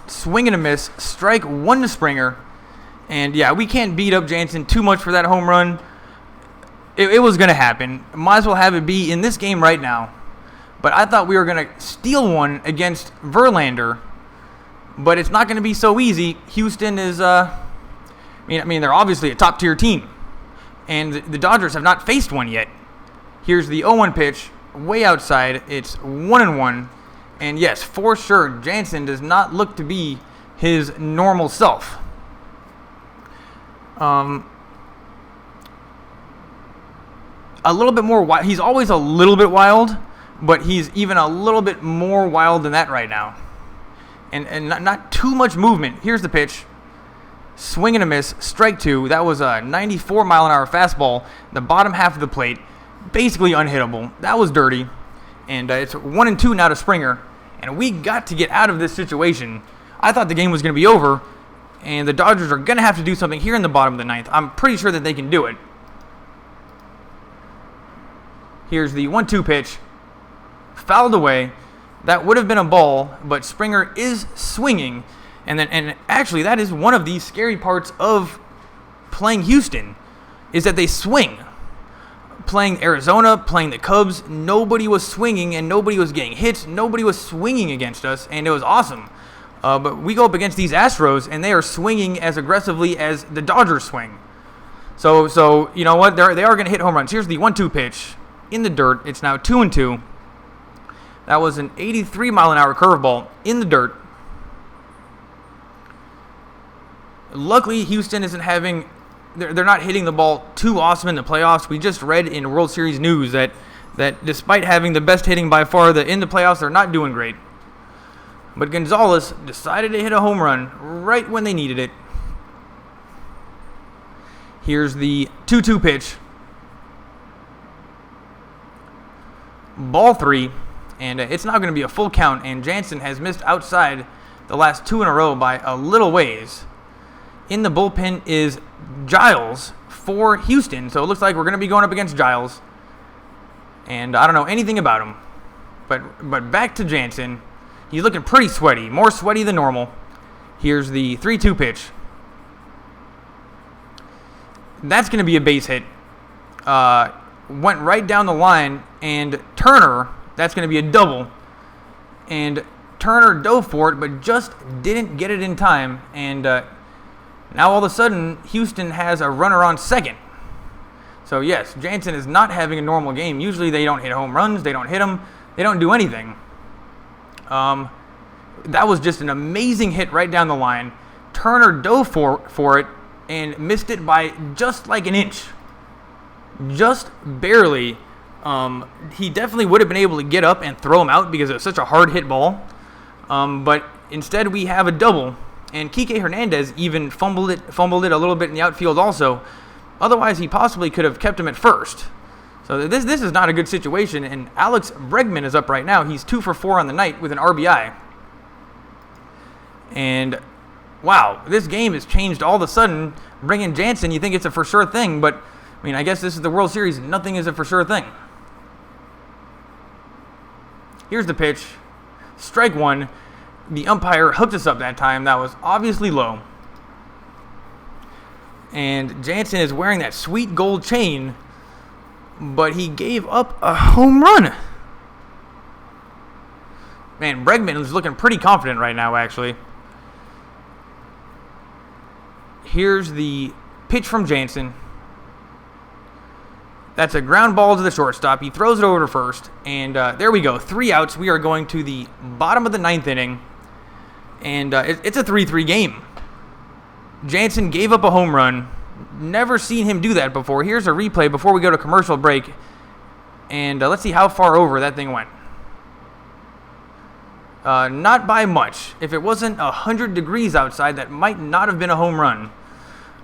Swing and a miss. Strike 1 to Springer. And yeah, we can't beat up Jansen too much for that home run. It was going to happen. Might as well have it be in this game right now. But I thought we were going to steal one against Verlander. But it's not going to be so easy. Houston is, they're obviously a top-tier team. And the Dodgers have not faced one yet. Here's the 0-1 pitch, way outside. It's 1-1. And yes, for sure, Jansen does not look to be his normal self. A little bit more wild. He's always a little bit wild, but he's even a little bit more wild than that right now. And not too much movement. Here's the pitch. Swing and a miss. Strike 2. That was a 94-mile-an-hour fastball. The bottom half of the plate. Basically unhittable. That was dirty. And it's 1-2 now to Springer. And we got to get out of this situation. I thought the game was going to be over. And the Dodgers are going to have to do something here in the bottom of the ninth. I'm pretty sure that they can do it. Here's the 1-2 pitch. Fouled away. That would have been a ball, but Springer is swinging. And actually, that is one of the scary parts of playing Houston, is that they swing. Playing Arizona, playing the Cubs, nobody was swinging and nobody was getting hits. Nobody was swinging against us, and it was awesome. But we go up against these Astros, and they are swinging as aggressively as the Dodgers swing. So you know what? They are going to hit home runs. Here's the 1-2 pitch in the dirt. It's now 2-2. That was an 83-mile-an-hour curveball in the dirt. Luckily, Houston isn't having... They're not hitting the ball too awesome in the playoffs. We just read in World Series news that despite having the best hitting by far in the playoffs, they're not doing great. But Gonzalez decided to hit a home run right when they needed it. Here's the 2-2 pitch. Ball 3. And it's now going to be a full count. And Jansen has missed outside the last 2 in a row by a little ways. In the bullpen is Giles for Houston. So it looks like we're going to be going up against Giles. And I don't know anything about him. But back to Jansen. He's looking pretty sweaty. More sweaty than normal. Here's the 3-2 pitch. That's going to be a base hit. Went right down the line. And Turner, that's going to be a double. And Turner dove for it, but just didn't get it in time. And now all of a sudden, Houston has a runner on second. So yes, Jansen is not having a normal game. Usually they don't hit home runs. They don't hit them. They don't do anything. That was just an amazing hit right down the line. Turner dove for it and missed it by just like an inch. Just barely. He definitely would have been able to get up and throw him out because it was such a hard hit ball. But instead we have a double. And Kike Hernandez even fumbled it a little bit in the outfield also. Otherwise, he possibly could have kept him at first. So this is not a good situation. And Alex Bregman is up right now. He's 2 for 4 on the night with an RBI. And wow, this game has changed all of a sudden. Bringing Jansen, you think it's a for sure thing, but I mean, I guess this is the World Series. Nothing is a for sure thing. Here's the pitch. Strike one. The umpire hooked us up that time. That was obviously low. And Jansen is wearing that sweet gold chain, but he gave up a home run. Man, Bregman is looking pretty confident right now, actually. Here's the pitch from Jansen. That's a ground ball to the shortstop. He throws it over to first, and there we go. 3 outs. We are going to the bottom of the 9th inning, and it's a 3-3 game. Jansen gave up a home run. Never seen him do that before. Here's a replay before we go to commercial break, and let's see how far over that thing went. Not by much. If it wasn't 100 degrees outside, that might not have been a home run.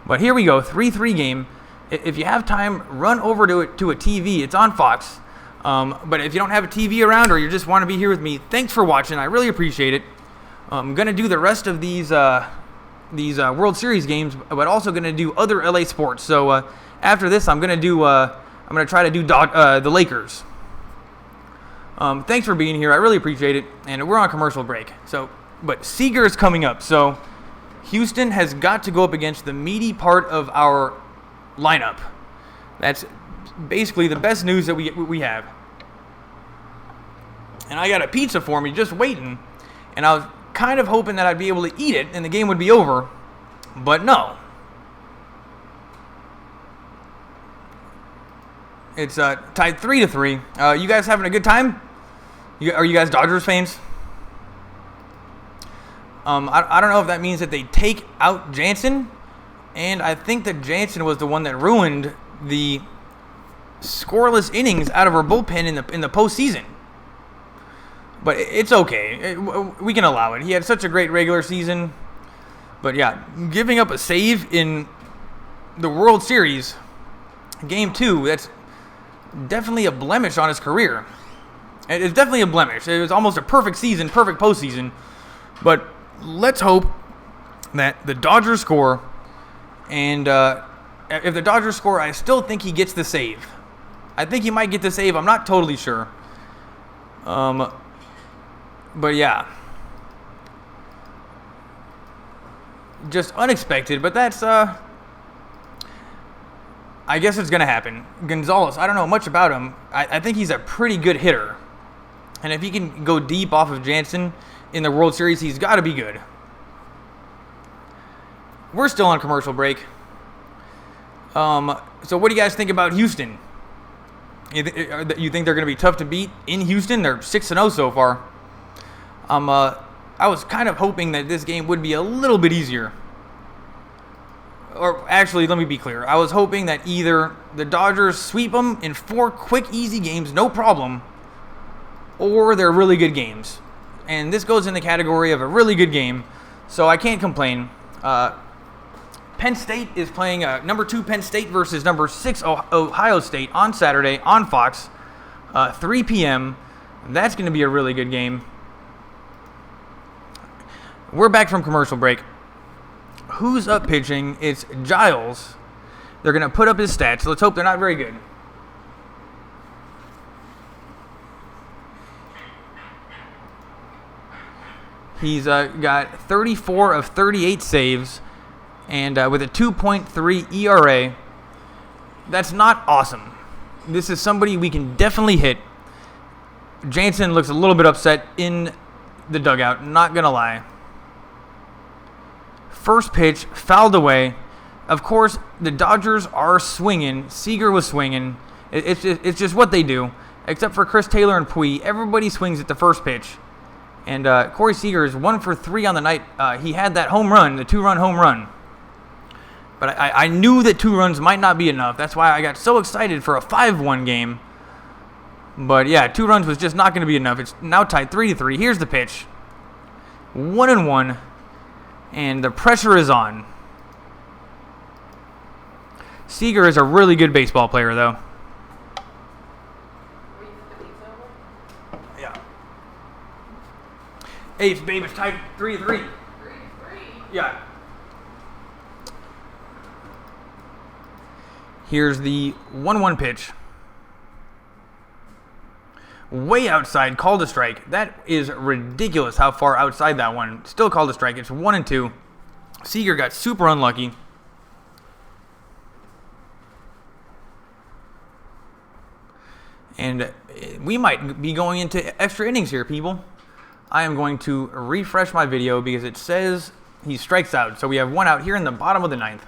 But here we go, 3-3 game. If you have time, run over to a TV. It's on Fox. But if you don't have a TV around or you just want to be here with me, thanks for watching. I really appreciate it. I'm going to do the rest of these World Series games, but also going to do other LA sports. So after this, I'm going to try to do the Lakers. Thanks for being here. I really appreciate it. And we're on commercial break. But Seager is coming up. So Houston has got to go up against the meaty part of our lineup. That's basically the best news that we have. And I got a pizza for me just waiting, and I was kind of hoping that I'd be able to eat it and the game would be over, but no. It's tied 3-3. You guys having a good time? Are you guys Dodgers fans? I don't know if that means that they take out Jansen. And I think that Jansen was the one that ruined the scoreless innings out of our bullpen in the postseason. But it's okay. We can allow it. He had such a great regular season. But yeah, giving up a save in the World Series, Game 2, that's definitely a blemish on his career. It's definitely a blemish. It was almost a perfect season, perfect postseason. But let's hope that the Dodgers score. And if the Dodgers score, I still think he gets the save. I think he might get the save. I'm not totally sure. But yeah. Just unexpected, but that's, I guess it's going to happen. Gonzalez, I don't know much about him. I think he's a pretty good hitter. And if he can go deep off of Jansen in the World Series, he's got to be good. We're still on commercial break. So what do you guys think about Houston? You think they're going to be tough to beat in Houston? They're 6-0 so far. I was kind of hoping that this game would be a little bit easier. Or actually, let me be clear. I was hoping that either the Dodgers sweep them in 4 quick, easy games, no problem, or they're really good games. And this goes in the category of a really good game, so I can't complain. Penn State is playing number 2 Penn State versus number 6 Ohio State on Saturday on Fox, 3 p.m. That's going to be a really good game. We're back from commercial break. Who's up pitching? It's Giles. They're going to put up his stats. Let's hope they're not very good. He's got 34 of 38 saves. And with a 2.3 ERA, that's not awesome. This is somebody we can definitely hit. Jansen looks a little bit upset in the dugout, not going to lie. First pitch, fouled away. Of course, the Dodgers are swinging. Seager was swinging. It's just what they do. Except for Chris Taylor and Puig, everybody swings at the first pitch. And Corey Seager is 1 for 3 on the night. He had that home run, the 2-run home run. But I knew that 2 runs might not be enough. That's why I got so excited for a 5-1 game. But yeah, 2 runs was just not going to be enough. It's now tied 3-3. Here's the pitch. 1-1. And the pressure is on. Seager is a really good baseball player, though. Yeah. Hey, babe, it's tied 3-3. Yeah. Here's the 1-1 pitch. Way outside, called a strike. That is ridiculous how far outside that one. Still called a strike. It's 1-2. Seager got super unlucky. And we might be going into extra innings here, people. I am going to refresh my video because it says he strikes out. So we have one out here in the bottom of the ninth.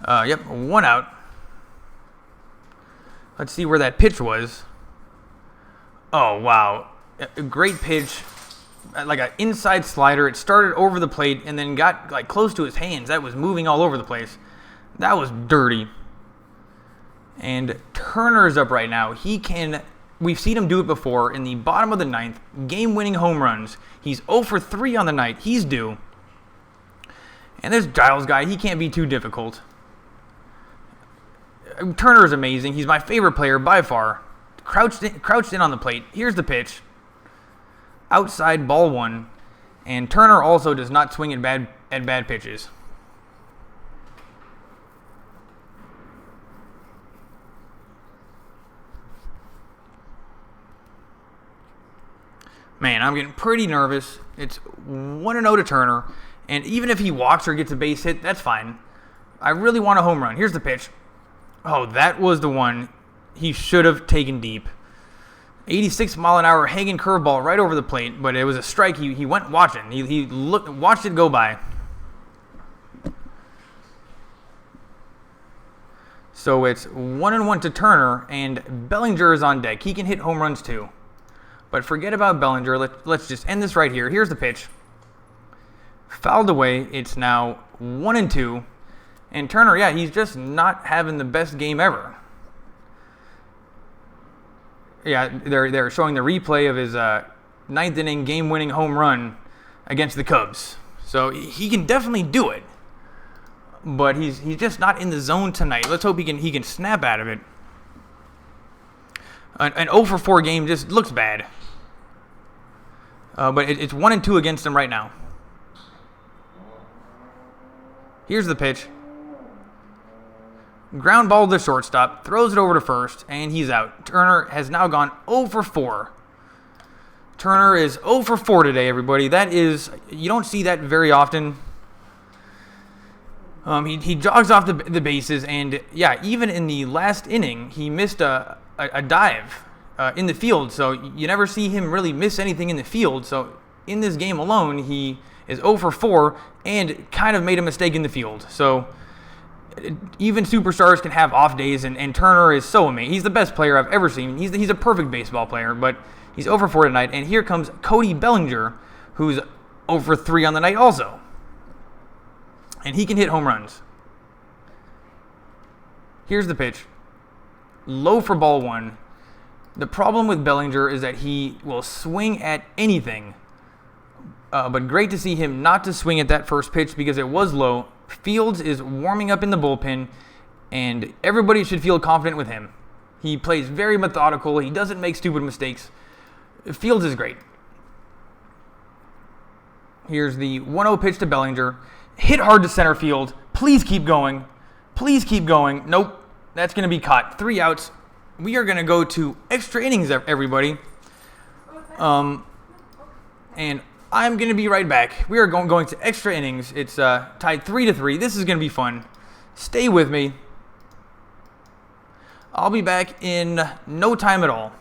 Yep, one out. Let's see where that pitch was. Oh, wow. A great pitch. Like an inside slider. It started over the plate and then got like close to his hands. That was moving all over the place. That was dirty. And Turner's up right now. We've seen him do it before in the bottom of the ninth. Game-winning home runs. He's 0 for 3 on the night. He's due. And this Giles guy, he can't be too difficult. Turner is amazing. He's my favorite player by far. Crouched in on the plate. Here's the pitch. Outside, ball 1. And Turner also does not swing at bad pitches. Man, I'm getting pretty nervous. It's 1-0 to Turner. And even if he walks or gets a base hit, that's fine. I really want a home run. Here's the pitch. Oh, that was the one he should have taken deep. 86-mile-an-hour hanging curveball right over the plate, but it was a strike. He went watching. He watched it go by. So it's 1-1 to Turner, and Bellinger is on deck. He can hit home runs too. But forget about Bellinger. Let's just end this right here. Here's the pitch. Fouled away. It's now 1-2. And Turner, yeah, he's just not having the best game ever. Yeah, they're showing the replay of his ninth inning game-winning home run against the Cubs. So he can definitely do it. But he's just not in the zone tonight. Let's hope he can snap out of it. An 0 for 4 game just looks bad. But it's 1-2 against him right now. Here's the pitch. Ground ball to the shortstop, throws it over to first, and he's out. Turner has now gone 0 for 4. Turner is 0 for 4 today, everybody. You don't see that very often. He jogs off the bases, and yeah, even in the last inning, he missed a dive in the field. So you never see him really miss anything in the field. So in this game alone, he is 0 for 4 and kind of made a mistake in the field. So even superstars can have off days, and Turner is so amazing. He's the best player I've ever seen. He's a perfect baseball player, but he's 0 for 4 tonight. And here comes Cody Bellinger, who's 0 for 3 on the night also. And he can hit home runs. Here's the pitch. Low for ball 1. The problem with Bellinger is that he will swing at anything. But great to see him not to swing at that first pitch because it was low. Fields is warming up in the bullpen, and everybody should feel confident with him. He plays very methodical. He doesn't make stupid mistakes. Fields is great. Here's the 1-0 pitch to Bellinger. Hit hard to center field. Please keep going. Please keep going. Nope. That's going to be caught. 3 outs. We are going to go to extra innings, everybody. And I'm going to be right back. We are going to extra innings. It's tied 3-3. This is going to be fun. Stay with me. I'll be back in no time at all.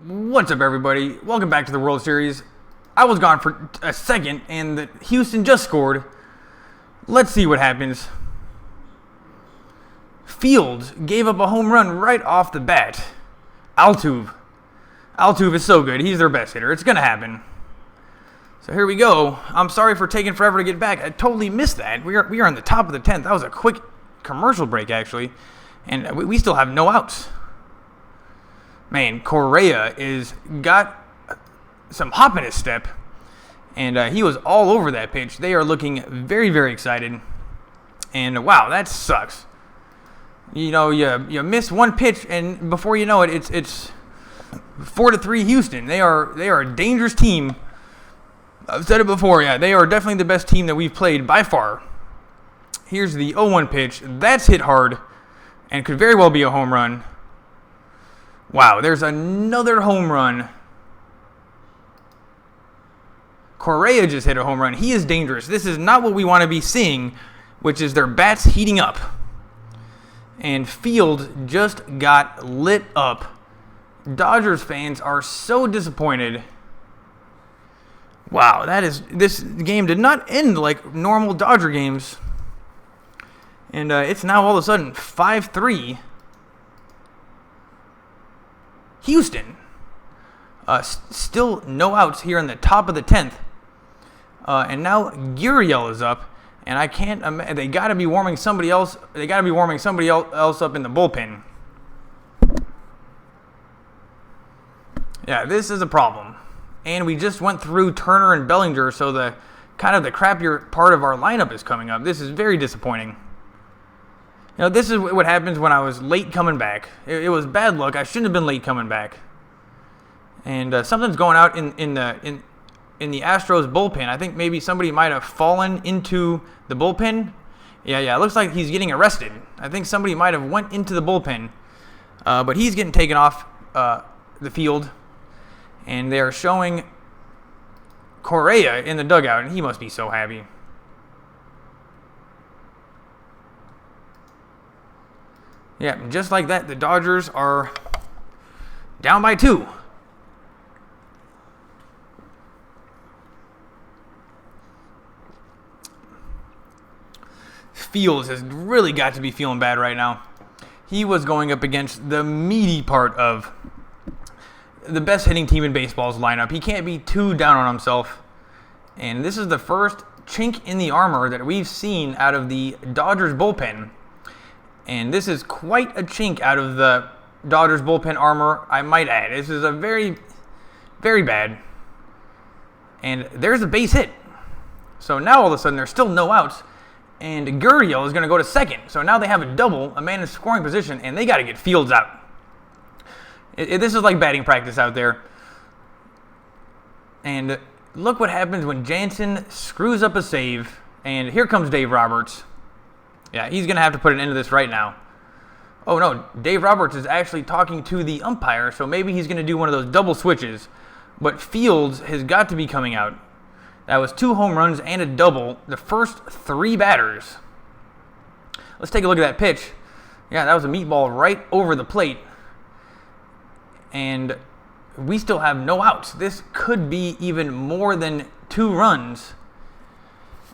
What's up, everybody? Welcome back to the World Series. I was gone for a second, and Houston just scored. Let's see what happens. Fields gave up a home run right off the bat. Altuve is so good. He's their best hitter. It's going to happen. So here we go. I'm sorry for taking forever to get back. I totally missed that. We are on the top of the 10th. That was a quick commercial break, actually. And we still have no outs. Man, Correa is got some hop in his step, and he was all over that pitch. They are looking very, very excited, and wow, that sucks. You know, you miss one pitch, and before you know it, it's 4-3 Houston. They are a dangerous team. I've said it before, yeah, they are definitely the best team that we've played by far. Here's the 0-1 pitch. That's hit hard, and could very well be a home run. Wow, there's another home run. Correa just hit a home run. He is dangerous. This is not what we want to be seeing, which is their bats heating up. And Fields just got lit up. Dodgers fans are so disappointed. Wow, this game did not end like normal Dodger games. And it's now all of a sudden 5-3. Houston, still no outs here in the top of the 10th. And now Gurriel is up, and I can't imagine. They got to be warming somebody else. They got to be warming somebody else up in the bullpen. Yeah, this is a problem. And we just went through Turner and Bellinger, so the kind of the crappier part of our lineup is coming up. This is very disappointing. You know, this is what happens when I was late coming back. It was bad luck. I shouldn't have been late coming back. And something's going out in the Astros bullpen. I think maybe somebody might have fallen into the bullpen. Yeah, it looks like he's getting arrested. I think somebody might have went into the bullpen. But he's getting taken off the field. And they're showing Correa in the dugout, and he must be so happy. Yeah, just like that, the Dodgers are down by 2. Fields has really got to be feeling bad right now. He was going up against the meaty part of the best hitting team in baseball's lineup. He can't be too down on himself. And this is the first chink in the armor that we've seen out of the Dodgers bullpen. And this is quite a chink out of the Dodgers bullpen armor, I might add. This is a very, very bad. And there's a base hit. So now all of a sudden there's still no outs. And Gurriel is going to go to second. So now they have a double, a man in scoring position, and they got to get Fields out. This is like batting practice out there. And look what happens when Jansen screws up a save. And here comes Dave Roberts. Yeah, he's going to have to put an end to this right now. Oh, no, Dave Roberts is actually talking to the umpire, so maybe he's going to do one of those double switches. But Fields has got to be coming out. That was 2 home runs and a double, the first 3 batters. Let's take a look at that pitch. Yeah, that was a meatball right over the plate. And we still have no outs. This could be even more than 2 runs.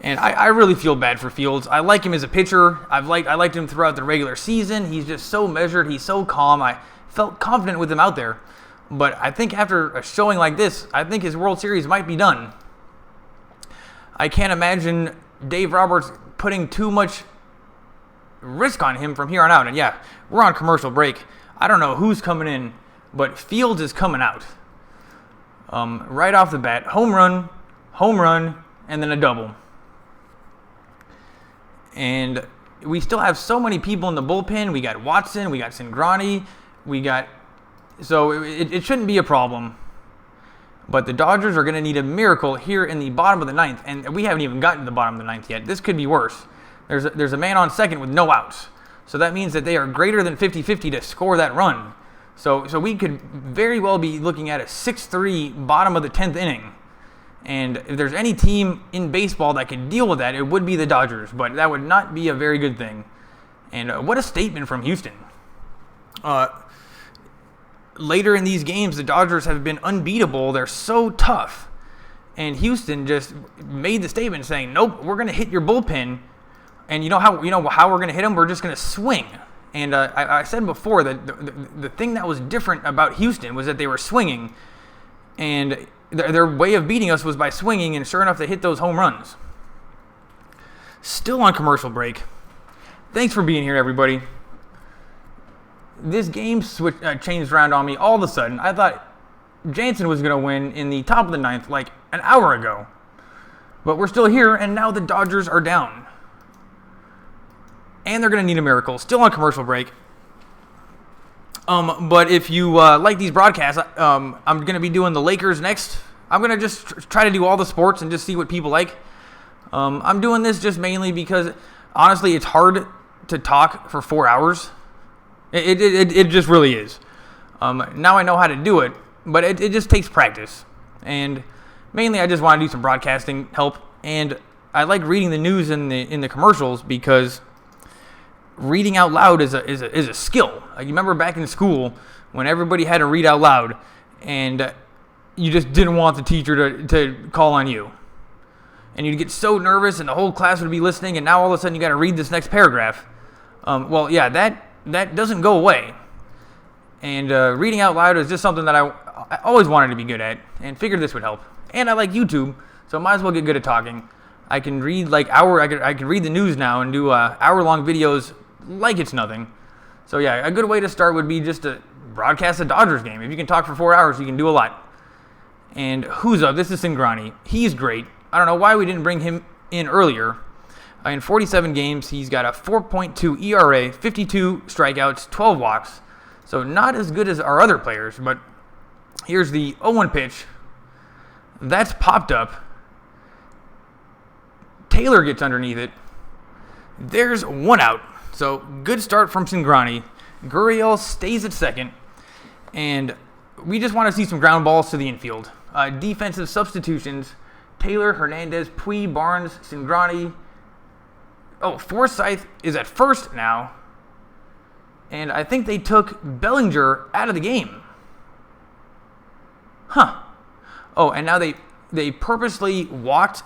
And I really feel bad for Fields. I like him as a pitcher. I liked him throughout the regular season. He's just so measured. He's so calm. I felt confident with him out there. But I think after a showing like this, I think his World Series might be done. I can't imagine Dave Roberts putting too much risk on him from here on out. And yeah, we're on commercial break. I don't know who's coming in, but Fields is coming out. Right off the bat, home run, and then a double. And we still have so many people in the bullpen. We got Watson, we got Cingrani, so it shouldn't be a problem. But the Dodgers are going to need a miracle here in the bottom of the 9th, and we haven't even gotten to the bottom of the 9th yet. This could be worse. There's a man on second with no outs. So that means that they are greater than 50-50 to score that run. So we could very well be looking at a 6-3 bottom of the 10th inning. And if there's any team in baseball that can deal with that, it would be the Dodgers. But that would not be a very good thing. And what a statement from Houston. later in these games, the Dodgers have been unbeatable. They're so tough. And Houston just made the statement saying, nope, we're going to hit your bullpen. And you know how we're going to hit them? We're just going to swing. And I said before that the thing that was different about Houston was that they were swinging. And their way of beating us was by swinging. And sure enough, they hit those home runs. Still on commercial break. Thanks for being here, everybody. This game changed around on me all of a sudden. I thought Jansen was going to win in the top of the ninth like an hour ago. But we're still here, and now the Dodgers are down. And they're going to need a miracle. Still on commercial break. But if you like these broadcasts, I'm going to be doing the Lakers next. I'm going to just try to do all the sports and just see what people like. I'm doing this just mainly because, honestly, it's hard to talk for 4 hours. It just really is. Now I know how to do it, but it just takes practice. And mainly I just want to do some broadcasting help. And I like reading the news in the commercials because reading out loud is a skill. Like, you remember back in school when everybody had to read out loud and you just didn't want the teacher to call on you. And you'd get so nervous and the whole class would be listening, and now all of a sudden you got to read this next paragraph. Well, yeah, that doesn't go away. And reading out loud is just something that I always wanted to be good at and figured this would help. And I like YouTube, so I might as well get good at talking. I can read I can read the news now and do hour-long videos like it's nothing. So yeah, a good way to start would be just to broadcast a Dodgers game. If you can talk for 4 hours, you can do a lot. And who's up? This is Cingrani. He's great. I don't know why we didn't bring him in earlier. In 47 games, he's got a 4.2 ERA, 52 strikeouts, 12 walks. So not as good as our other players, but here's the 0-1 pitch. That's popped up. Taylor gets underneath it. There's 1 out. So good start from Cingrani. Gurriel stays at second. And we just want to see some ground balls to the infield. Defensive substitutions. Taylor, Hernandez, Puig, Barnes, Cingrani. Oh, Forsythe is at first now. And I think they took Bellinger out of the game. Huh. Oh, and now they purposely walked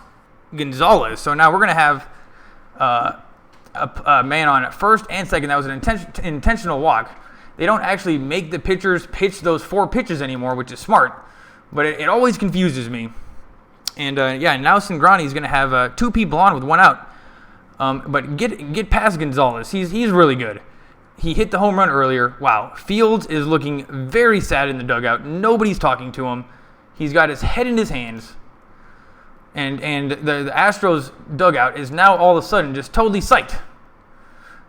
Gonzalez. So now we're going to have a man on at first and second. That was an intentional walk. They don't actually make the pitchers pitch those 4 pitches anymore, which is smart. But it always confuses me. And yeah, now Cingrani is going to have 2 people on with 1 out. But get past Gonzalez. He's really good. He hit the home run earlier. Wow. Fields is looking very sad in the dugout. Nobody's talking to him. He's got his head in his hands. And the Astros dugout is now all of a sudden just totally psyched.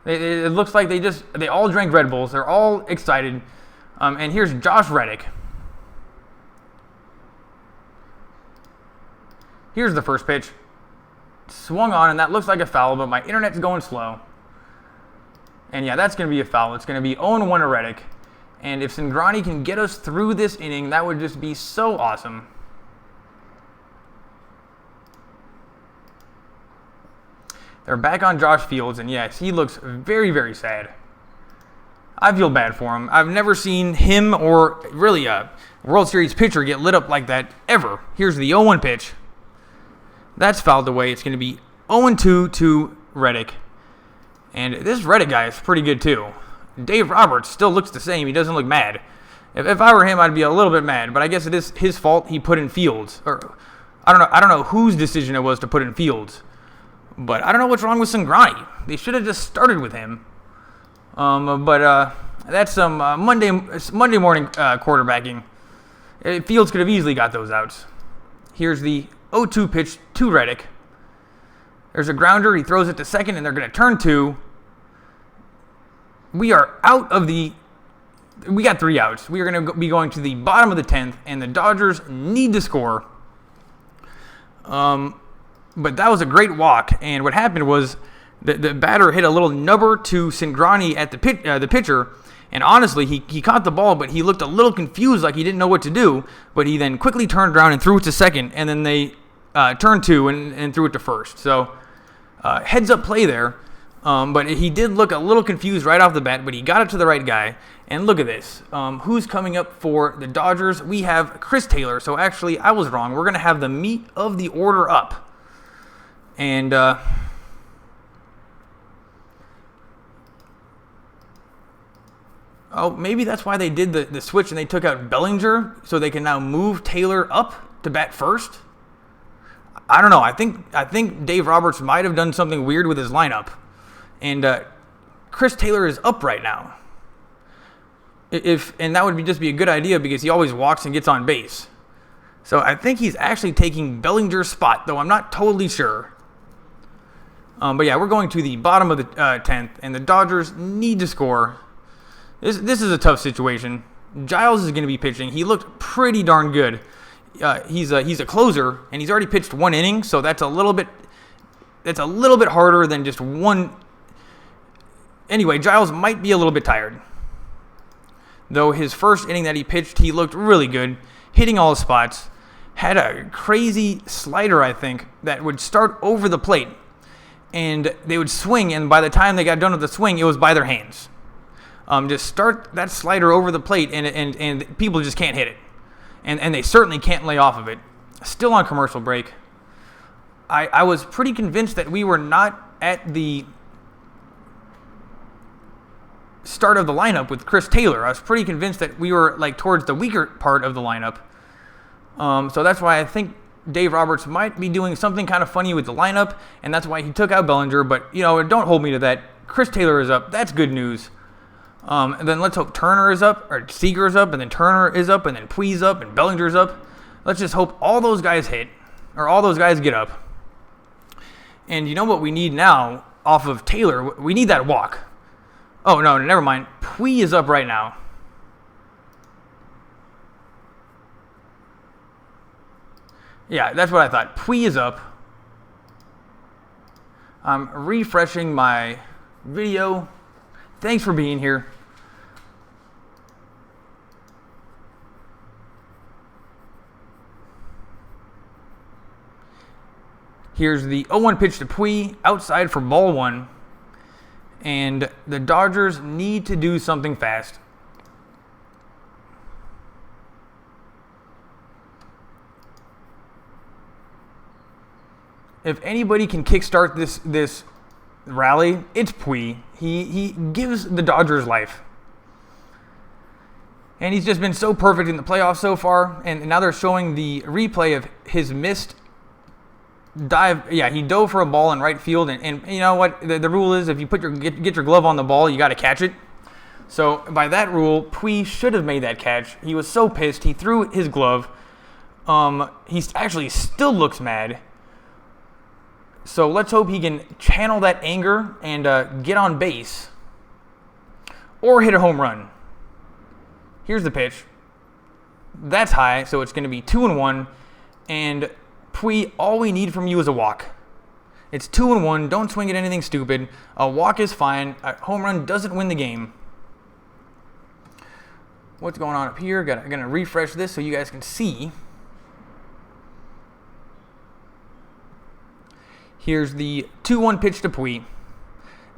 It looks like they all drank Red Bulls. They're all excited. And here's Josh Reddick. Here's the first pitch. Swung on, and that looks like a foul, but my internet's going slow. And yeah, that's going to be a foul. It's going to be 0-1 to Reddick. And if Cingrani can get us through this inning, that would just be so awesome. They're back on Josh Fields, and yes, he looks very, very sad. I feel bad for him. I've never seen him or really a World Series pitcher get lit up like that ever. Here's the 0-1 pitch. That's fouled away. It's going to be 0-2 to Reddick. And this Reddick guy is pretty good too. Dave Roberts still looks the same. He doesn't look mad. If I were him, I'd be a little bit mad. But I guess it is his fault he put in Fields. Or I don't know whose decision it was to put in Fields. But I don't know what's wrong with Cingrani. They should have just started with him. But that's some Monday morning quarterbacking. Fields could have easily got those outs. Here's the 0-2 pitch to Reddick. There's a grounder. He throws it to second, and they're going to turn 2. We are out of the... We got 3 outs. We are going to be going to the bottom of the 10th, and the Dodgers need to score. But that was a great walk, and what happened was the batter hit a little nubber to Cingrani at the pitcher, and honestly, he caught the ball, but he looked a little confused, like he didn't know what to do, but he then quickly turned around and threw it to second, and then they turned 2 and threw it to first. So heads-up play there. But he did look a little confused right off the bat, but he got it to the right guy. And look at this. Who's coming up for the Dodgers? We have Chris Taylor. So actually, I was wrong. We're going to have the meat of the order up. And oh, maybe that's why they did the switch and they took out Bellinger so they can now move Taylor up to bat first. I don't know. I think Dave Roberts might have done something weird with his lineup. And Chris Taylor is up right now. And that would just be a good idea because he always walks and gets on base. So I think he's actually taking Bellinger's spot, though I'm not totally sure. But yeah, we're going to the bottom of the 10th, and the Dodgers need to score. This is a tough situation. Giles is going to be pitching. He looked pretty darn good. He's a closer, and he's already pitched 1 inning, so that's a little bit harder than just one. Anyway, Giles might be a little bit tired. Though his first inning that he pitched, he looked really good, hitting all the spots. Had a crazy slider, I think, that would start over the plate, and they would swing, and by the time they got done with the swing, it was by their hands. Just start that slider over the plate, and people just can't hit it. And they certainly can't lay off of it. Still on commercial break. I was pretty convinced that we were not at the start of the lineup with Chris Taylor. I was pretty convinced that we were like towards the weaker part of the lineup. So that's why I think Dave Roberts might be doing something kind of funny with the lineup, and that's why he took out Bellinger. But, don't hold me to that. Chris Taylor is up. That's good news. And then let's hope Turner is up, or Seager is up, and then Turner is up, and then Puig's up, and Bellinger's up. Let's just hope all those guys hit, or all those guys get up. And you know what we need now off of Taylor? We need that walk. Oh, no, never mind. Puig is up right now. Yeah, that's what I thought. Puig is up. I'm refreshing my video. Thanks for being here. Here's the 0-1 pitch to Puig, outside for ball 1. And the Dodgers need to do something fast. If anybody can kickstart this rally, it's Puig. He gives the Dodgers life. And he's just been so perfect in the playoffs so far. And now they're showing the replay of his missed dive. Yeah, he dove for a ball in right field. And you know what? The rule is if you get your glove on the ball, you got to catch it. So by that rule, Puig should have made that catch. He was so pissed. He threw his glove. He actually still looks mad. So let's hope he can channel that anger and get on base or hit a home run. Here's the pitch. That's high, so it's going to be 2-1. And Puig, all we need from you is a walk. It's 2-1. Don't swing at anything stupid. A walk is fine. A home run doesn't win the game. What's going on up here? I'm going to refresh this so you guys can see. Here's the 2-1 pitch to Puig.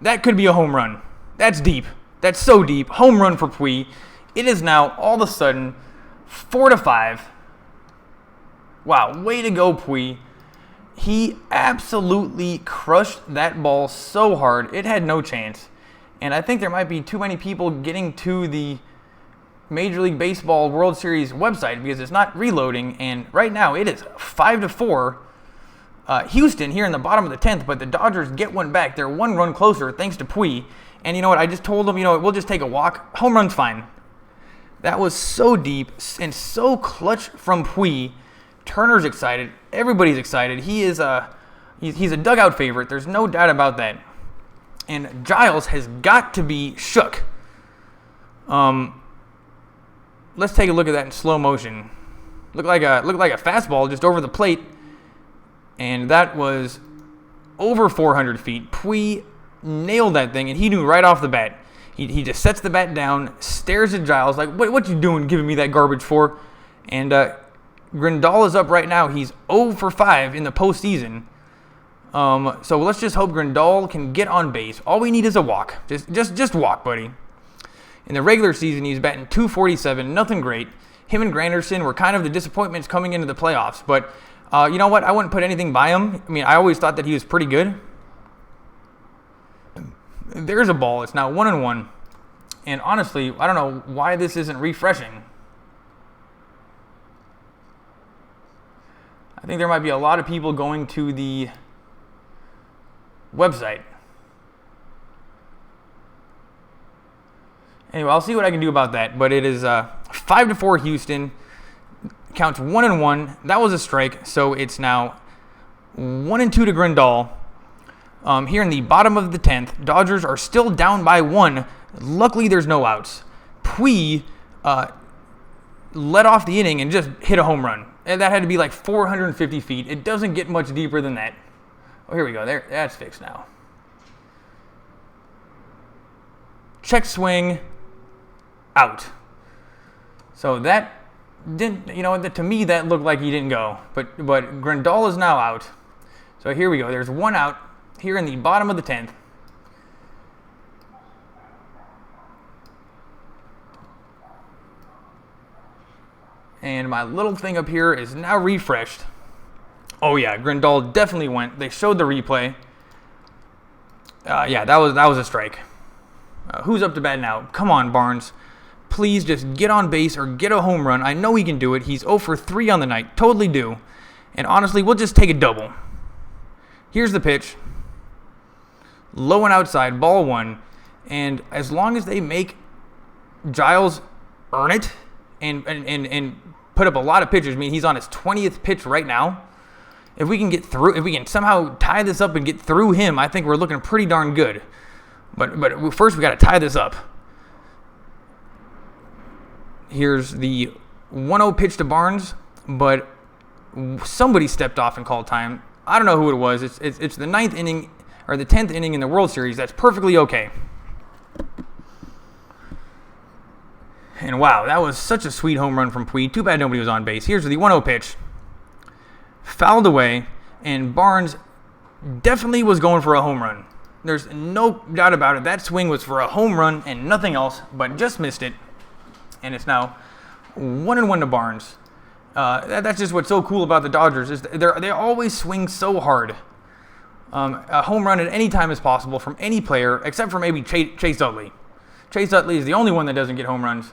That could be a home run. That's deep. That's so deep. Home run for Puig. It is now all of a sudden 4-5. Wow, way to go, Puig. He absolutely crushed that ball so hard. It had no chance. And I think there might be too many people getting to the Major League Baseball World Series website because it's not reloading. And right now it is 5-4. Houston here in the bottom of the 10th, but the Dodgers get one back. They're 1 run closer thanks to Puig. And you know what? I just told them, we'll just take a walk. Home run's fine. That was so deep and so clutch from Puig. Turner's excited. Everybody's excited. He is he's a dugout favorite. There's no doubt about that. And Giles has got to be shook. Let's take a look at that in slow motion. Looked like a fastball just over the plate. And that was over 400 feet. Puig nailed that thing, and he knew right off the bat. He just sets the bat down, stares at Giles like, what you doing giving me that garbage for? And Grandal is up right now. He's 0 for 5 in the postseason. So let's just hope Grandal can get on base. All we need is a walk. Just walk, buddy. In the regular season, he's batting .247, nothing great. Him and Granderson were kind of the disappointments coming into the playoffs. But you know what? I wouldn't put anything by him. I mean, I always thought that he was pretty good. There's a ball. It's now 1-1. And honestly, I don't know why this isn't refreshing. I think there might be a lot of people going to the website. Anyway, I'll see what I can do about that. But it is 5-4 Houston. Counts 1-1. That was a strike. So it's now 1-2 to Grandal. Here in the bottom of the 10th, Dodgers are still down by 1. Luckily, there's no outs. Puig led off the inning and just hit a home run. And that had to be like 450 feet. It doesn't get much deeper than that. Oh, here we go. There, that's fixed now. Check swing, out. So that didn't, to me that looked like he didn't go. But Grandal is now out. So here we go. There's one out here in the bottom of the 10th. And my little thing up here is now refreshed. Oh yeah, Grandal definitely went. They showed the replay. Yeah, that was a strike. Who's up to bat now? Come on, Barnes. Please just get on base or get a home run. I know he can do it. He's 0 for 3 on the night. Totally do. And honestly, we'll just take a double. Here's the pitch. Low and outside, ball 1. And as long as they make Giles earn it and put up a lot of pitches, I mean, he's on his 20th pitch right now. If we can get through, if we can somehow tie this up and get through him, I think we're looking pretty darn good. But first we got to tie this up. Here's the 1-0 pitch to Barnes, but somebody stepped off and called time. I don't know who it was. It's the 9th inning or the 10th inning in the World Series. That's perfectly okay. And wow, that was such a sweet home run from Puig. Too bad nobody was on base. Here's the 1-0 pitch. Fouled away, and Barnes definitely was going for a home run. There's no doubt about it. That swing was for a home run and nothing else, but just missed it. And it's now 1-1 to Barnes. That's just what's so cool about the Dodgers is they always swing so hard. A home run at any time is possible from any player, except for maybe Chase Utley. Chase Utley is the only one that doesn't get home runs.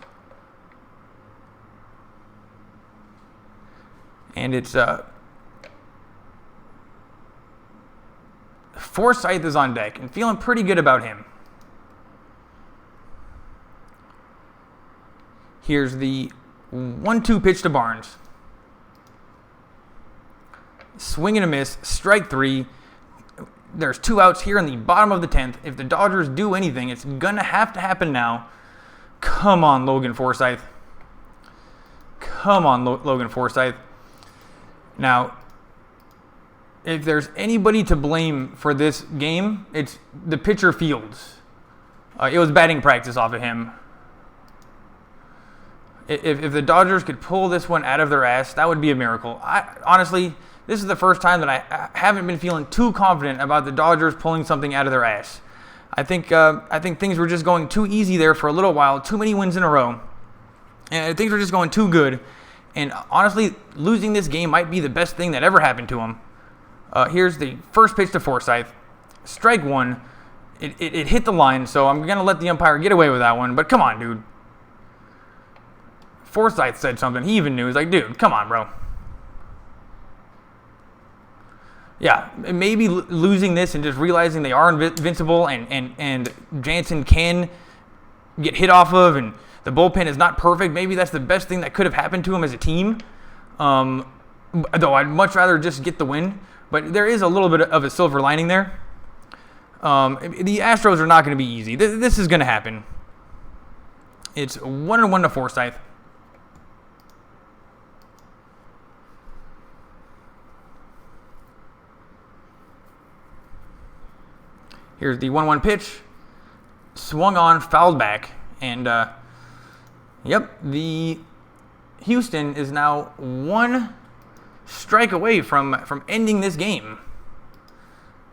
And it's Forsythe is on deck and feeling pretty good about him. Here's the 1-2 pitch to Barnes. Swing and a miss, strike 3. There's 2 outs here in the bottom of the 10th. If the Dodgers do anything, it's going to have to happen now. Come on, Logan Forsythe. Come on, Logan Forsythe. Now, if there's anybody to blame for this game, it's the pitcher Fields. It was batting practice off of him. If the Dodgers could pull this one out of their ass, that would be a miracle. Honestly, this is the first time that I haven't been feeling too confident about the Dodgers pulling something out of their ass. I think things were just going too easy there for a little while, too many wins in a row, and things were just going too good. And honestly, losing this game might be the best thing that ever happened to them. Here's the first pitch to Forsythe. Strike 1. It hit the line, so I'm going to let the umpire get away with that one. But come on, dude. Forsythe said something. He even knew. He's like, dude, come on, bro. Yeah, maybe losing this and just realizing they are invincible and Jansen can get hit off of and the bullpen is not perfect. Maybe that's the best thing that could have happened to him as a team. Though I'd much rather just get the win. But there is a little bit of a silver lining there. The Astros are not going to be easy. This is going to happen. It's 1-1 to Forsythe. Here's the 1-1 pitch. Swung on, fouled back. And, yep, the Houston is now 1 strike away from ending this game.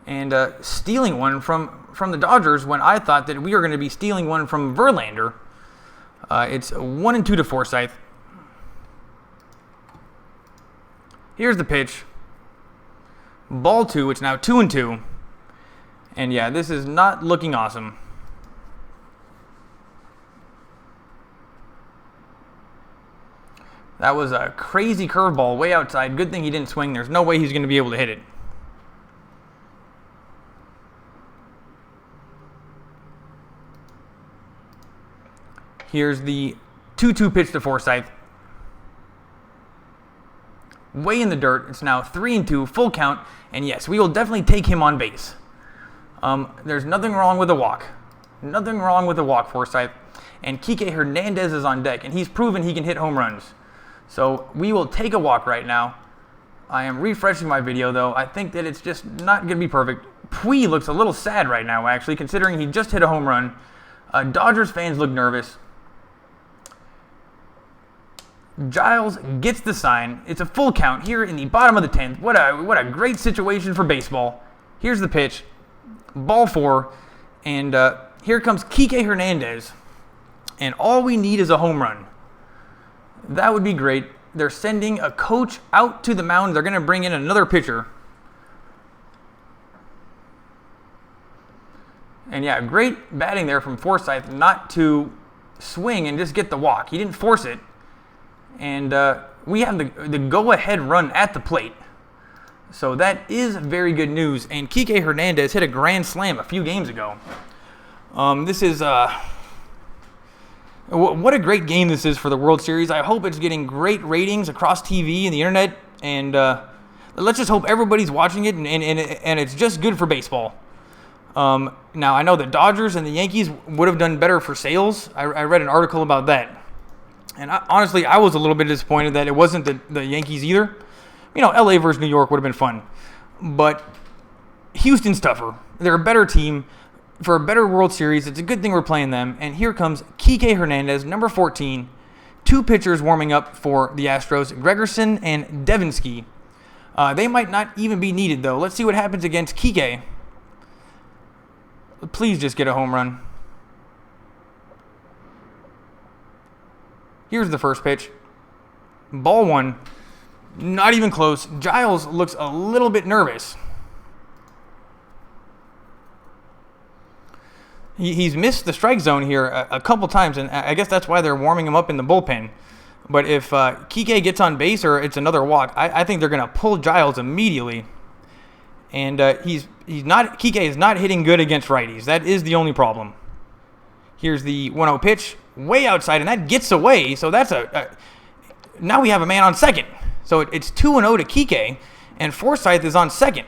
and stealing one from the Dodgers when I thought that we were going to be stealing one from Verlander. It's 1-2 to Forsythe. Here's the pitch. Ball 2. It's now 2-2. And yeah, this is not looking awesome. That was a crazy curveball way outside. Good thing he didn't swing. There's no way he's going to be able to hit it. Here's the 2-2 pitch to Forsythe. Way in the dirt. It's now 3-2, full count. And yes, we will definitely take him on base. There's nothing wrong with a walk. Nothing wrong with a walk, Forsythe. And Kike Hernandez is on deck, and he's proven he can hit home runs. So we will take a walk right now. I am refreshing my video, though. I think that it's just not going to be perfect. Pui looks a little sad right now, actually, considering he just hit a home run. Dodgers fans look nervous. Giles gets the sign. It's a full count here in the bottom of the 10th. What a great situation for baseball. Here's the pitch. Ball 4. And here comes Kike Hernandez. And all we need is a home run. That would be great. They're sending a coach out to the mound. They're going to bring in another pitcher. And yeah, great batting there from Forsythe not to swing and just get the walk. He didn't force it. And we have the go-ahead run at the plate. So that is very good news. And Kike Hernandez hit a grand slam a few games ago. This is... what a great game this is for the World Series. I hope it's getting great ratings across TV and the internet. And let's just hope everybody's watching it and it's just good for baseball. Now, I know the Dodgers and the Yankees would have done better for sales. I read an article about that. And honestly, I was a little bit disappointed that it wasn't the Yankees either. You know, LA versus New York would have been fun. But Houston's tougher. They're a better team. For a better World Series, it's a good thing we're playing them. And here comes Kike Hernandez, number 14. 2 pitchers warming up for the Astros, Gregerson and Devinsky. They might not even be needed, though. Let's see what happens against Kike. Please just get a home run. Here's the first pitch. Ball 1. Not even close. Giles looks a little bit nervous. He's missed the strike zone here a couple times, and I guess that's why they're warming him up in the bullpen. But if Kike gets on base or it's another walk, I think they're going to pull Giles immediately. And Kike is not hitting good against righties. That is the only problem. Here's the 1-0 pitch, way outside, and that gets away. So that's now we have a man on second. So it's 2-0 to Kike, and Forsythe is on second.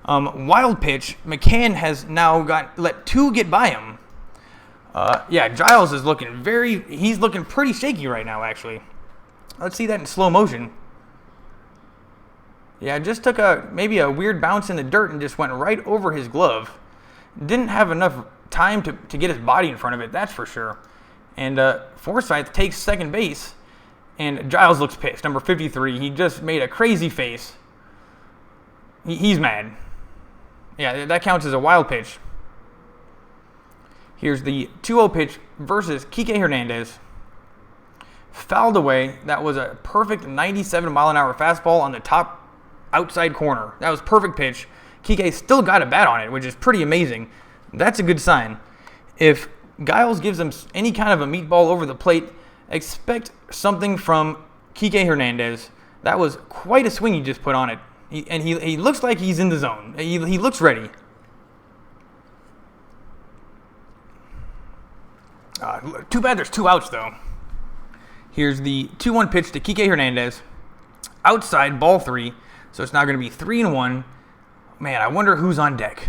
Wild pitch. McCann has now let 2 get by him. Yeah, Giles is he's looking pretty shaky right now, actually. Let's see that in slow motion. Yeah, just took maybe a weird bounce in the dirt and just went right over his glove. Didn't have enough time to get his body in front of it, that's for sure. And Forsythe takes second base, and Giles looks pissed, number 53. He just made a crazy face. He's mad. Yeah, that counts as a wild pitch. Here's the 2-0 pitch versus Kike Hernandez. Fouled away. That was a perfect 97-mile-an-hour fastball on the top outside corner. That was perfect pitch. Kike still got a bat on it, which is pretty amazing. That's a good sign. If Giles gives him any kind of a meatball over the plate, expect something from Kike Hernandez. That was quite a swing he just put on it. He looks like he's in the zone. He looks ready. Too bad there's 2 outs, though. Here's the 2-1 pitch to Kike Hernandez. Outside, ball 3. So it's now going to be 3-1. Man, I wonder who's on deck.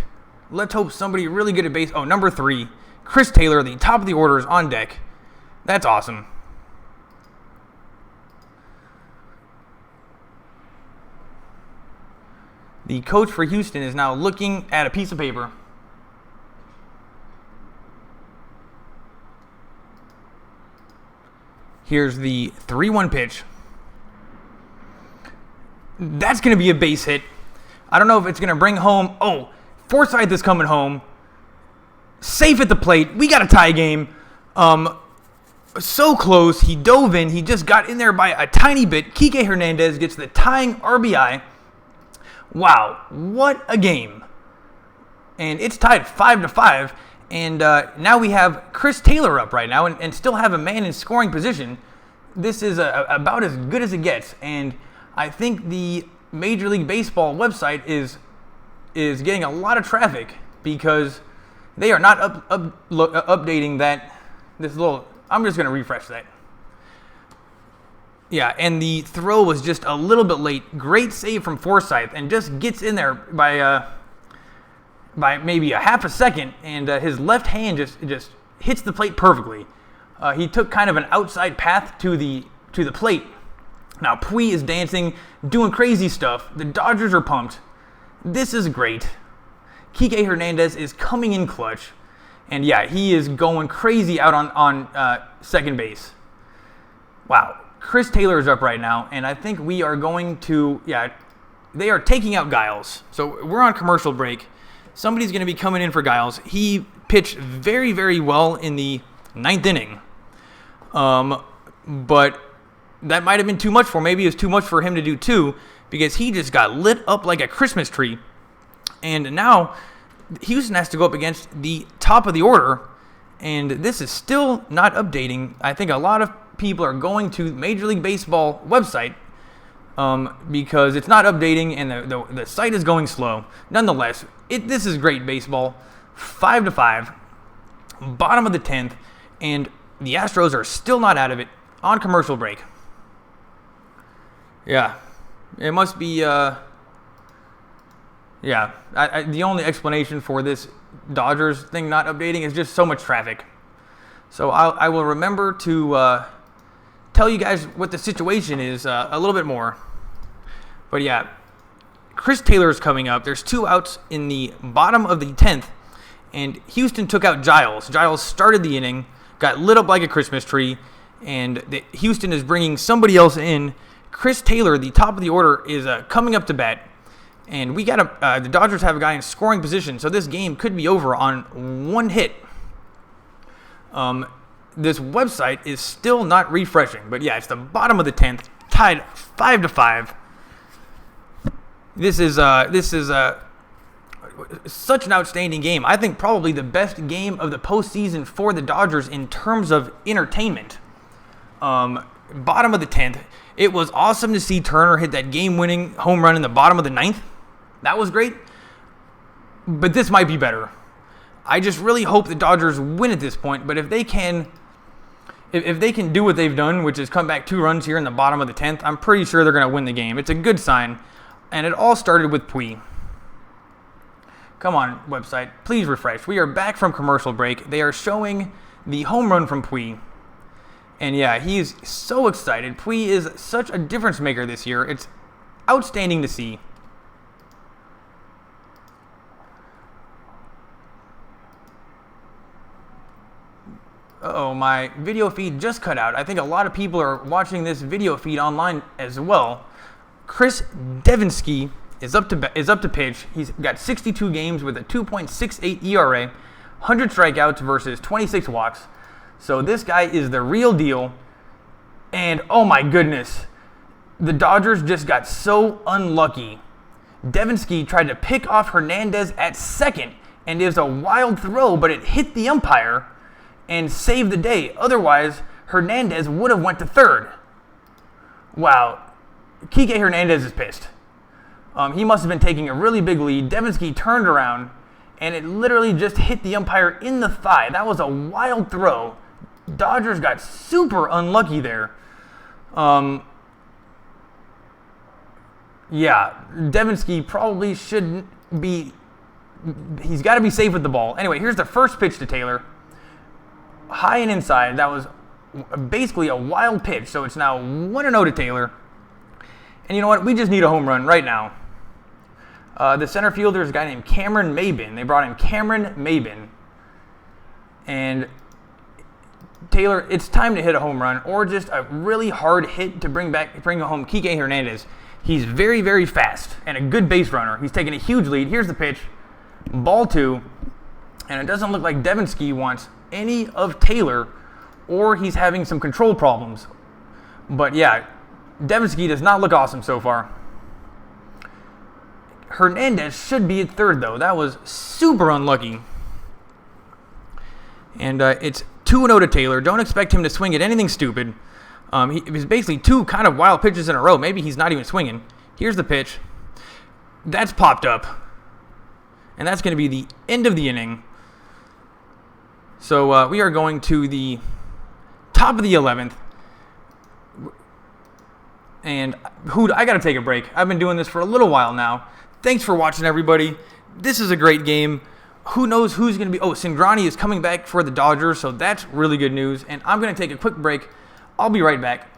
Let's hope somebody really good at base. Oh, number 3. Chris Taylor, the top of the order, is on deck. That's awesome. The coach for Houston is now looking at a piece of paper. Here's the 3-1 pitch. That's going to be a base hit. I don't know if it's going to bring home... Oh, Forsythe is coming home. Safe at the plate. We got a tie game. So close. He dove in. He just got in there by a tiny bit. Kike Hernandez gets the tying RBI. Wow, what a game. And it's tied 5-5. And now we have Chris Taylor up right now and still have a man in scoring position. This is about as good as it gets. And I think the Major League Baseball website is getting a lot of traffic because they are not updating this little. I'm just going to refresh that. Yeah, and the throw was just a little bit late. Great save from Forsythe, and just gets in there by maybe a half a second, and his left hand just hits the plate perfectly. He took kind of an outside path to the plate. Now Puig is dancing, doing crazy stuff. The Dodgers are pumped. This is great. Kike Hernandez is coming in clutch. And yeah, he is going crazy out on second base. Wow. Chris Taylor is up right now, and I think we are going to, they are taking out Giles. So we're on commercial break. Somebody's going to be coming in for Giles. He pitched very, very well in the 9th inning. But that might have been too much for him. Maybe it was too much for him to do too, because he just got lit up like a Christmas tree. And now Houston has to go up against the top of the order, and this is still not updating. I think a lot of people are going to Major League Baseball website because it's not updating and the site is going slow. Nonetheless, this is great baseball. 5-5, bottom of the 10th, and the Astros are still not out of it on commercial break. Yeah, it must be... the only explanation for this Dodgers thing not updating is just so much traffic. So I will remember to tell you guys what the situation is a little bit more. But yeah, Chris Taylor is coming up. There's 2 outs in the bottom of the 10th, and Houston took out Giles. Giles started the inning, got lit up like a Christmas tree, and Houston is bringing somebody else in. Chris Taylor, the top of the order, is coming up to bat. And we got the Dodgers have a guy in scoring position, so this game could be over on 1 hit. This website is still not refreshing, but yeah, it's the bottom of the 10th, tied 5-5. This is such an outstanding game. I think probably the best game of the postseason for the Dodgers in terms of entertainment. Bottom of the 10th. It was awesome to see Turner hit that game-winning home run in the bottom of the 9th. That was great, but this might be better. I just really hope the Dodgers win at this point, but if they can do what they've done, which is come back 2 runs here in the bottom of the 10th, I'm pretty sure they're going to win the game. It's a good sign, and it all started with Puig. Come on, website, please refresh. We are back from commercial break. They are showing the home run from Puig. And yeah, he's so excited. Puig is such a difference maker this year. It's outstanding to see. Uh-oh, my video feed just cut out. I think a lot of people are watching this video feed online as well. Chris Devinsky is up to pitch. He's got 62 games with a 2.68 ERA, 100 strikeouts versus 26 walks. So this guy is the real deal. And oh my goodness, the Dodgers just got so unlucky. Devinsky tried to pick off Hernandez at second, and it was a wild throw, but it hit the umpire and saved the day. Otherwise, Hernandez would have went to third. Wow. Kike Hernandez is pissed. He must have been taking a really big lead. Devinsky turned around, and it literally just hit the umpire in the thigh. That was a wild throw. Dodgers got super unlucky there. Devinsky probably shouldn't be... He's got to be safe with the ball. Anyway, here's the first pitch to Taylor. High and inside. That was basically a wild pitch. So it's now 1-0 to Taylor. And you know what? We just need a home run right now. The center fielder is a guy named Cameron Maybin. They brought in Cameron Maybin. And Taylor, it's time to hit a home run or just a really hard hit to bring home Kike Hernandez. He's very, very fast and a good base runner. He's taking a huge lead. Here's the pitch. Ball 2, and it doesn't look like Devinsky wants any of Taylor, or he's having some control problems. But yeah, Devinsky does not look awesome so far. Hernandez should be at third, though. That was super unlucky. And it's 2-0 to Taylor. Don't expect him to swing at anything stupid. It was basically two kind of wild pitches in a row. Maybe he's not even swinging. Here's the pitch. That's popped up. And that's going to be the end of the inning. So we are going to the top of the 11th. And I got to take a break. I've been doing this for a little while now. Thanks for watching, everybody. This is a great game. Who knows who's going to be... Oh, Cingrani is coming back for the Dodgers, so that's really good news. And I'm going to take a quick break. I'll be right back.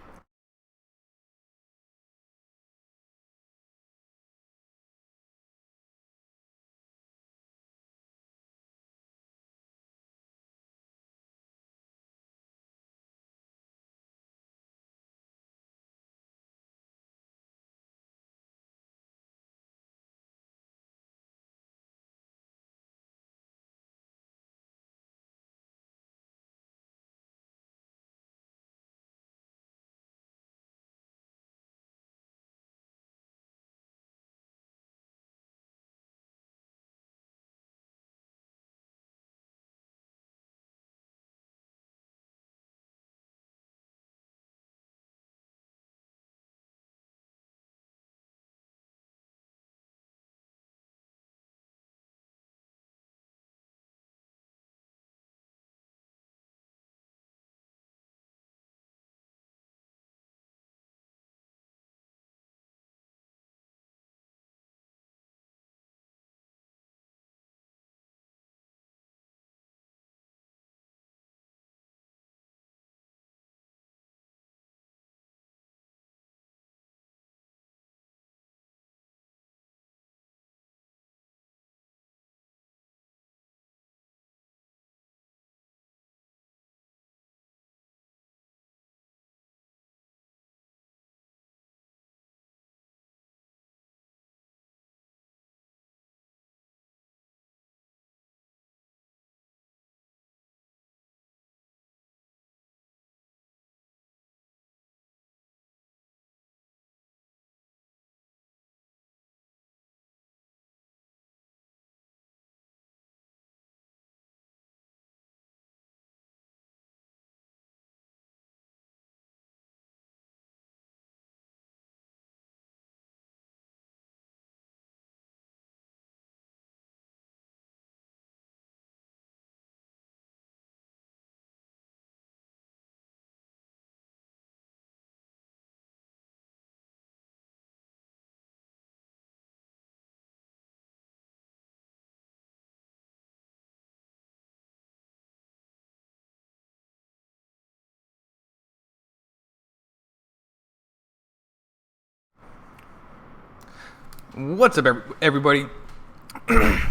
What's up, everybody?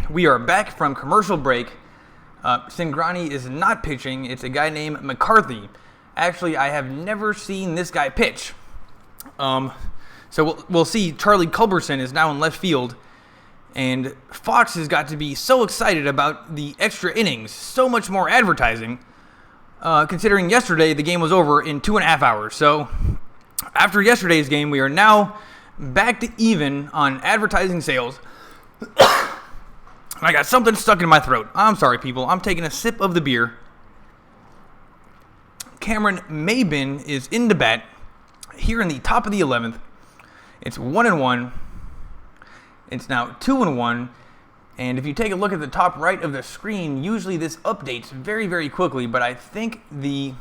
We are back from commercial break. Cingrani is not pitching. It's a guy named McCarthy. Actually, I have never seen this guy pitch. So we'll see. Charlie Culberson is now in left field. And Fox has got to be so excited about the extra innings. So much more advertising. Considering yesterday the game was over in 2.5 hours. So after yesterday's game, we are now back to even on advertising sales. I got something stuck in my throat. I'm sorry, people. I'm taking a sip of the beer. Cameron Maybin is in the bat here in the top of the 11th. It's 1-1. It's now 2-1. And if you take a look at the top right of the screen, usually this updates very, very quickly. But I think the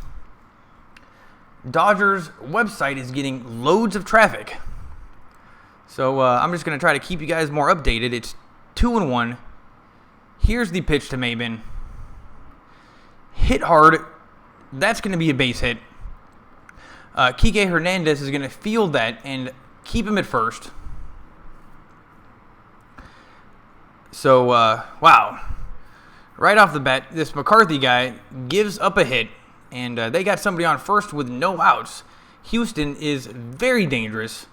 Dodgers website is getting loads of traffic. So I'm just going to try to keep you guys more updated. It's 2-1. Here's the pitch to Maybin. Hit hard. That's going to be a base hit. Kike Hernandez is going to field that and keep him at first. So, wow. Right off the bat, this McCarthy guy gives up a hit. And they got somebody on first with no outs. Houston is very dangerous.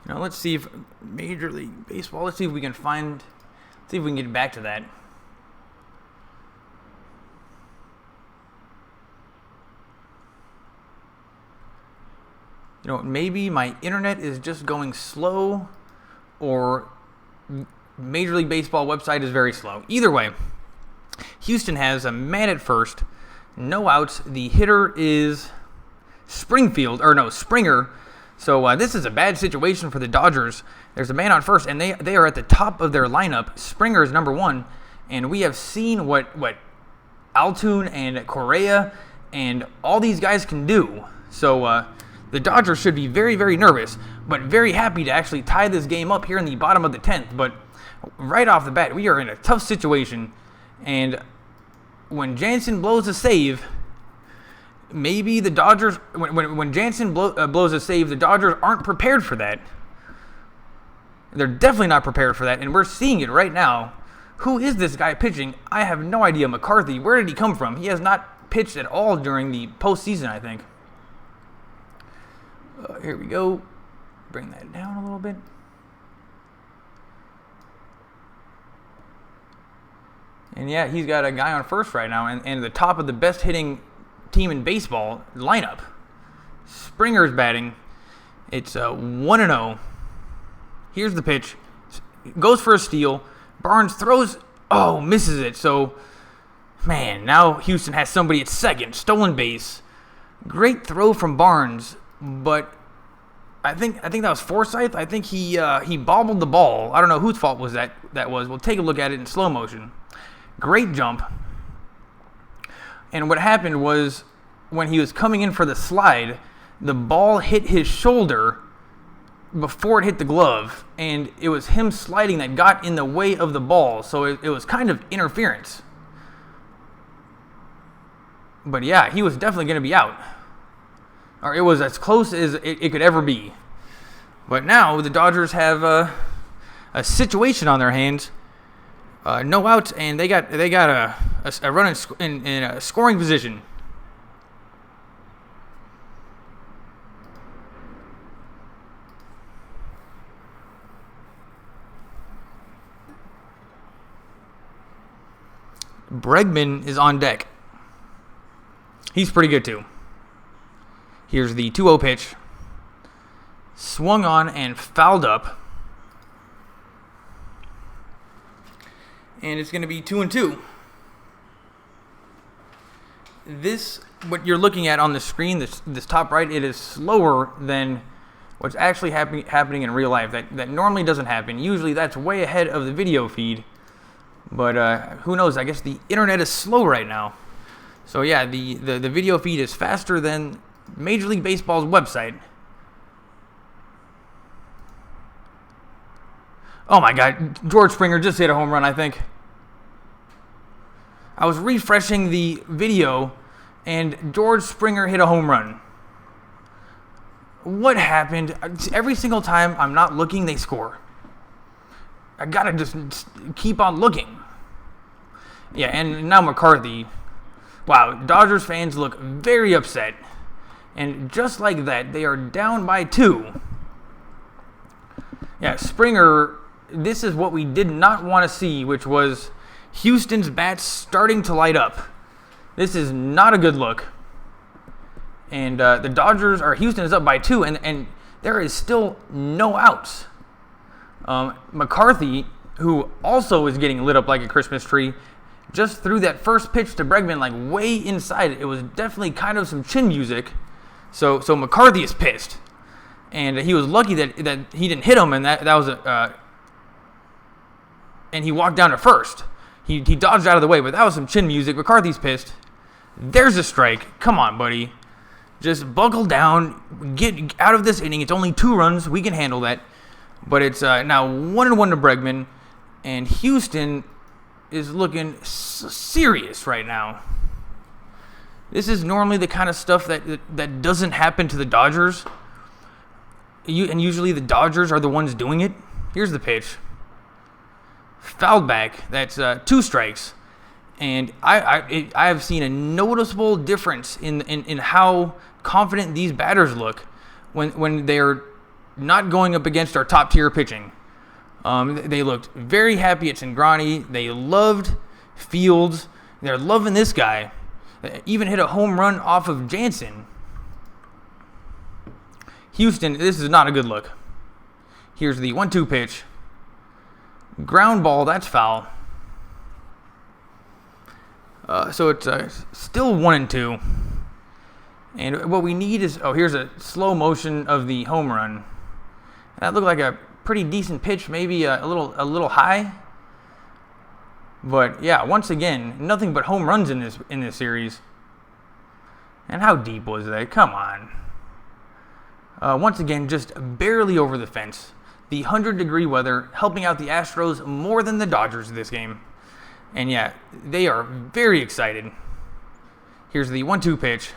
Now let's see if Major League Baseball. Let's see if we can find. See if we can get back to that. You know, maybe my internet is just going slow, or Major League Baseball website is very slow. Either way, Houston has a man at first, no outs. The hitter is Springer. So this is a bad situation for the Dodgers. There's a man on first, and they are at the top of their lineup. Springer is number one, and we have seen what Altoon and Correa and all these guys can do. So the Dodgers should be very, very nervous, but very happy to actually tie this game up here in the bottom of the 10th. But right off the bat, we are in a tough situation, and when Jansen blows a save, maybe the Dodgers, when Jansen blows a save, the Dodgers aren't prepared for that. They're definitely not prepared for that, and we're seeing it right now. Who is this guy pitching? I have no idea. McCarthy, where did he come from? He has not pitched at all during the postseason, I think. Here we go. Bring that down a little bit. And yeah, he's got a guy on first right now, and the top of the best hitting team in baseball lineup. Springer's batting. It's 1-0. Here's the pitch. Goes for a steal. Barnes throws. Oh, misses it. So, man, now Houston has somebody at second. Stolen base. Great throw from Barnes, but I think that was Forsythe. I think he bobbled the ball. I don't know whose fault was that was. We'll take a look at it in slow motion. Great jump. And what happened was, when he was coming in for the slide, the ball hit his shoulder before it hit the glove, and it was him sliding that got in the way of the ball, so it was kind of interference. But yeah, he was definitely going to be out. Or it was as close as it could ever be. But now the Dodgers have a situation on their hands. No outs, and they got a run in a scoring position. Bregman is on deck. He's pretty good too. Here's the 2-0 pitch. Swung on and fouled up. And it's going to be 2-2. This, what you're looking at on the screen, this top right, it is slower than what's actually happening in real life. That normally doesn't happen. Usually that's way ahead of the video feed. But who knows? I guess the internet is slow right now. So yeah, the video feed is faster than Major League Baseball's website. Oh my God, George Springer just hit a home run, I think. I was refreshing the video, and George Springer hit a home run. What happened? Every single time I'm not looking, they score. I gotta just keep on looking. Yeah, and now McCarthy. Wow, Dodgers fans look very upset. And just like that, they are down by 2. Yeah, Springer, this is what we did not want to see, which was Houston's bats starting to light up. This is not a good look. And the Dodgers, or Houston is up by 2, and there is still no outs. McCarthy, who also is getting lit up like a Christmas tree, just threw that first pitch to Bregman like way inside. It was definitely kind of some chin music. So McCarthy is pissed, and he was lucky that he didn't hit him, and that was and he walked down to first. He dodged out of the way, but that was some chin music. McCarthy's pissed. There's a strike. Come on, buddy. Just buckle down. Get out of this inning. It's only 2 runs. We can handle that. But it's now 1-1 to Bregman, and Houston is looking serious right now. This is normally the kind of stuff that doesn't happen to the Dodgers. And usually the Dodgers are the ones doing it. Here's the pitch. Fouled back. That's 2 strikes. And I have seen a noticeable difference in how confident these batters look when they're not going up against our top tier pitching. They looked very happy at Cingrani. They loved Fields. They're loving this guy. Even hit a home run off of Jansen. Houston, this is not a good look. Here's the 1-2 pitch. Ground ball, that's foul. So it's still 1-2. And what we need is, here's a slow motion of the home run. That looked like a pretty decent pitch, maybe a little high. But yeah, once again, nothing but home runs in this series. And how deep was that? Come on. Once again, just barely over the fence. The 100-degree weather helping out the Astros more than the Dodgers this game. And yeah, they are very excited. Here's the 1-2 pitch.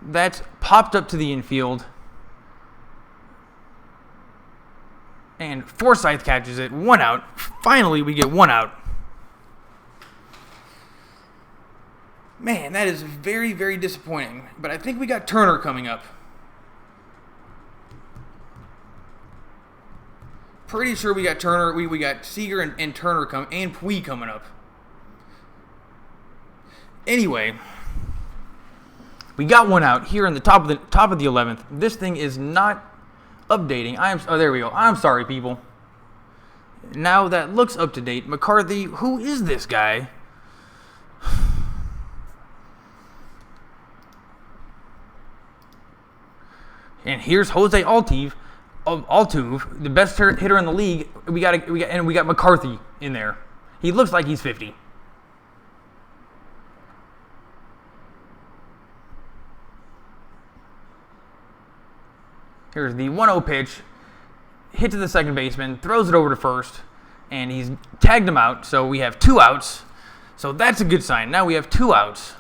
That's popped up to the infield. And Forsythe catches it. 1 out. Finally, we get 1 out. Man, that is very, very disappointing. But I think we got Turner coming up. Pretty sure we got Turner. We got Seager and Turner and Puig coming up. Anyway, we got 1 out here in the top of the 11th. This thing is not updating. There we go. I'm sorry, people. Now that looks up to date. McCarthy, who is this guy? And here's Jose Altuve, the best hitter in the league. We got McCarthy in there. He looks like he's 50. Here's the 1-0 pitch. Hit to the second baseman, throws it over to first, and he's tagged him out. So we have 2 outs. So that's a good sign. Now we have 2 outs.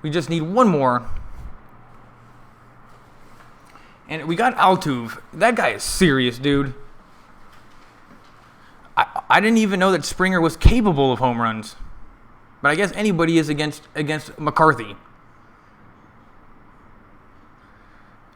We just need 1 more. And we got Altuve. That guy is serious, dude. I didn't even know that Springer was capable of home runs. But I guess anybody is against McCarthy.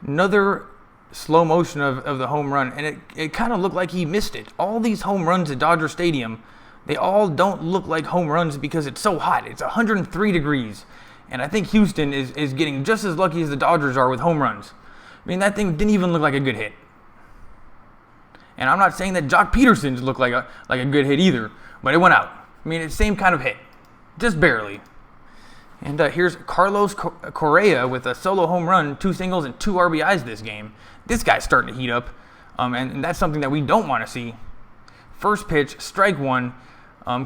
Another slow motion of the home run. And it kind of looked like he missed it. All these home runs at Dodger Stadium, they all don't look like home runs because it's so hot. It's 103 degrees. And I think Houston is getting just as lucky as the Dodgers are with home runs. I mean, that thing didn't even look like a good hit. And I'm not saying that Jock Peterson's looked like a good hit either, but it went out. I mean, it's the same kind of hit, just barely. And here's Carlos Correa with a solo home run, 2 singles, and 2 RBIs this game. This guy's starting to heat up, and that's something that we don't want to see. First pitch, strike 1.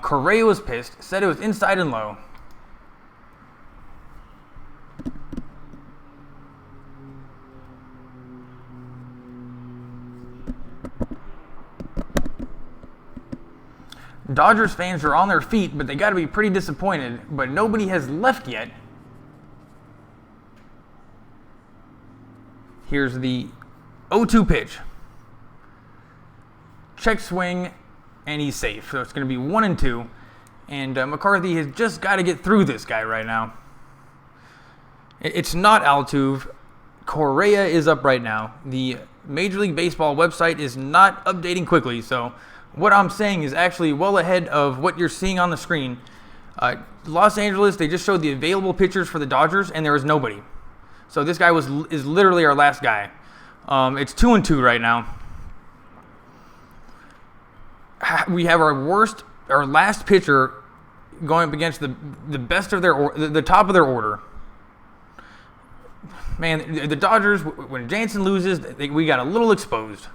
Correa was pissed, said it was inside and low. Dodgers fans are on their feet, but they got to be pretty disappointed. But nobody has left yet. Here's the 0-2 pitch. Check swing, and he's safe. So it's going to be 1-2. And McCarthy has just got to get through this guy right now. It's not Altuve. Correa is up right now. The Major League Baseball website is not updating quickly, so what I'm saying is actually well ahead of what you're seeing on the screen. Los Angeles, they just showed the available pitchers for the Dodgers, and there was nobody. So this guy is literally our last guy. It's 2-2 right now. We have our last pitcher going up against the best of the top of their order. Man, the Dodgers, when Jansen loses, we got a little exposed.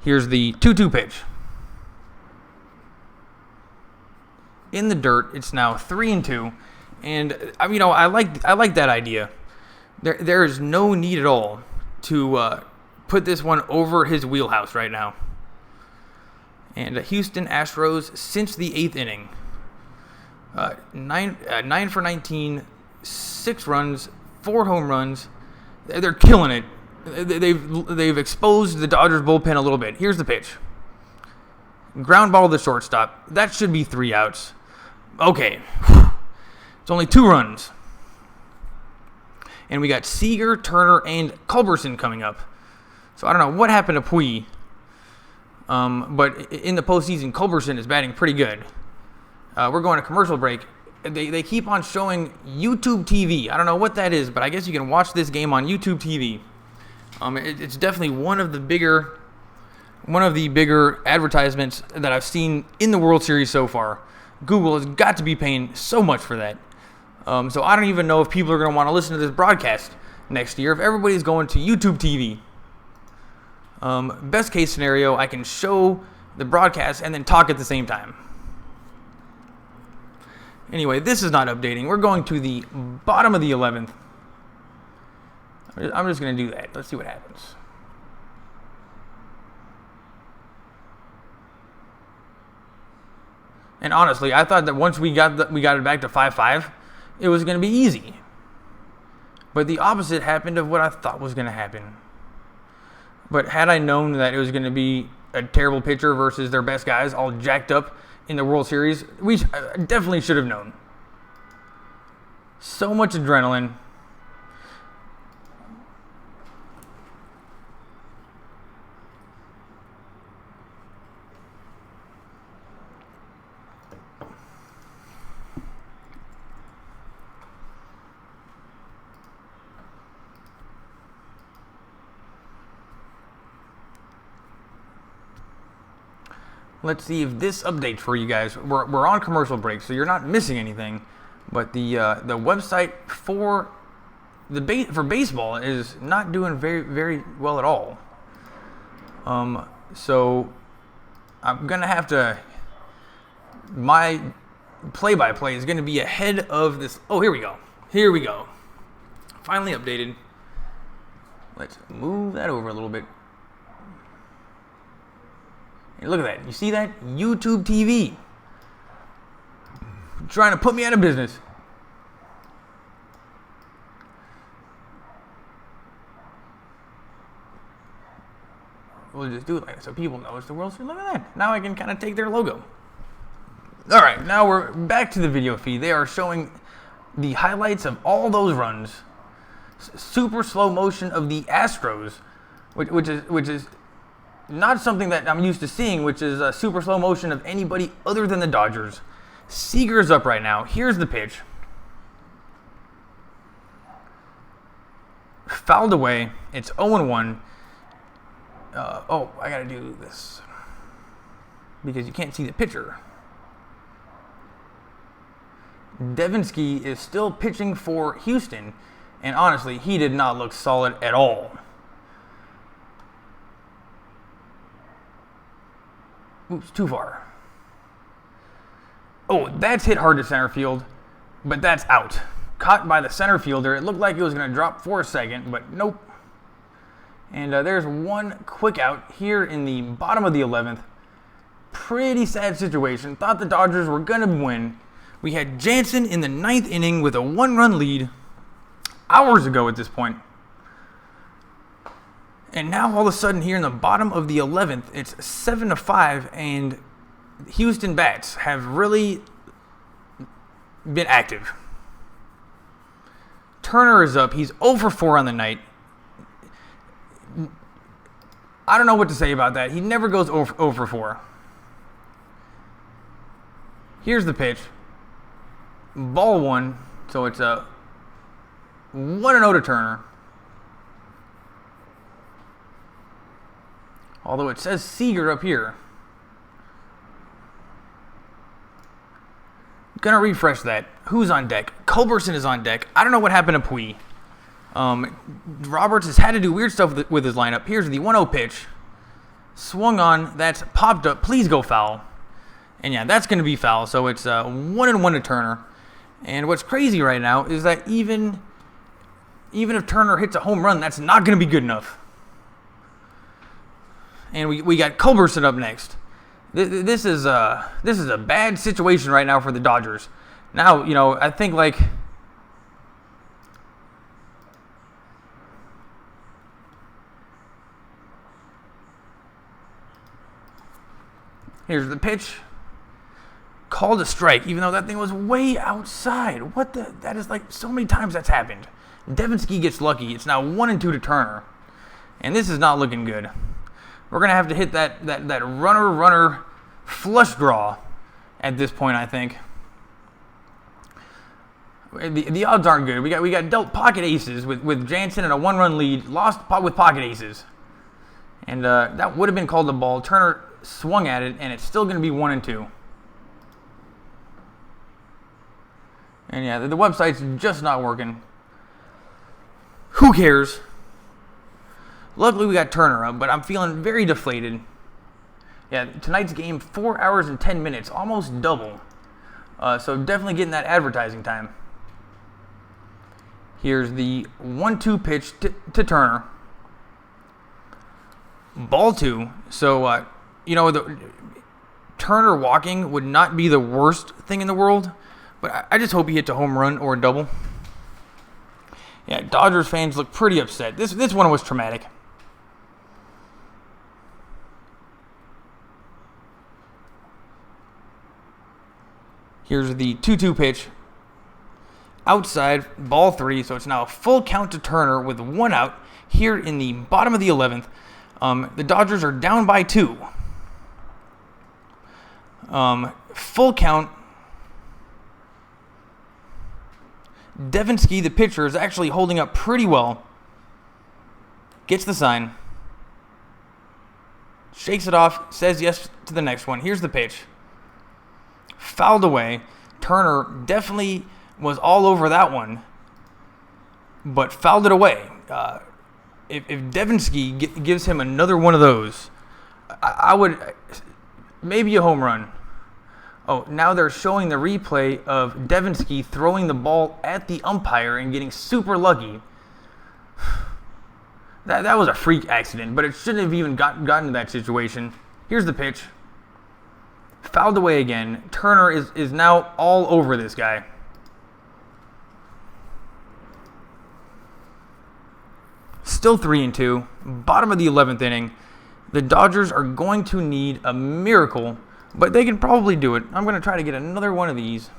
Here's the 2-2 pitch. In the dirt, it's now 3-2, and I like that idea. There is no need at all to put this one over his wheelhouse right now. And Houston Astros since the 8th inning, 9 for 19, 6 runs, 4 home runs. They're killing it. They've exposed the Dodgers bullpen a little bit. Here's the pitch. Ground ball to the shortstop. That should be 3 outs. Okay. It's only 2 runs. And we got Seager, Turner, and Culberson coming up. So I don't know what happened to Puig. But in the postseason, Culberson is batting pretty good. We're going to commercial break. They keep on showing YouTube TV. I don't know what that is, but I guess you can watch this game on YouTube TV. It's definitely one of the bigger advertisements that I've seen in the World Series so far. Google has got to be paying so much for that. So I don't even know if people are going to want to listen to this broadcast next year if everybody's going to YouTube TV. Best case scenario, I can show the broadcast and then talk at the same time. Anyway, this is not updating. We're going to the bottom of the 11th. I'm just going to do that. Let's see what happens. And honestly, I thought that once we got it back to 5-5, it was going to be easy. But the opposite happened of what I thought was going to happen. But had I known that it was going to be a terrible pitcher versus their best guys all jacked up in the World Series, we definitely should have known. So much adrenaline. Let's see if this updates for you guys. We're on commercial break, so you're not missing anything. But the website for baseball is not doing very, very well at all. So I'm gonna have to. My play-by-play is gonna be ahead of this. Oh, here we go. Here we go. Finally updated. Let's move that over a little bit. Look at that. You see that? YouTube TV. Trying to put me out of business. We'll just do it like that so people know it's the World Series. Look at that. Now I can kind of take their logo. All right. Now we're back to the video feed. They are showing the highlights of all those runs. Super slow motion of the Astros, which is not something that I'm used to seeing, which is a super slow motion of anybody other than the Dodgers. Seager's up right now. Here's the pitch. Fouled away. It's 0-1. I gotta do this because you can't see the pitcher. Devinsky is still pitching for Houston, and honestly, he did not look solid at all. Oops, too far. Oh, that's hit hard to center field, but that's out. Caught by the center fielder. It looked like it was going to drop for a second, but nope. And there's one quick out here in the bottom of the 11th. Pretty sad situation. Thought the Dodgers were going to win. We had Jansen in the 9th inning with a 1-run lead hours ago at this point. And now all of a sudden here in the bottom of the 11th, it's 7-5, and Houston bats have really been active. Turner is up. He's 0-for-4 on the night. I don't know what to say about that. He never goes 0-for-4. Here's the pitch. Ball 1. So it's a 1-0 to Turner. Although it says Seager up here. Gonna refresh that. Who's on deck? Culberson is on deck. I don't know what happened to Puig. Roberts has had to do weird stuff with his lineup. Here's the 1-0 pitch. Swung on. That's popped up. Please go foul. And yeah, that's going to be foul. So it's 1-1 to Turner. And what's crazy right now is that even if Turner hits a home run, that's not going to be good enough. And we got Culberson up next. This is a bad situation right now for the Dodgers. Now, I think here's the pitch. Called a strike, even though that thing was way outside. That is so many times that's happened. Devinsky gets lucky. It's now 1-2 to Turner. And this is not looking good. We're going to have to hit that runner flush draw at this point, I think. The odds aren't good. We got dealt pocket aces with Jansen and a 1-run lead, lost with pocket aces. And that would have been called a ball. Turner swung at it, and it's still going to be 1-2. And yeah, the website's just not working. Who cares? Luckily, we got Turner up, but I'm feeling very deflated. Yeah, tonight's game, 4 hours and 10 minutes, almost double. So definitely getting that advertising time. Here's the 1-2 pitch to Turner. Ball 2. So, Turner walking would not be the worst thing in the world, but I just hope he hits a home run or a double. Yeah, Dodgers fans look pretty upset. This one was traumatic. Here's the 2-2 pitch. Outside, ball 3, so it's now a full count to Turner with 1 out here in the bottom of the 11th. The Dodgers are down by 2. Full count. Devinsky, the pitcher, is actually holding up pretty well. Gets the sign. Shakes it off, says yes to the next one. Here's the pitch. Fouled away. Turner definitely was all over that one, but fouled it away. If Devinsky gives him another one of those, I would maybe a home run. Oh, now they're showing the replay of Devinsky throwing the ball at the umpire and getting super lucky. That was a freak accident, but it shouldn't have even gotten to that situation. Here's the pitch. Fouled away again. Turner is now all over this guy. Still 3-2. Bottom of the 11th inning. The Dodgers are going to need a miracle, but they can probably do it. I'm going to try to get another one of these.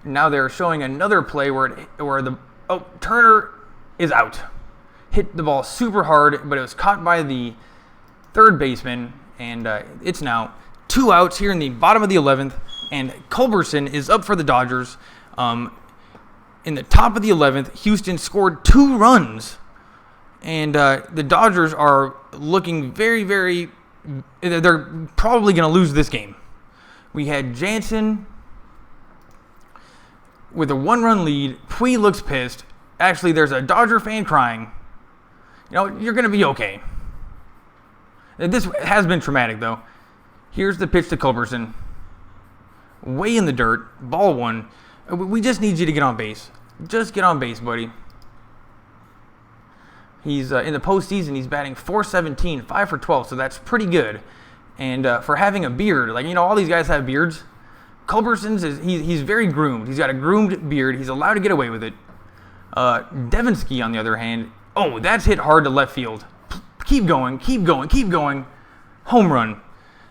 Now they're showing another play where Turner is out. Hit the ball super hard, but it was caught by the third baseman, and it's now 2 outs here in the bottom of the 11th, and Culberson is up for the Dodgers. In the top of the 11th, Houston scored 2 runs, and the Dodgers are looking very, very. They're probably going to lose this game. We had Jansen with a 1-run lead. Puig looks pissed. Actually, there's a Dodger fan crying. You're going to be okay. This has been traumatic, though. Here's the pitch to Culberson. Way in the dirt. Ball 1. We just need you to get on base. Just get on base, buddy. He's in the postseason. He's batting .417, 5 for 12, so that's pretty good. And for having a beard, all these guys have beards. Culberson's he's very groomed. He's got a groomed beard. He's allowed to get away with it. Devinsky, on the other hand, that's hit hard to left field. Keep going, keep going, keep going. Home run.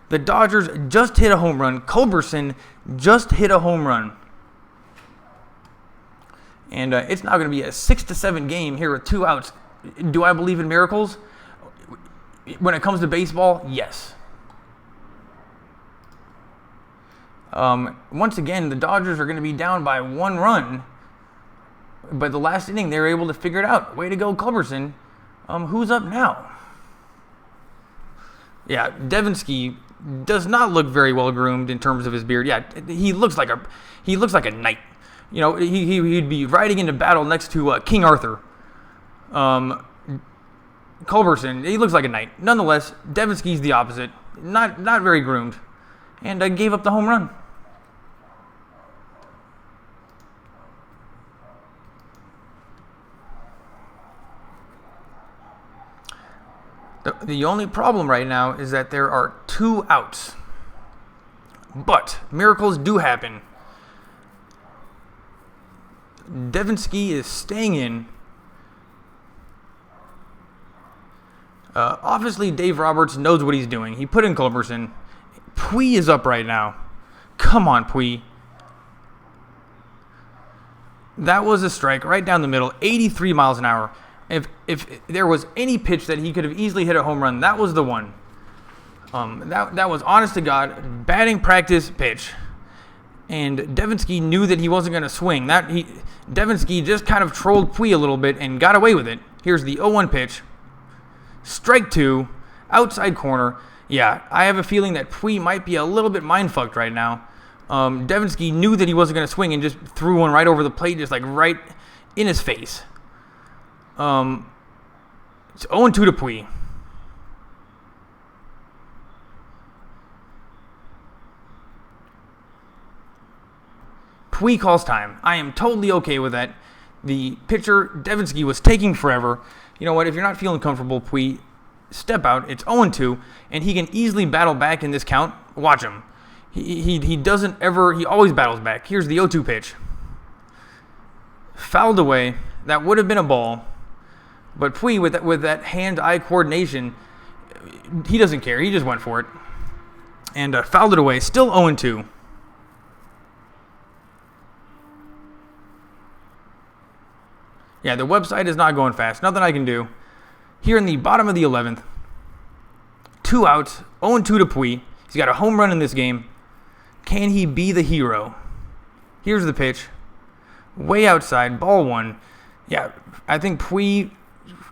The Dodgers just hit a home run. Culberson just hit a home run. And it's now going to be a 6-7 game here with 2 outs. Do I believe in miracles? When it comes to baseball, yes. Once again, the Dodgers are going to be down by 1 run. But the last inning, they were able to figure it out. Way to go, Culberson. Who's up now? Yeah, Devinsky does not look very well groomed in terms of his beard. Yeah, he looks like a knight. He'd be riding into battle next to King Arthur. Culberson, he looks like a knight. Nonetheless, Devinsky's the opposite. Not very groomed, and gave up the home run. The only problem right now is that there are 2 outs. But miracles do happen. Devinsky is staying in. Obviously, Dave Roberts knows what he's doing. He put in Culberson. Puig is up right now. Come on, Pui. That was a strike right down the middle, 83 miles an hour. If there was any pitch that he could have easily hit a home run, that was the one. That was honest to God batting practice pitch. And Devinsky knew that he wasn't going to swing. Devinsky just kind of trolled Pui a little bit and got away with it. Here's the 0-1 pitch. Strike 2, outside corner. Yeah, I have a feeling that Pui might be a little bit mind-fucked right now. Devinsky knew that he wasn't going to swing and just threw one right over the plate, just like right in his face. It's 0-2 to Pui. Pui calls time. I am totally okay with that. The pitcher, Devinsky, was taking forever. You know what? If you're not feeling comfortable, Pui, step out. It's 0-2, and he can easily battle back in this count. Watch him. He doesn't ever. He always battles back. Here's the 0-2 pitch. Fouled away. That would have been a ball. But Pui, with that hand-eye coordination, he doesn't care. He just went for it. And fouled it away. Still 0-2. Yeah, the website is not going fast. Nothing I can do. Here in the bottom of the 11th, 2 outs, 0-2 to Pui. He's got a home run in this game. Can he be the hero? Here's the pitch. Way outside, ball 1. Yeah, I think Pui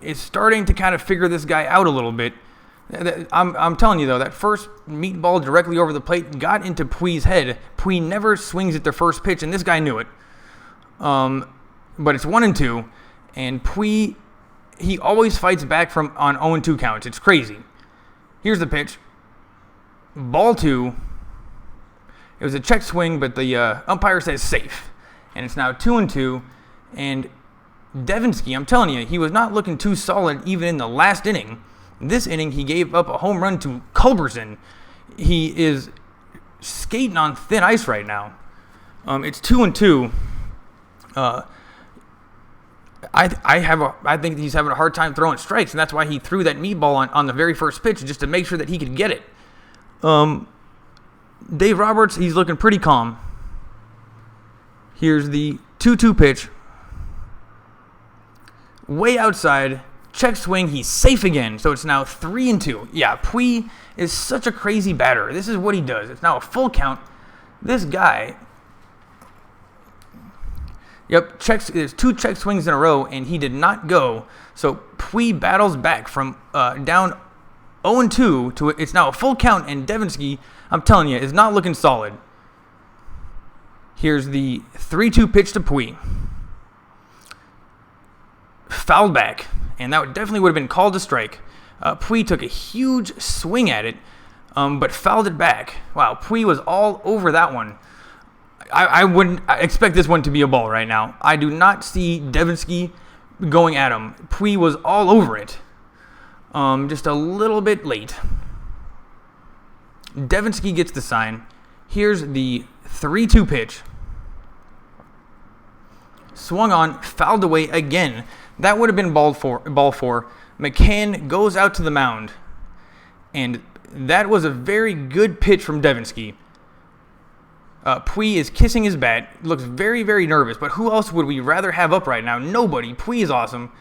is starting to kind of figure this guy out a little bit. I'm telling you, though, that first meatball directly over the plate got into Pui's head. Pui never swings at the first pitch, and this guy knew it. But it's 1-2, and Pui, he always fights back on 0-2 counts. It's crazy. Here's the pitch. Ball 2. It was a check swing, but the umpire says safe. And it's now 2-2. And Devinsky, I'm telling you, he was not looking too solid even in the last inning. This inning, he gave up a home run to Culberson. He is skating on thin ice right now. It's 2-2. I think he's having a hard time throwing strikes, and that's why he threw that meatball on the very first pitch, just to make sure that he could get it. Dave Roberts, he's looking pretty calm. Here's the 2-2 pitch. Way outside, check swing, he's safe again. So it's now 3-2. Yeah, Pui is such a crazy batter. This is what he does. It's now a full count. This guy... Yep, there's 2 check swings in a row, and he did not go. So Pui battles back from down 0-2 to it's now a full count, and Devinsky, I'm telling you, is not looking solid. Here's the 3-2 pitch to Pui. Fouled back, and that definitely would have been called a strike. Pui took a huge swing at it, but fouled it back. Wow, Pui was all over that one. I wouldn't expect this one to be a ball right now. I do not see Devinsky going at him. Pui was all over it. Just a little bit late. Devinsky gets the sign. Here's the 3-2 pitch. Swung on, fouled away again. That would have been ball 4. McCann goes out to the mound. And that was a very good pitch from Devinsky. Pui is kissing his bat, looks very, very nervous, but who else would we rather have up right now? Nobody. Pui is awesome.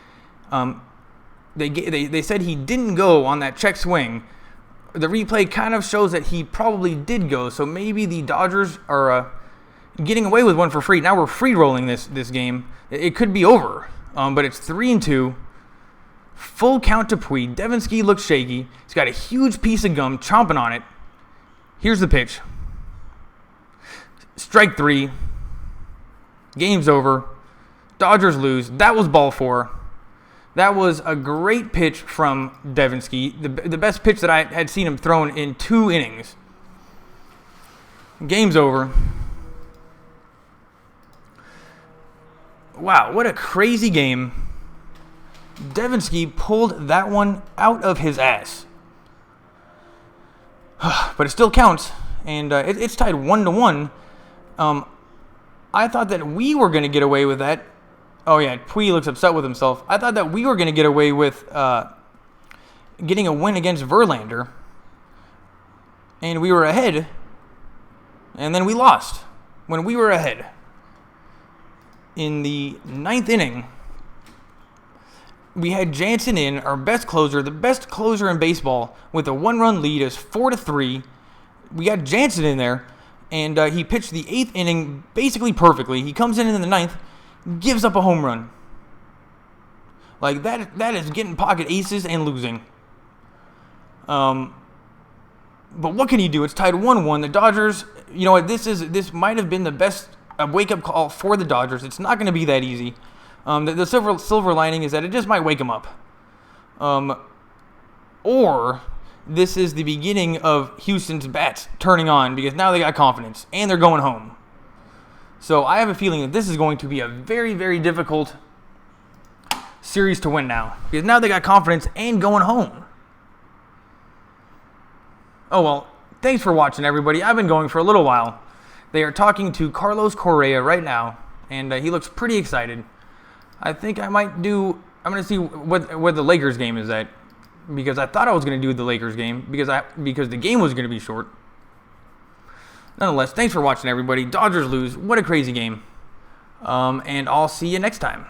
They said he didn't go on that check swing. The replay kind of shows that he probably did go, so maybe the Dodgers are getting away with one for free. Now we're free rolling this game. It could be over, but it's 3-2. Full count to Pui. Devinsky looks shaky. He's got a huge piece of gum chomping on it. Here's the pitch. Strike 3. Game's over. Dodgers lose. That was ball 4. That was a great pitch from Devinsky. The best pitch that I had seen him thrown in 2 innings. Game's over. Wow, what a crazy game. Devinsky pulled that one out of his ass. But it still counts. And it's tied 1-1. I thought that we were going to get away with that. Oh, yeah, Pui looks upset with himself. I thought that we were going to get away with getting a win against Verlander. And we were ahead And then we lost when we were ahead. In the 9th inning, we had Jansen in, our best closer, the best closer in baseball, with a 1-run lead. Is 4-3. We got Jansen in there, and he pitched the 8th inning basically perfectly. He comes in the 9th, gives up a home run. Like, that is getting pocket aces and losing. But what can you do? It's tied 1-1. The Dodgers, you know what, this might have been the best wake-up call for the Dodgers. It's not going to be that easy. The silver lining is that it just might wake them up. Or this is the beginning of Houston's bats turning on, because now they got confidence and they're going home. So I have a feeling that this is going to be a very, very difficult series to win now, because now they got confidence and going home. Oh well, thanks for watching, everybody. I've been going for a little while. They are talking to Carlos Correa right now, and he looks pretty excited. I think I might do. I'm gonna see where the Lakers game is at, because I thought I was gonna do the Lakers game because the game was gonna be short. Nonetheless, thanks for watching, everybody. Dodgers lose. What a crazy game. And I'll see you next time.